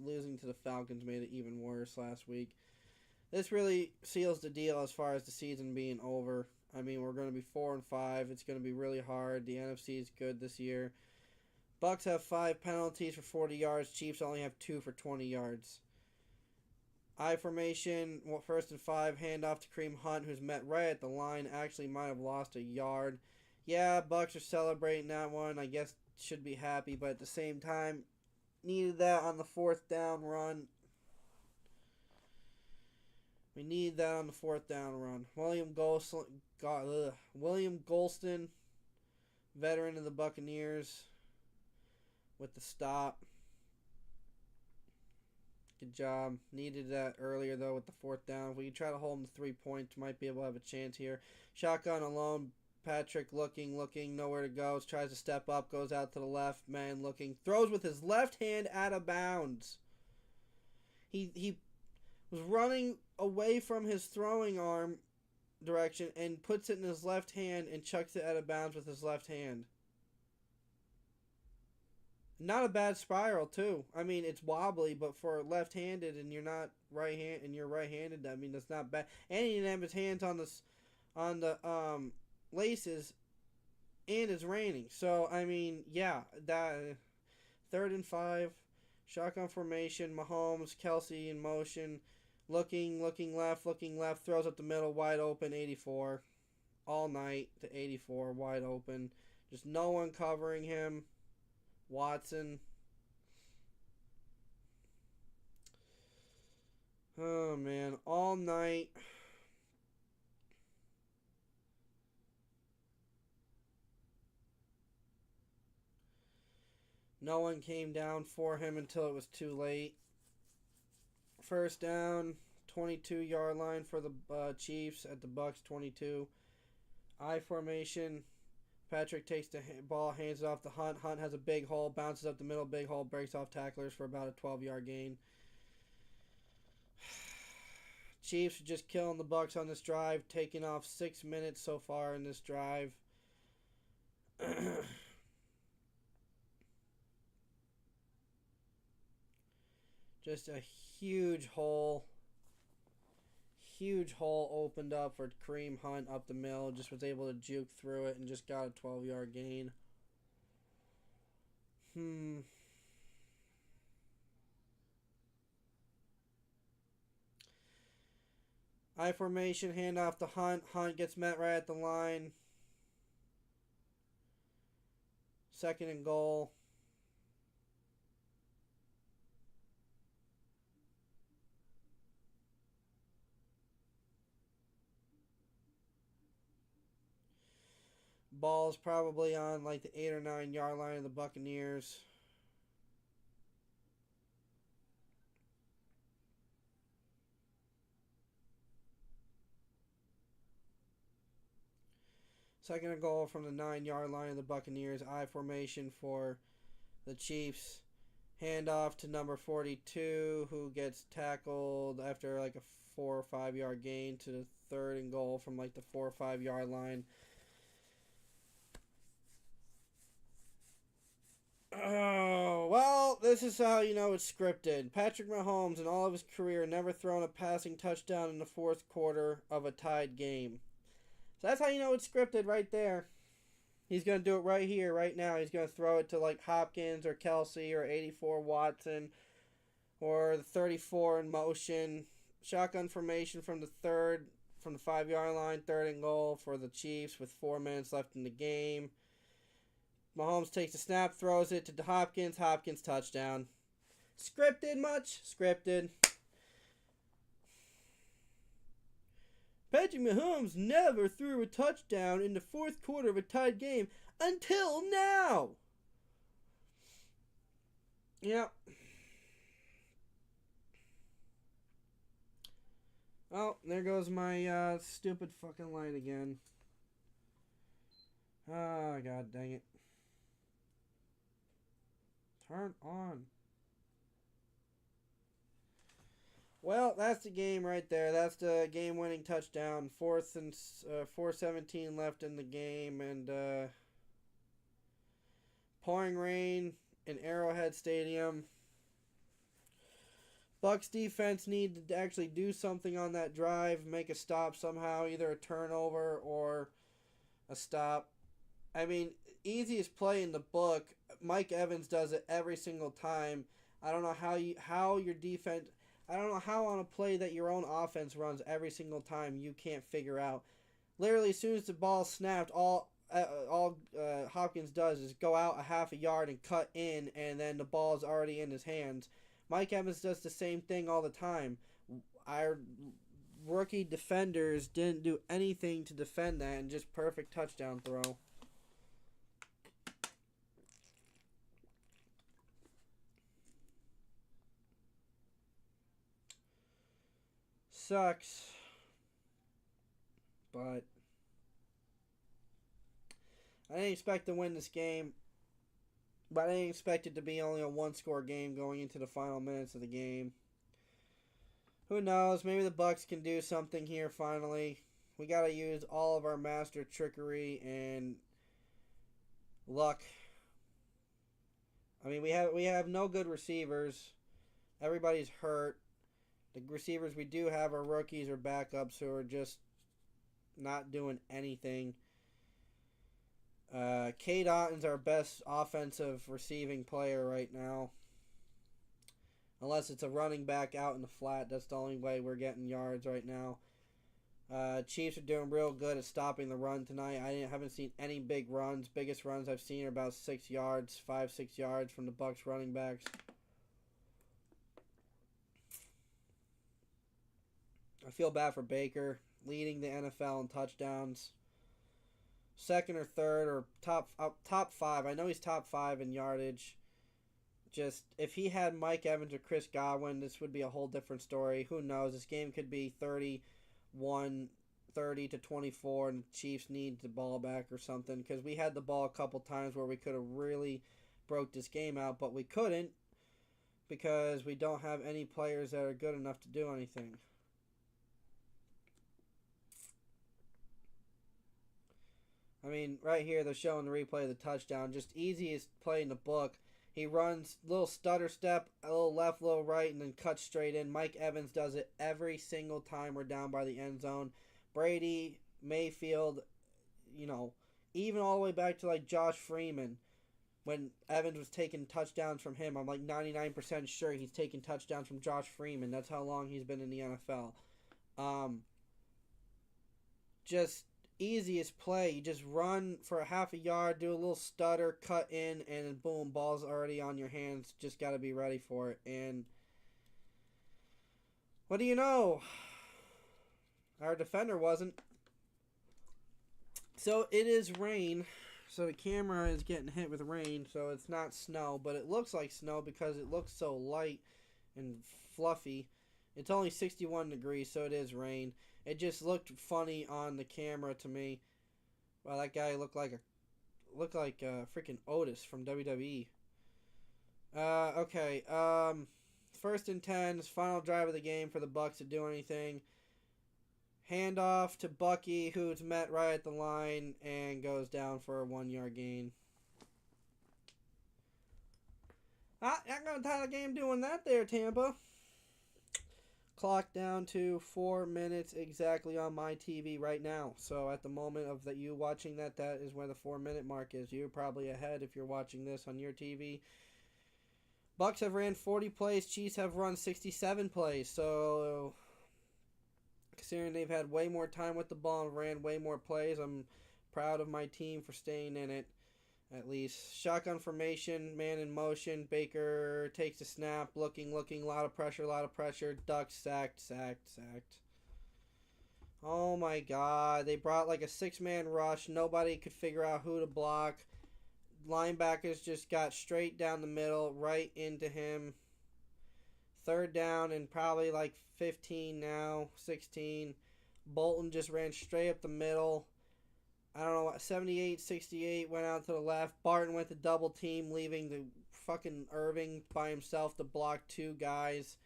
A: losing to the Falcons made it even worse last week. This really seals the deal as far as the season being over. I mean, we're going to be 4-5. It's going to be really hard. The NFC is good this year. Bucks have 5 penalties for 40 yards. Chiefs only have 2 for 20 yards. I formation, first and 5, handoff to Kareem Hunt, who's met right at the line. Actually might have lost a yard. Yeah, Bucks are celebrating that one. I guess should be happy, but at the same time, needed that on the 4th down run. We need that on the 4th down run. William Golston, veteran of the Buccaneers, with the stop. Good job. Needed that earlier, though, with the 4th down. If we can try to hold them to 3 points, might be able to have a chance here. Shotgun alone. Patrick looking, nowhere to go. Tries to step up, goes out to the left. Man looking. Throws with his left hand out of bounds. He was running away from his throwing arm direction and puts it in his left hand and chucks it out of bounds with his left hand. Not a bad spiral too. I mean, it's wobbly, but for left-handed and you're not right-hand and you're right-handed, I mean that's not bad. And he didn't have his hands on the laces, and it's raining. So I mean, yeah, that 3rd and 5, shotgun formation. Mahomes, Kelsey in motion, looking left, throws up the middle, wide open, 84, all night to 84, wide open, just no one covering him. Watson. Oh, man. All night. No one came down for him until it was too late. First down, 22-yard line for the Chiefs at the Bucks 22. I formation. Patrick takes the ball, hands it off to Hunt. Hunt has a big hole, bounces up the middle, big hole, breaks off tacklers for about a 12-yard gain. Chiefs are just killing the Bucks on this drive, taking off 6 minutes so far in this drive. Just a huge hole opened up for Kareem Hunt up the middle. Just was able to juke through it and just got a 12-yard gain. I formation, handoff to Hunt. Hunt gets met right at the line. 2nd and goal. Ball's probably on like the 8 or 9 yard line of the Buccaneers. Second and goal from the 9 yard line of the Buccaneers. I formation for the Chiefs. Handoff to number 42, who gets tackled after like a 4 or 5 yard gain to the 3rd and goal from like the 4 or 5 yard line. this is how you know it's scripted. Patrick Mahomes, in all of his career, never thrown a passing touchdown in the fourth quarter of a tied game. So that's how you know it's scripted right there. He's going to do it right here, right now. He's going to throw it to like Hopkins or Kelsey or 84 Watson or the 34 in motion. Shotgun formation from the 5-yard line, 3rd and goal for the Chiefs with 4 minutes left in the game. Mahomes takes the snap, throws it to Hopkins. Hopkins touchdown. Scripted much? Scripted. Patrick Mahomes never threw a touchdown in the fourth quarter of a tied game until now. Yep. Oh, there goes my stupid fucking light again. Oh, god dang it. Turn on. Well, that's the game right there. That's the game-winning touchdown. 4:17 left in the game, and pouring rain in Arrowhead Stadium. Bucs defense need to actually do something on that drive, make a stop somehow, either a turnover or a stop. I mean, easiest play in the book. Mike Evans does it every single time. I don't know how your defense. I don't know how on a play that your own offense runs every single time you can't figure out. Literally, as soon as the ball snapped, all Hopkins does is go out a half a yard and cut in, and then the ball is already in his hands. Mike Evans does the same thing all the time. Our rookie defenders didn't do anything to defend that, and just perfect touchdown throw. Sucks, but I didn't expect to win this game, but I didn't expect it to be only a one-score game going into the final minutes of the game. Who knows? Maybe the Bucs can do something here finally. We got to use all of our master trickery and luck. I mean, we have no good receivers. Everybody's hurt. The receivers we do have are rookies or backups who are just not doing anything. K. Otton's our best offensive receiving player right now. Unless it's a running back out in the flat. That's the only way we're getting yards right now. Chiefs are doing real good at stopping the run tonight. I haven't seen any big runs. Biggest runs I've seen are about 6 yards, 5-6 yards from the Bucs running backs. I feel bad for Baker, leading the NFL in touchdowns. Second or third or top 5. I know he's top 5 in yardage. Just, if he had Mike Evans or Chris Godwin, this would be a whole different story. Who knows? This game could be 30-24, and the Chiefs need the ball back or something. Because we had the ball a couple times where we could have really broke this game out, but we couldn't because we don't have any players that are good enough to do anything. I mean, right here they're showing the replay of the touchdown. Just easiest play in the book. He runs little stutter step, a little left, little right, and then cuts straight in. Mike Evans does it every single time we're down by the end zone. Brady, Mayfield, even all the way back to like Josh Freeman. When Evans was taking touchdowns from him, I'm like 99% sure he's taking touchdowns from Josh Freeman. That's how long he's been in the NFL. Just easiest play. You just run for a half a yard, do a little stutter, cut in, and boom, ball's already on your hands. Just got to be ready for it. And what do you know? Our defender wasn't. So it is rain. So the camera is getting hit with rain. So it's not snow, but it looks like snow because it looks so light and fluffy. It's only 61 degrees, so it is rain. It just looked funny on the camera to me. Wow, that guy looked like freaking Otis from WWE. Okay. 1st and 10, final drive of the game for the Bucs to do anything. Handoff to Bucky, who's met right at the line and goes down for a 1-yard gain. Not going to tie the game doing that there, Tampa. Clock down to 4 minutes exactly on my TV right now. So at the moment of that you watching that, that is where the 4 minute mark is. You're probably ahead if you're watching this on your TV. Bucks have ran 40 plays. Chiefs have run 67 plays. So considering they've had way more time with the ball and ran way more plays, I'm proud of my team for staying in it. At least. Shotgun formation, man in motion. Baker takes a snap, looking, a lot of pressure. Ducks, sacked. Oh my god. They brought like a 6-man rush. Nobody could figure out who to block. Linebackers just got straight down the middle, right into him. Third down and probably like 15 now, 16. Bolton just ran straight up the middle. I don't know what, 78, 68 went out to the left. Barton went to double team, leaving the fucking Irving by himself to block 2 guys.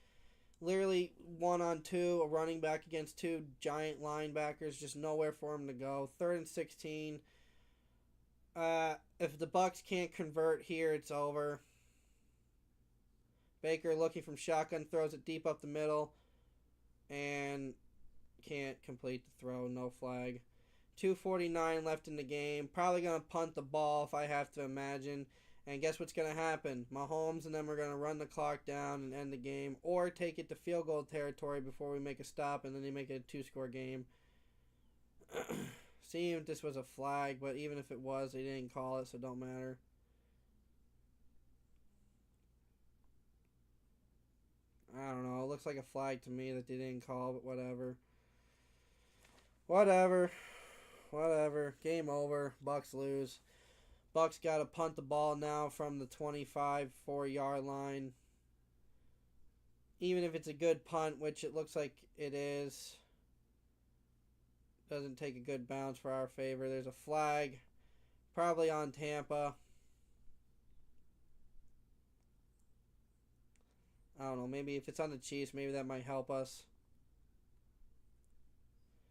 A: Literally 1-on-2, a running back against 2 giant linebackers, just nowhere for him to go. 3rd and 16. If the Bucks can't convert here, it's over. Baker looking from shotgun, throws it deep up the middle, and can't complete the throw, no flag. 2:49 left in the game. Probably going to punt the ball if I have to imagine. And guess what's going to happen? Mahomes and them are going to run the clock down and end the game. Or take it to field goal territory before we make a stop and then they make it a 2-score game. Seeing if this was a flag, but even if it was, they didn't call it, so it don't matter. I don't know. It looks like a flag to me that they didn't call, but whatever. Whatever. Game over. Bucks lose. Bucks got to punt the ball now from the 25, 4-yard line. Even if it's a good punt, which it looks like it is, doesn't take a good bounce for our favor. There's a flag, probably on Tampa. I don't know. Maybe if it's on the Chiefs, maybe that might help us.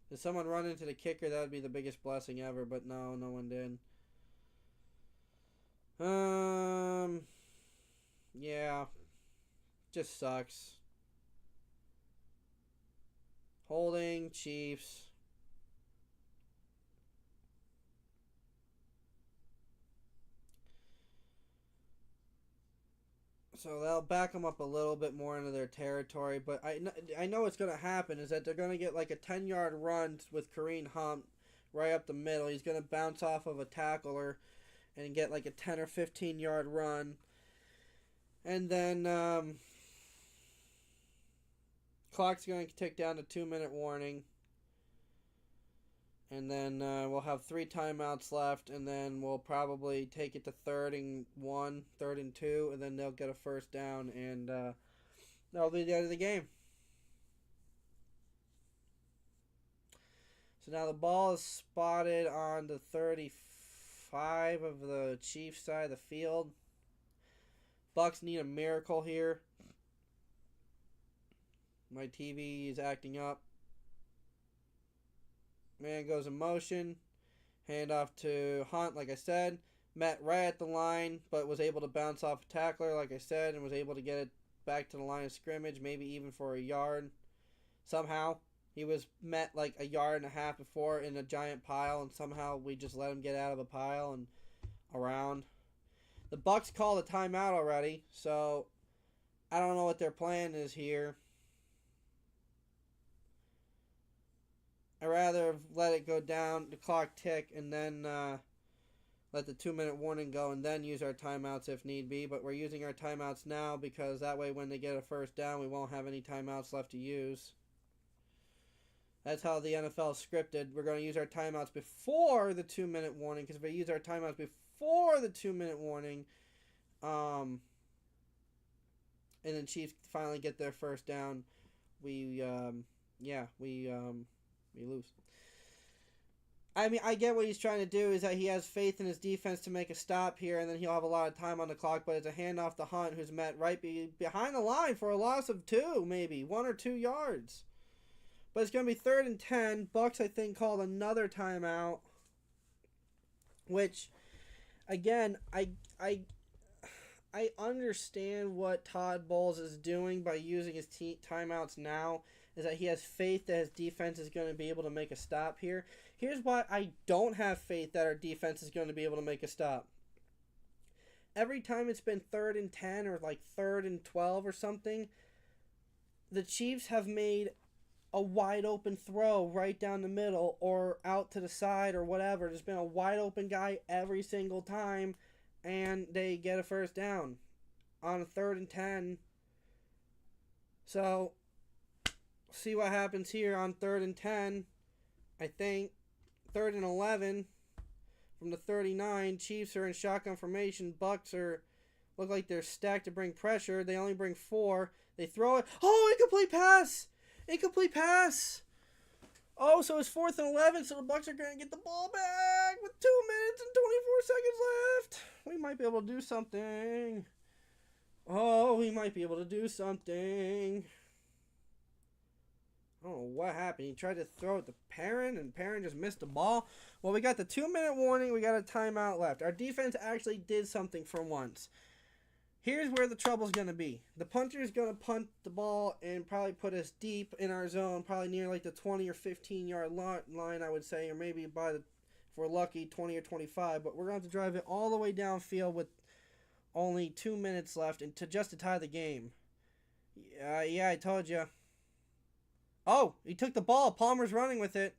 A: Did someone run into the kicker? That would be the biggest blessing ever, but no one did. Yeah. Just sucks. Holding, Chiefs. So they'll back them up a little bit more into their territory, but I know what's going to happen is that they're going to get like a 10-yard run with Kareem Hunt right up the middle. He's going to bounce off of a tackler and get like a 10 or 15-yard run. And then clock's going to tick down to 2-minute warning. And then we'll have 3 timeouts left, and then we'll probably take it to 3rd and 1, 3rd and 2, and then they'll get a first down, and that'll be the end of the game. So now the ball is spotted on the 35 of the Chiefs side of the field. Bucks need a miracle here. My TV is acting up. Man goes in motion. Handoff to Hunt, like I said. Met right at the line, but was able to bounce off a tackler, like I said, and was able to get it back to the line of scrimmage, maybe even for a yard. Somehow, he was met like a yard and a half before in a giant pile, and somehow we just let him get out of a pile and around. The Bucks called a timeout already, so I don't know what their plan is here. I'd rather let it go down, the clock tick, and then let the 2-minute warning go, and then use our timeouts if need be. But we're using our timeouts now because that way when they get a first down, we won't have any timeouts left to use. That's how the NFL is scripted. We're going to use our timeouts before the 2-minute warning, because if we use our timeouts before the 2-minute warning, and then Chiefs finally get their first down, we lose. I mean, I get what he's trying to do is that he has faith in his defense to make a stop here, and then he'll have a lot of time on the clock, but it's a handoff to Hunt, who's met right behind the line for a loss of 2, maybe 1 or 2 yards. But it's going to be 3rd and 10. Bucks, I think, called another timeout, which, again, I I understand what Todd Bowles is doing by using his timeouts now, is that he has faith that his defense is going to be able to make a stop here. Here's why I don't have faith that our defense is going to be able to make a stop. Every time it's been 3rd and 10 or like 3rd and 12 or something, the Chiefs have made a wide open throw right down the middle or out to the side or whatever. There's been a wide open guy every single time, and they get a first down on a 3rd and 10. So, see what happens here on 3rd and 10. I think 3rd and 11 from the 39. Chiefs are in shotgun formation. Bucks look like they're stacked to bring pressure. They only bring 4. They throw it. Oh, incomplete pass! Incomplete pass! Oh, so it's 4th and 11, so the Bucks are going to get the ball back with 2 minutes and 24 seconds left. We might be able to do something. Oh, we might be able to do something. I don't know what happened. He tried to throw it to Perrin, and Perrin just missed the ball. Well, we got the 2-minute warning. We got a timeout left. Our defense actually did something for once. Here's where the trouble's going to be. The punter's going to punt the ball and probably put us deep in our zone, probably near like the 20 or 15-yard line, I would say, or maybe if we're lucky, 20 or 25. But we're going to have to drive it all the way downfield with only 2 minutes left and to tie the game. Yeah, I told you. Oh, he took the ball. Palmer's running with it.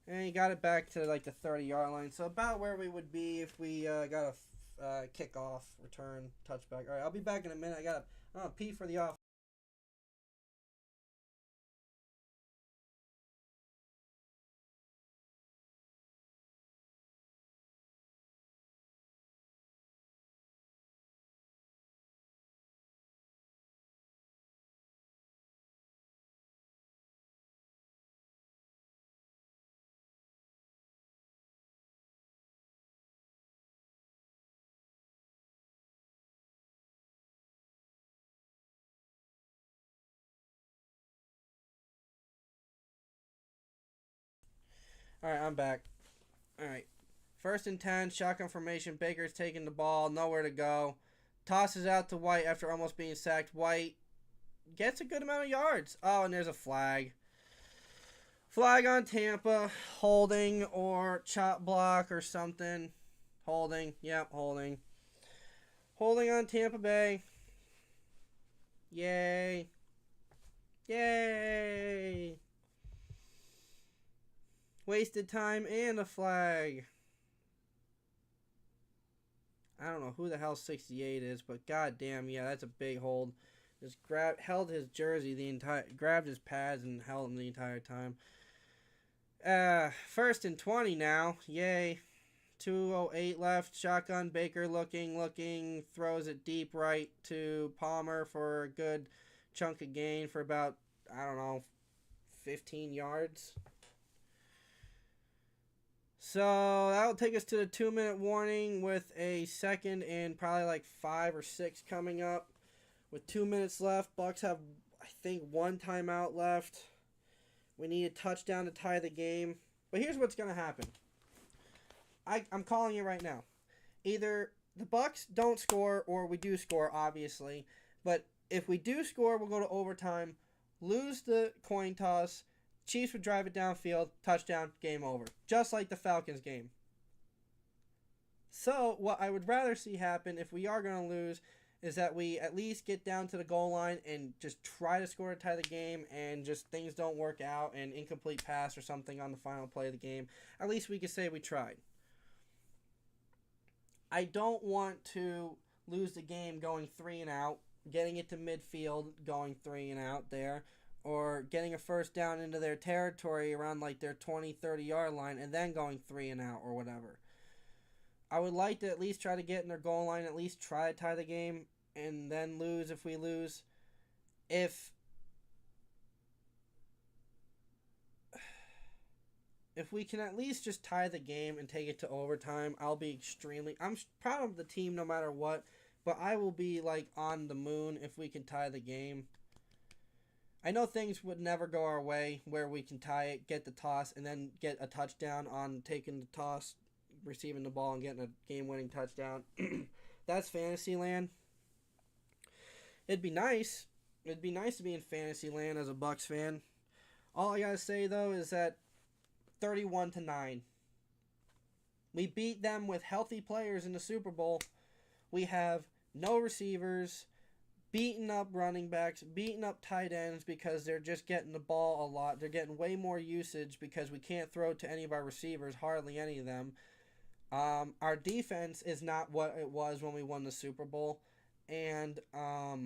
A: And he got it back to like the 30-yard line. So about where we would be if we got a kickoff, return, touchback. All right, I'll be back in a minute. I got to pee for the off. All right, I'm back. All right. 1st and 10, shotgun formation. Baker's taking the ball, nowhere to go. Tosses out to White after almost being sacked. White gets a good amount of yards. Oh, and there's a flag. Flag on Tampa. Holding or chop block or something. Holding. Yep, holding. Holding on Tampa Bay. Yay. Yay. Wasted time and a flag. I don't know who the hell 68 is, but goddamn, yeah, that's a big hold. Just held his jersey grabbed his pads and held him the entire time. 1st and 20 now. Yay. 2:08 left. Shotgun. Baker looking. Throws it deep right to Palmer for a good chunk of gain for about, 15 yards. So that'll take us to the 2-minute warning with a 2nd and probably like 5 or 6 coming up. With 2 minutes left, Bucks have, I think, 1 timeout left. We need a touchdown to tie the game. But here's what's going to happen. I'm calling it right now. Either the Bucks don't score or we do score, obviously. But if we do score, we'll go to overtime, lose the coin toss. Chiefs would drive it downfield, touchdown, game over. Just like the Falcons game. So, what I would rather see happen if we are going to lose is that we at least get down to the goal line and just try to score to tie the game, and just things don't work out, and incomplete pass or something on the final play of the game. At least we could say we tried. I don't want to lose the game going 3 and out, getting it to midfield, going 3 and out there, or getting a first down into their territory around like their 20, 30-yard line and then going 3 and out or whatever. I would like to at least try to get in their goal line, at least try to tie the game, and then lose if we lose. If we can at least just tie the game and take it to overtime, I'll be I'm proud of the team no matter what, but I will be like on the moon if we can tie the game. I know things would never go our way where we can tie it, get the toss, and then get a touchdown on taking the toss, receiving the ball, and getting a game-winning touchdown. That's fantasy land. It'd be nice. It'd be nice to be in fantasy land as a Bucks fan. All I gotta say though is that 31-9. We beat them with healthy players in the Super Bowl. We have no receivers, beaten up running backs, beaten up tight ends because they're just getting the ball a lot. They're getting way more usage because we can't throw to any of our receivers, hardly any of them. Our defense is not what it was when we won the Super Bowl. And our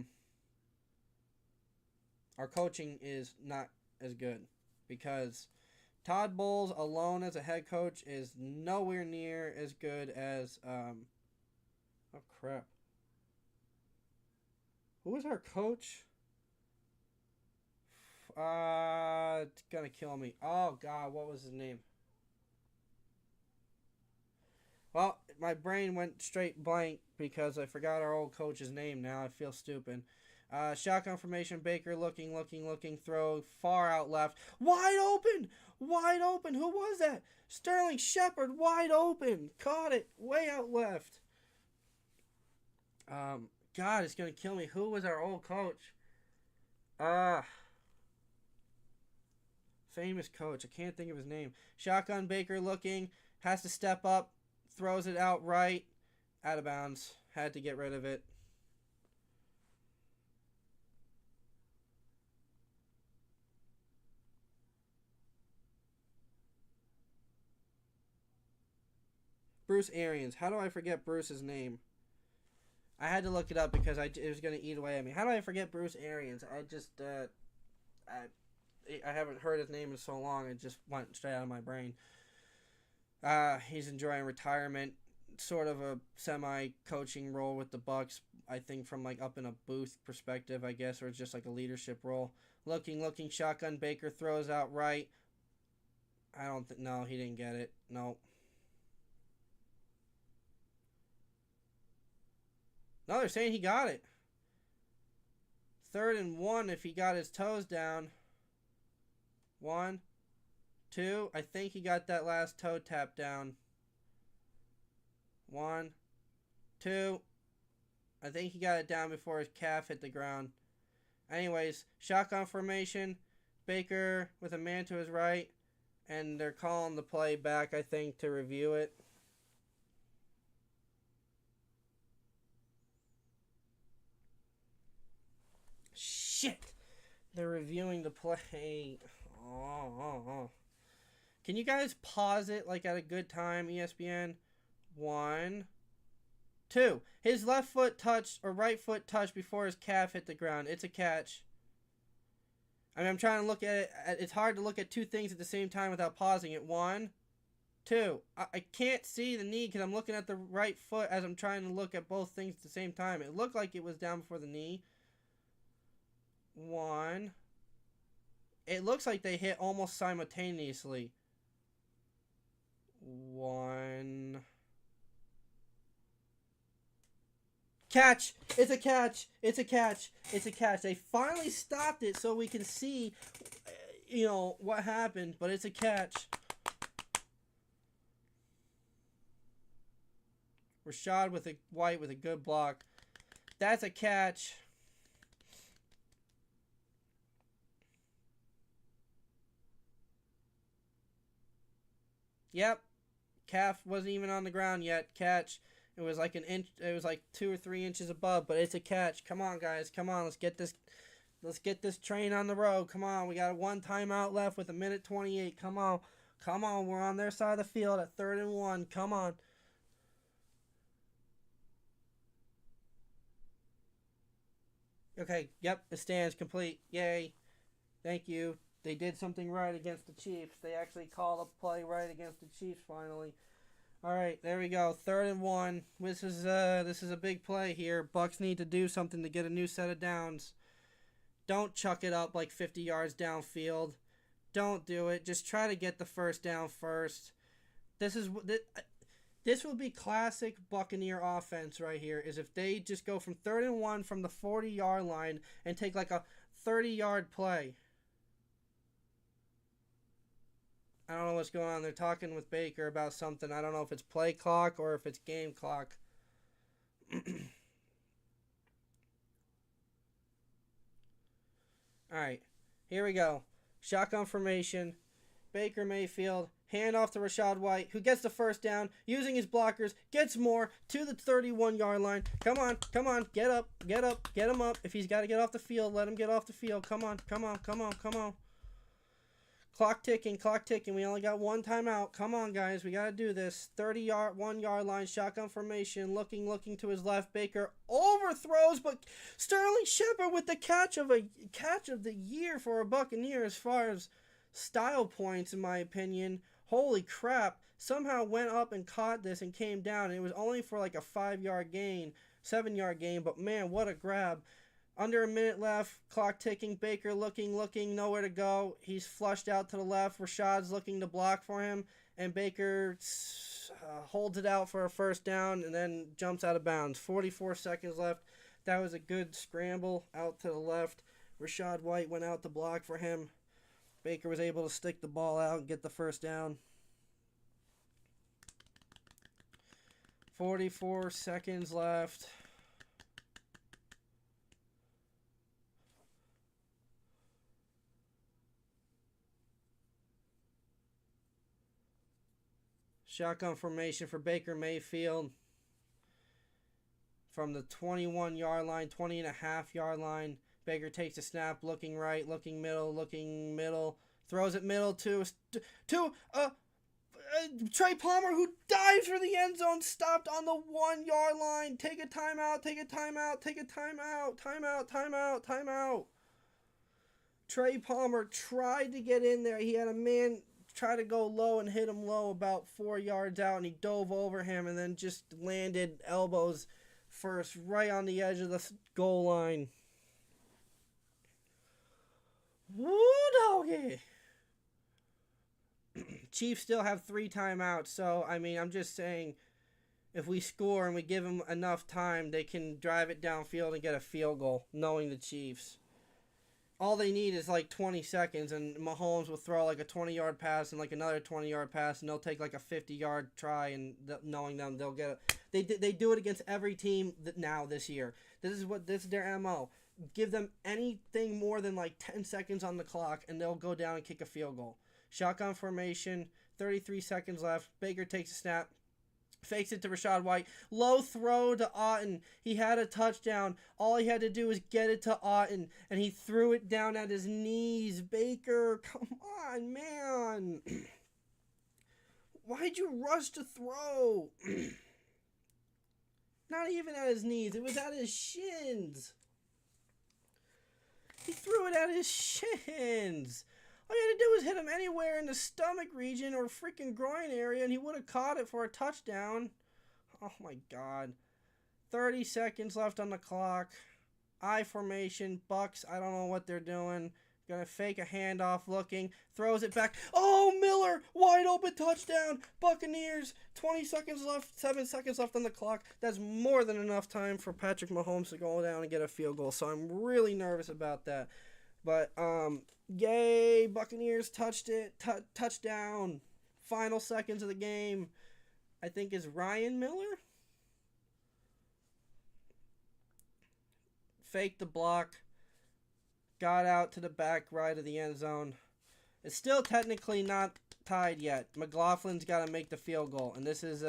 A: coaching is not as good because Todd Bowles alone as a head coach is nowhere near as good as oh crap. Who was our coach? It's gonna kill me. Oh god, what was his name? Well, my brain went straight blank because I forgot our old coach's name now. I feel stupid. Shotgun formation, Baker looking, throw, far out left. Wide open! Wide open! Who was that? Sterling Shepard, wide open! Caught it, way out left. God, it's going to kill me. Who was our old coach? Famous coach. I can't think of his name. Shotgun, Baker looking, has to step up, throws it out right, out of bounds. Had to get rid of it. Bruce Arians. How do I forget Bruce's name? I had to look it up because it was going to eat away at me. How do I forget Bruce Arians? I haven't heard his name in so long. It just went straight out of my brain. He's enjoying retirement. Sort of a semi-coaching role with the Bucks. I think from like up in a booth perspective, I guess, or just like a leadership role. Looking, shotgun. Baker throws out right. I don't think. No, he didn't get it. No. No, they're saying he got it. 3rd and 1 if he got his toes down. 1, 2. I think he got that last toe tap down. 1, 2. I think he got it down before his calf hit the ground. Anyways, shotgun formation. Baker with a man to his right. And they're calling the play back, I think, to review it. Shit! They're reviewing the play. Oh. Can you guys pause it like at a good time, ESPN? 1, 2. His left foot touched, or right foot touched before his calf hit the ground. It's a catch. I mean, I'm trying to look at it. It's hard to look at two things at the same time without pausing it. 1, 2. I can't see the knee because I'm looking at the right foot as I'm trying to look at both things at the same time. It looked like it was down before the knee. 1. It looks like they hit almost simultaneously. 1. Catch! It's a catch! It's a catch! It's a catch! They finally stopped it so we can see, what happened, but it's a catch. Rashad with a White with a good block. That's a catch. Yep. Calf wasn't even on the ground yet. Catch. It was like an inch. It was like 2 or 3 inches above, but it's a catch. Come on, guys. Come on. Let's get this train on the road. Come on. We got one timeout left with 1:28. Come on. Come on. We're on their side of the field at 3rd and 1. Come on. Okay. Yep. The stand's complete. Yay. Thank you. They did something right against the Chiefs. They actually called a play right against the Chiefs finally. All right, there we go. 3rd and 1. This is a big play here. Bucks need to do something to get a new set of downs. Don't chuck it up like 50 yards downfield. Don't do it. Just try to get the first down first. This will be classic Buccaneer offense right here. Is if they just go from 3rd and 1 from the 40-yard line and take like a 30-yard play. I don't know what's going on. They're talking with Baker about something. I don't know if it's play clock or if it's game clock. All right, here we go. Shotgun formation. Baker Mayfield, hand off to Rachaad White, who gets the first down, using his blockers, gets more to the 31-yard line. Come on, get up, get him up. If he's got to get off the field, let him get off the field. Come on. Clock ticking. We only got one timeout. Come on, guys, we got to do this. 1-yard line, shotgun formation, looking to his left. Baker overthrows, but Sterling Shepard with the catch of the year for a Buccaneer as far as style points, in my opinion. Holy crap. Somehow went up and caught this and came down. And it was only for like a 7-yard gain. But man, what a grab. Under a minute left. Clock ticking. Baker looking. Nowhere to go. He's flushed out to the left. Rashaad's looking to block for him. And Baker holds it out for a first down and then jumps out of bounds. 44 seconds left. That was a good scramble out to the left. Rachaad White went out to block for him. Baker was able to stick the ball out and get the first down. 44 seconds left. Shotgun formation for Baker Mayfield. From the 21-yard line, 20.5-yard line. Baker takes a snap, looking right, looking middle, throws it middle to Trey Palmer, who dives for the end zone, stopped on the 1-yard line. Take a timeout. Trey Palmer tried to get in there. He had a man try to go low and hit him low about 4 yards out, and he dove over him and then just landed elbows first right on the edge of the goal line. Woo, doggy. Chiefs still have 3 timeouts, so, I mean, I'm just saying, if we score and we give them enough time, they can drive it downfield and get a field goal, knowing the Chiefs. All they need is, like, 20 seconds, and Mahomes will throw, like, a 20-yard pass and, like, another 20-yard pass, and they'll take, like, a 50-yard try, and knowing them, they'll get it. They do it against every team now this year. This is their MO. Give them anything more than like 10 seconds on the clock, and they'll go down and kick a field goal. Shotgun formation, 33 seconds left. Baker takes a snap, fakes it to Rachaad White. Low throw to Otten. He had a touchdown. All he had to do was get it to Otten, and he threw it down at his knees. Baker, come on, man. Why'd you rush to throw? Not even at his knees. It was at his shins. He threw it at his shins. All you had to do was hit him anywhere in the stomach region or freaking groin area, and he would have caught it for a touchdown. Oh, my God. 30 seconds left on the clock. I formation. Bucks, I don't know what they're doing. Gonna fake a handoff, looking. Throws it back. Oh, Miller! Wide open touchdown! Buccaneers! 20 seconds left. 7 seconds left on the clock. That's more than enough time for Patrick Mahomes to go down and get a field goal. So I'm really nervous about that. But, yay! Buccaneers touched it. Touchdown. Final seconds of the game. I think is Ryan Miller. Faked the block. Got out to the back right of the end zone. It's still technically not tied yet. McLaughlin's got to make the field goal, and this is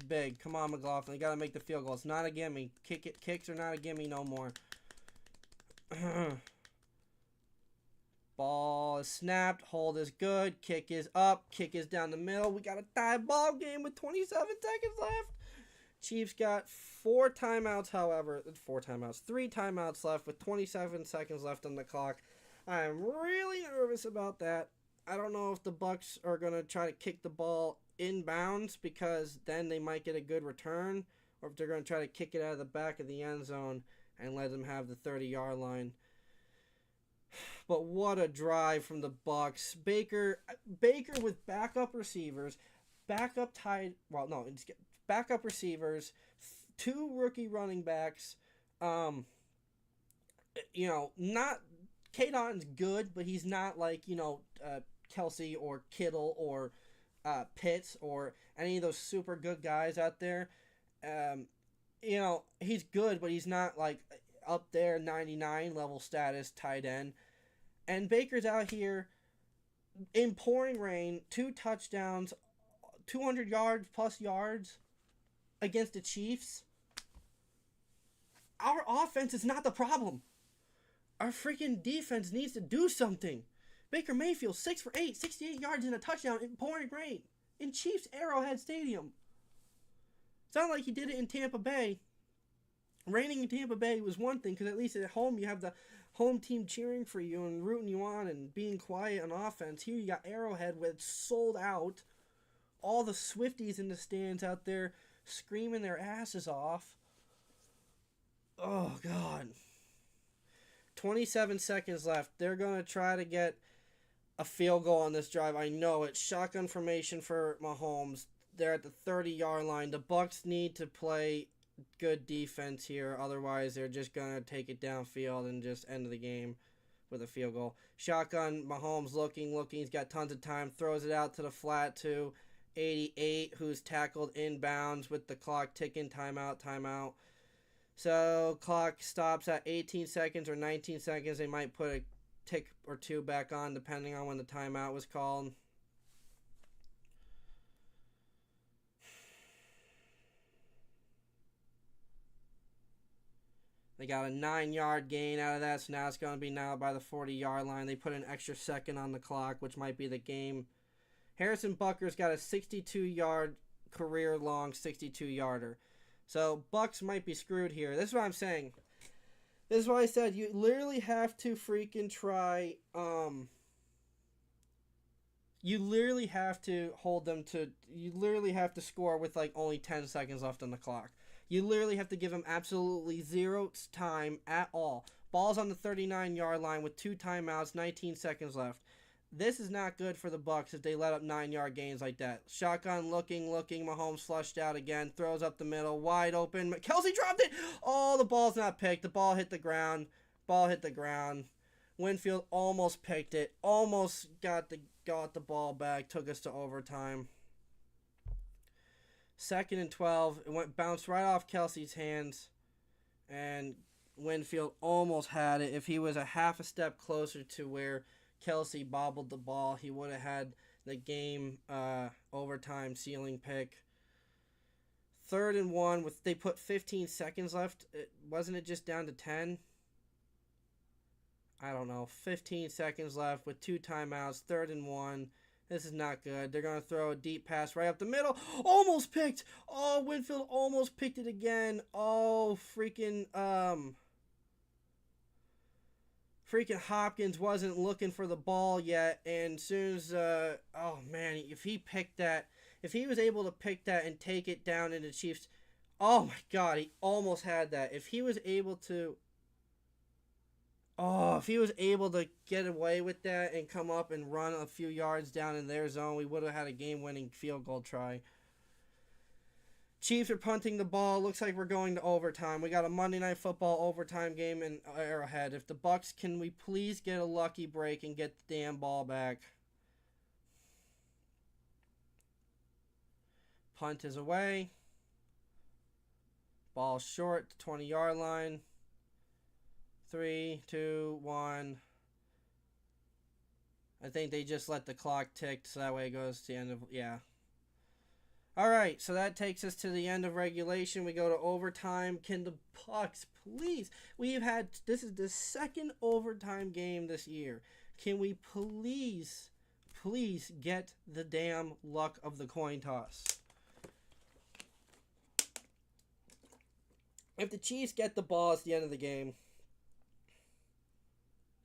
A: big. Come on, McLaughlin, you got to make the field goal. It's not a gimme. Kicks are not a gimme no more. Ball is snapped. Hold is good. Kick is up. Kick is down the middle. We got a tie ball game with 27 seconds left. Chiefs got 3 timeouts left with 27 seconds left on the clock. I am really nervous about that. I don't know if the Bucks are going to try to kick the ball inbounds because then they might get a good return, or if they're going to try to kick it out of the back of the end zone and let them have the 30-yard line. But what a drive from the Bucks. Baker with backup receivers, backup receivers, 2 rookie running backs. Not Kate Otton's good, but he's not like, Kelsey or Kittle or Pitts or any of those super good guys out there. He's good, but he's not like up there 99 level status tight end. And Baker's out here in pouring rain, 2 touchdowns, 200 yards plus yards against the Chiefs. Our offense is not the problem. Our freaking defense needs to do something. Baker Mayfield, 6 for 8, 68 yards and a touchdown in pouring rain in Chiefs Arrowhead Stadium. It's not like he did it in Tampa Bay. Raining in Tampa Bay was one thing, because at least at home you have the home team cheering for you and rooting you on and being quiet on offense. Here you got Arrowhead where it's sold out. All the Swifties in the stands out there screaming their asses off. Oh, God. 27 seconds left. They're going to try to get a field goal on this drive. I know it. Shotgun formation for Mahomes. They're at the 30-yard line. The Bucs need to play good defense here. Otherwise, they're just going to take it downfield and just end the game with a field goal. Shotgun, Mahomes looking. He's got tons of time. Throws it out to the flat to 88, who's tackled inbounds with the clock ticking. Timeout. So, clock stops at 18 seconds or 19 seconds. They might put a tick or two back on, depending on when the timeout was called. They got a 9-yard gain out of that, so now it's going to be now by the 40-yard line. They put an extra second on the clock, which might be the game. Harrison Butker's got a 62-yard, career-long 62-yarder. So, Bucs might be screwed here. This is what I'm saying. This is why I said you literally have to freaking try, you literally have to hold them to, you literally have to score with like only 10 seconds left on the clock. You literally have to give them absolutely zero time at all. Ball's on the 39-yard line with 2 timeouts, 19 seconds left. This is not good for the Bucs if they let up 9-yard gains like that. Shotgun looking. Mahomes flushed out again. Throws up the middle. Wide open. Kelsey dropped it. Oh, the ball's not picked. The ball hit the ground. Winfield almost picked it. Almost got the ball back. Took us to overtime. 2nd and 12. It bounced right off Kelsey's hands. And Winfield almost had it. If he was a half a step closer to where Kelsey bobbled the ball, he would have had the game overtime ceiling pick. 3rd and 1 they put 15 seconds left. Wasn't it just down to 10? I don't know. 15 seconds left with 2 timeouts. 3rd and 1. This is not good. They're going to throw a deep pass right up the middle. Almost picked. Oh, Winfield almost picked it again. Oh, freaking Hopkins wasn't looking for the ball yet, and as soon as, oh man, if he was able to pick that and take it down into Chiefs, oh my God, he almost had that. If he was able to get away with that and come up and run a few yards down in their zone, we would have had a game-winning field goal try. Chiefs are punting the ball. Looks like we're going to overtime. We got a Monday Night Football overtime game in Arrowhead. If the Bucs, can we please get a lucky break and get the damn ball back? Punt is away. Ball short, 20-yard line. 3, 2, 1. I think they just let the clock tick, so that way it goes to the end of, yeah. All right, so that takes us to the end of regulation. We go to overtime. Can the Bucs please? This is the 2nd overtime game this year. Can we please get the damn luck of the coin toss? If the Chiefs get the ball at the end of the game,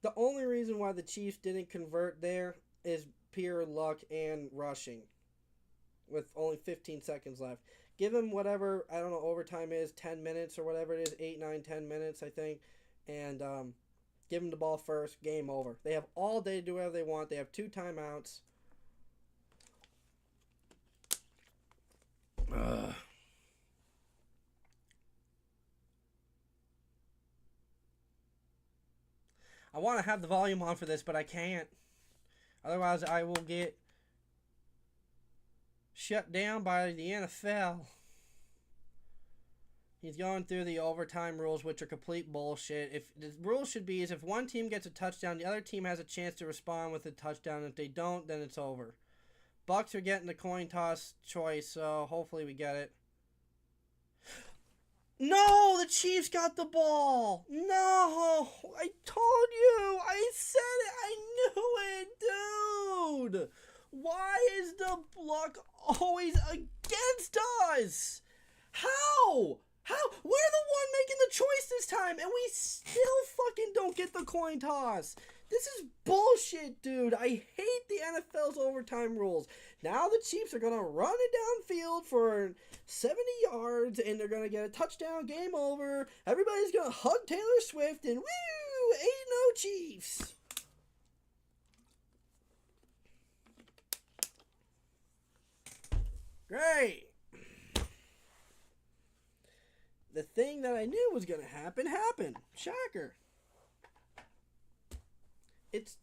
A: the only reason why the Chiefs didn't convert there is pure luck and rushing. With only 15 seconds left. Give them whatever, I don't know, overtime is, 10 minutes or whatever it is, 8, 9, 10 minutes, I think. And give them the ball first, game over. They have all day to do whatever they want. They have 2 timeouts. I want to have the volume on for this, but I can't. Otherwise, I will get shut down by the NFL. He's going through the overtime rules, which are complete bullshit. If the rules should be is if one team gets a touchdown, the other team has a chance to respond with a touchdown. If they don't, then it's over. Bucks are getting the coin toss choice, so hopefully we get it. No, the Chiefs got the ball. No, I told you. I said it. I knew it, dude. Why is the luck always against us? How? We're the one making the choice this time, and we still fucking don't get the coin toss. This is bullshit, dude. I hate the NFL's overtime rules. Now the Chiefs are going to run it downfield for 70 yards, and they're going to get a touchdown, game over. Everybody's going to hug Taylor Swift, and woo, 8-0 Chiefs. Great. The thing that I knew was going to happen happened. Shocker. It's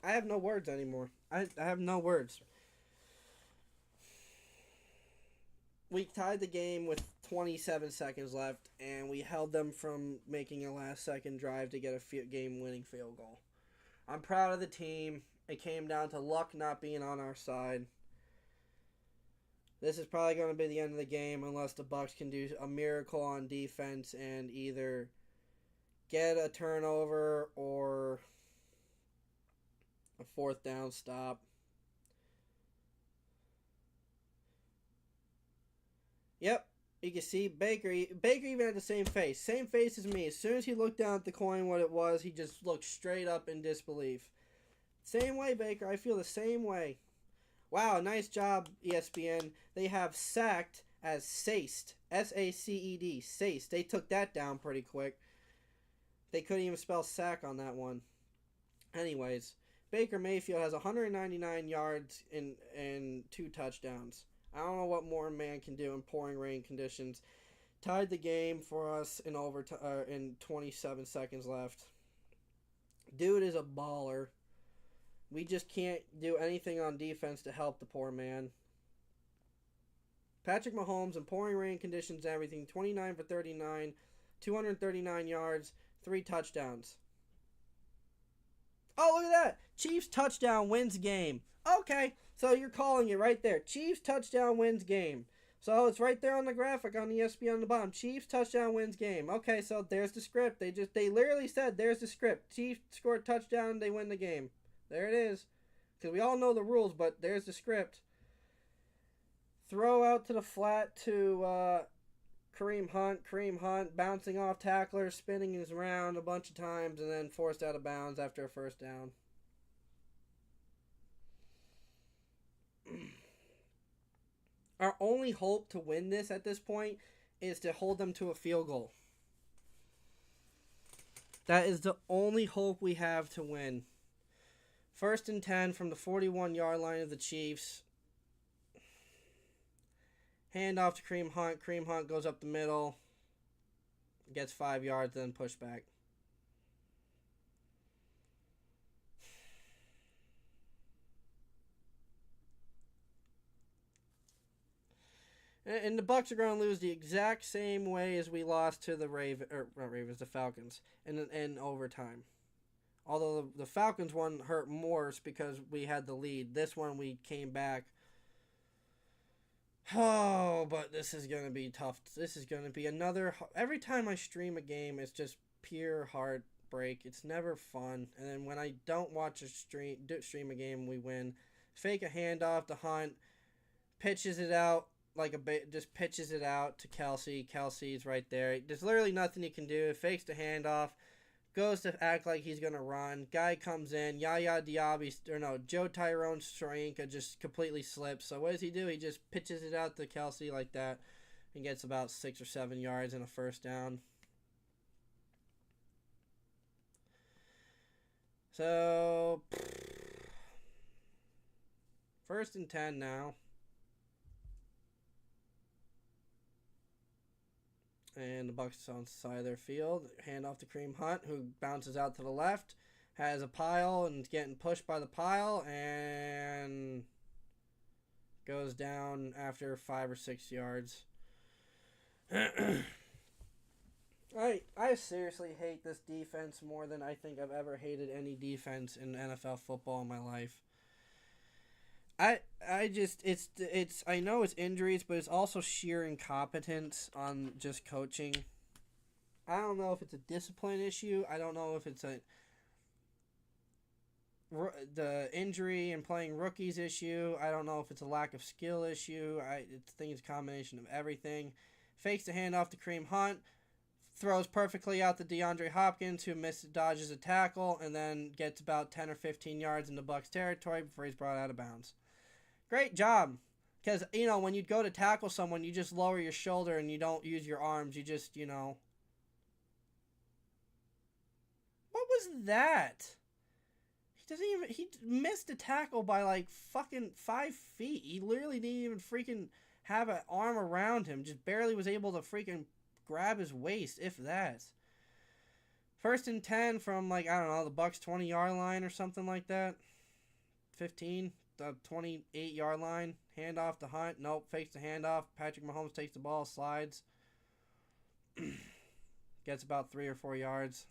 A: I have no words anymore. I have no words. We tied the game with 27 seconds left, and we held them from making a last-second drive to get a game-winning field goal. I'm proud of the team. It came down to luck not being on our side. This is probably going to be the end of the game unless the Bucs can do a miracle on defense and either get a turnover or a fourth down stop. Yep, you can see Baker even had the same face. Same face as me. As soon as he looked down at the coin what it was, he just looked straight up in disbelief. Same way, Baker. I feel the same way. Wow, nice job, ESPN. They have sacked as saced. S-A-C-E-D. Saced. They took that down pretty quick. They couldn't even spell sack on that one. Anyways, Baker Mayfield has 199 yards and 2 touchdowns. I don't know what more a man can do in pouring rain conditions. Tied the game for us in in 27 seconds left. Dude is a baller. We just can't do anything on defense to help the poor man. Patrick Mahomes in pouring rain conditions, everything. 29 for 39, 239 yards, 3 touchdowns. Oh, look at that. Chiefs touchdown wins game. Okay, so you're calling it right there. Chiefs touchdown wins game. So it's right there on the graphic on ESPN on the bottom. Chiefs touchdown wins game. Okay, so there's the script. They literally said there's the script. Chiefs score a touchdown, they win the game. There it is. Because we all know the rules, but there's the script. Throw out to the flat to Kareem Hunt. Kareem Hunt bouncing off tacklers, spinning his round a bunch of times, and then forced out of bounds after a first down. Our only hope to win this at this point is to hold them to a field goal. That is the only hope we have to win. 1st and 10 from the 41-yard line of the Chiefs. Hand off to Kareem Hunt. Kareem Hunt goes up the middle. Gets 5 yards, then push back. And the Bucs are going to lose the exact same way as we lost to the the Falcons in overtime. Although the Falcons one hurt more because we had the lead. This one we came back. Oh, but this is going to be tough. This is going to be another... Every time I stream a game, it's just pure heartbreak. It's never fun. And then when I don't watch a stream a game, we win. Fake a handoff to Hunt. Pitches it out. Just pitches it out to Kelsey. Kelsey's right there. There's literally nothing he can do. Fakes the handoff. Goes to act like he's going to run. Guy comes in. Joe Tyrone Shrinka just completely slips. So what does he do? He just pitches it out to Kelsey like that and gets about 6 or 7 yards and a first down. So, 1st and 10 now. And the Bucs on the side of their field. Hand off to Kareem Hunt, who bounces out to the left. Has a pile and is getting pushed by the pile. And goes down after 5 or 6 yards. I seriously hate this defense more than I think I've ever hated any defense in NFL football in my life. I just it's I know it's injuries, but it's also sheer incompetence on just coaching. I don't know if it's a discipline issue. I don't know if it's the injury and playing rookies issue. I don't know if it's a lack of skill issue. I think it's a combination of everything. Fakes the handoff to Kareem Hunt, throws perfectly out to DeAndre Hopkins, who dodges a tackle, and then gets about 10 or 15 yards into Bucs territory before he's brought out of bounds. Great job. Because, when you go to tackle someone, you just lower your shoulder and you don't use your arms. You just, What was that? He missed a tackle by like fucking 5 feet. He literally didn't even freaking have an arm around him. Just barely was able to freaking grab his waist, if that. 1st and 10 from the Bucs 20-yard line or something like that. 15. The 28-yard line, handoff to Hunt. Nope, fakes the handoff. Patrick Mahomes takes the ball, slides. Gets about 3 or 4 yards.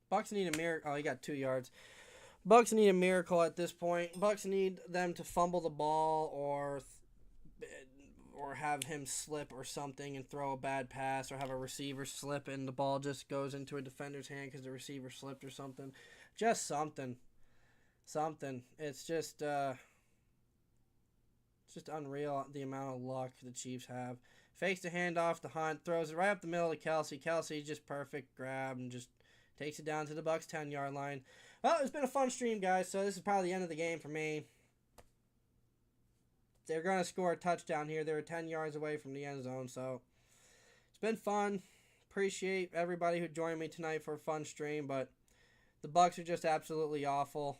A: Bucs need a miracle. Oh, he got 2 yards. Bucs need a miracle at this point. Bucs need them to fumble the ball or have him slip or something and throw a bad pass, or have a receiver slip and the ball just goes into a defender's hand because the receiver slipped or something. Just something. It's just unreal the amount of luck the Chiefs have. Fakes the handoff to Hunt, throws it right up the middle to Kelsey. Kelsey just perfect grab and just takes it down to the Bucs 10-yard line. Well, it's been a fun stream, guys, so this is probably the end of the game for me. They're going to score a touchdown here. They were 10 yards away from the end zone, so it's been fun. Appreciate everybody who joined me tonight for a fun stream, but the Bucs are just absolutely awful,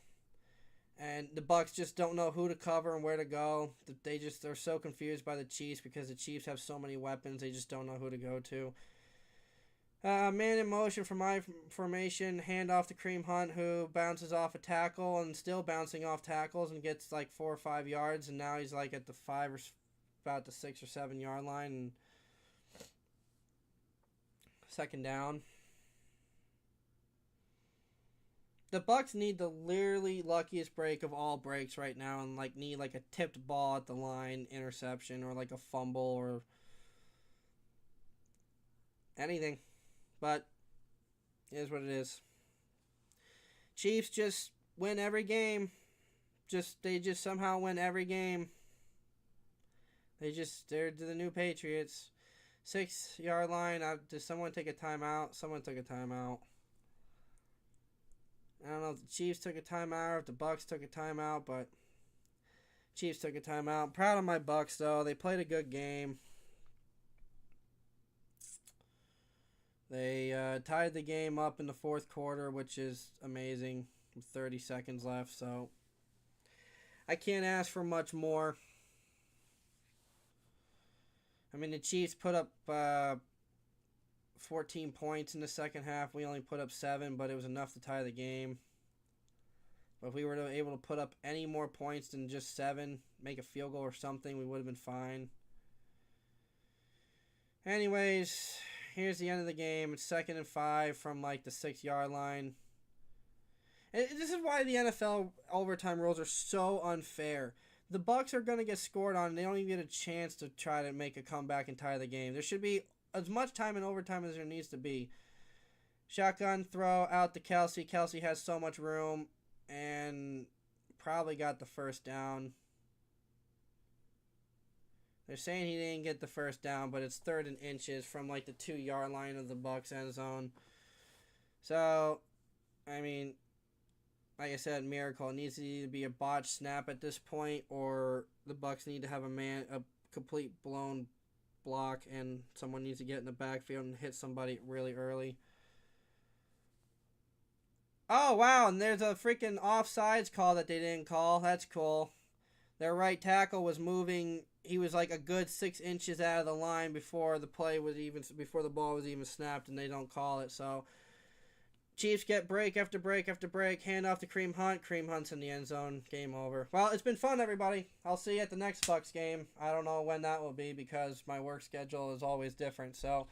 A: and the Bucs just don't know who to cover and where to go. They're so confused by the Chiefs because the Chiefs have so many weapons. They just don't know who to go to. Man in motion for my formation, handoff to Kareem Hunt, who bounces off a tackle and still bouncing off tackles and gets 4 or 5 yards, and now he's at the 5 or about the 6 or 7 yard line, and 2nd down. The Bucs need the literally luckiest break of all breaks right now, and need a tipped ball at the line, interception, or a fumble or anything. But it is what it is. Chiefs just win every game. They just somehow win every game. They're the new Patriots. 6-yard line. Did someone take a timeout? Someone took a timeout. I don't know if the Chiefs took a timeout or if the Bucs took a timeout, but Chiefs took a timeout. I'm proud of my Bucs, though. They played a good game. They tied the game up in the 4th quarter, which is amazing, with 30 seconds left, so I can't ask for much more. I mean, the Chiefs put up 14 points in the second half. We only put up 7, but it was enough to tie the game. But if we were able to put up any more points than just 7, make a field goal or something, we would have been fine. Anyways, here's the end of the game. It's 2nd and 5 from the 6-yard line. And this is why the NFL overtime rules are so unfair. The Bucs are going to get scored on, and they don't even get a chance to try to make a comeback and tie the game. There should be as much time in overtime as there needs to be. Shotgun throw out to Kelsey. Kelsey has so much room and probably got the 1st down. They're saying he didn't get the 1st down, but it's 3rd and inches from the 2-yard line of the Bucs end zone. So, I mean, like I said, miracle. It needs to either be a botched snap at this point, or the Bucs need to have a complete blown block, and someone needs to get in the backfield and hit somebody really early. Oh, wow, and there's a freaking offsides call that they didn't call. That's cool. Their right tackle was moving. He was a good 6 inches out of the line before the ball was even snapped, and they don't call it. So Chiefs get break after break after break. Hand off to Kareem Hunt. Kareem Hunt's in the end zone. Game over. Well, it's been fun, everybody. I'll see you at the next Bucs game. I don't know when that will be because my work schedule is always different. So,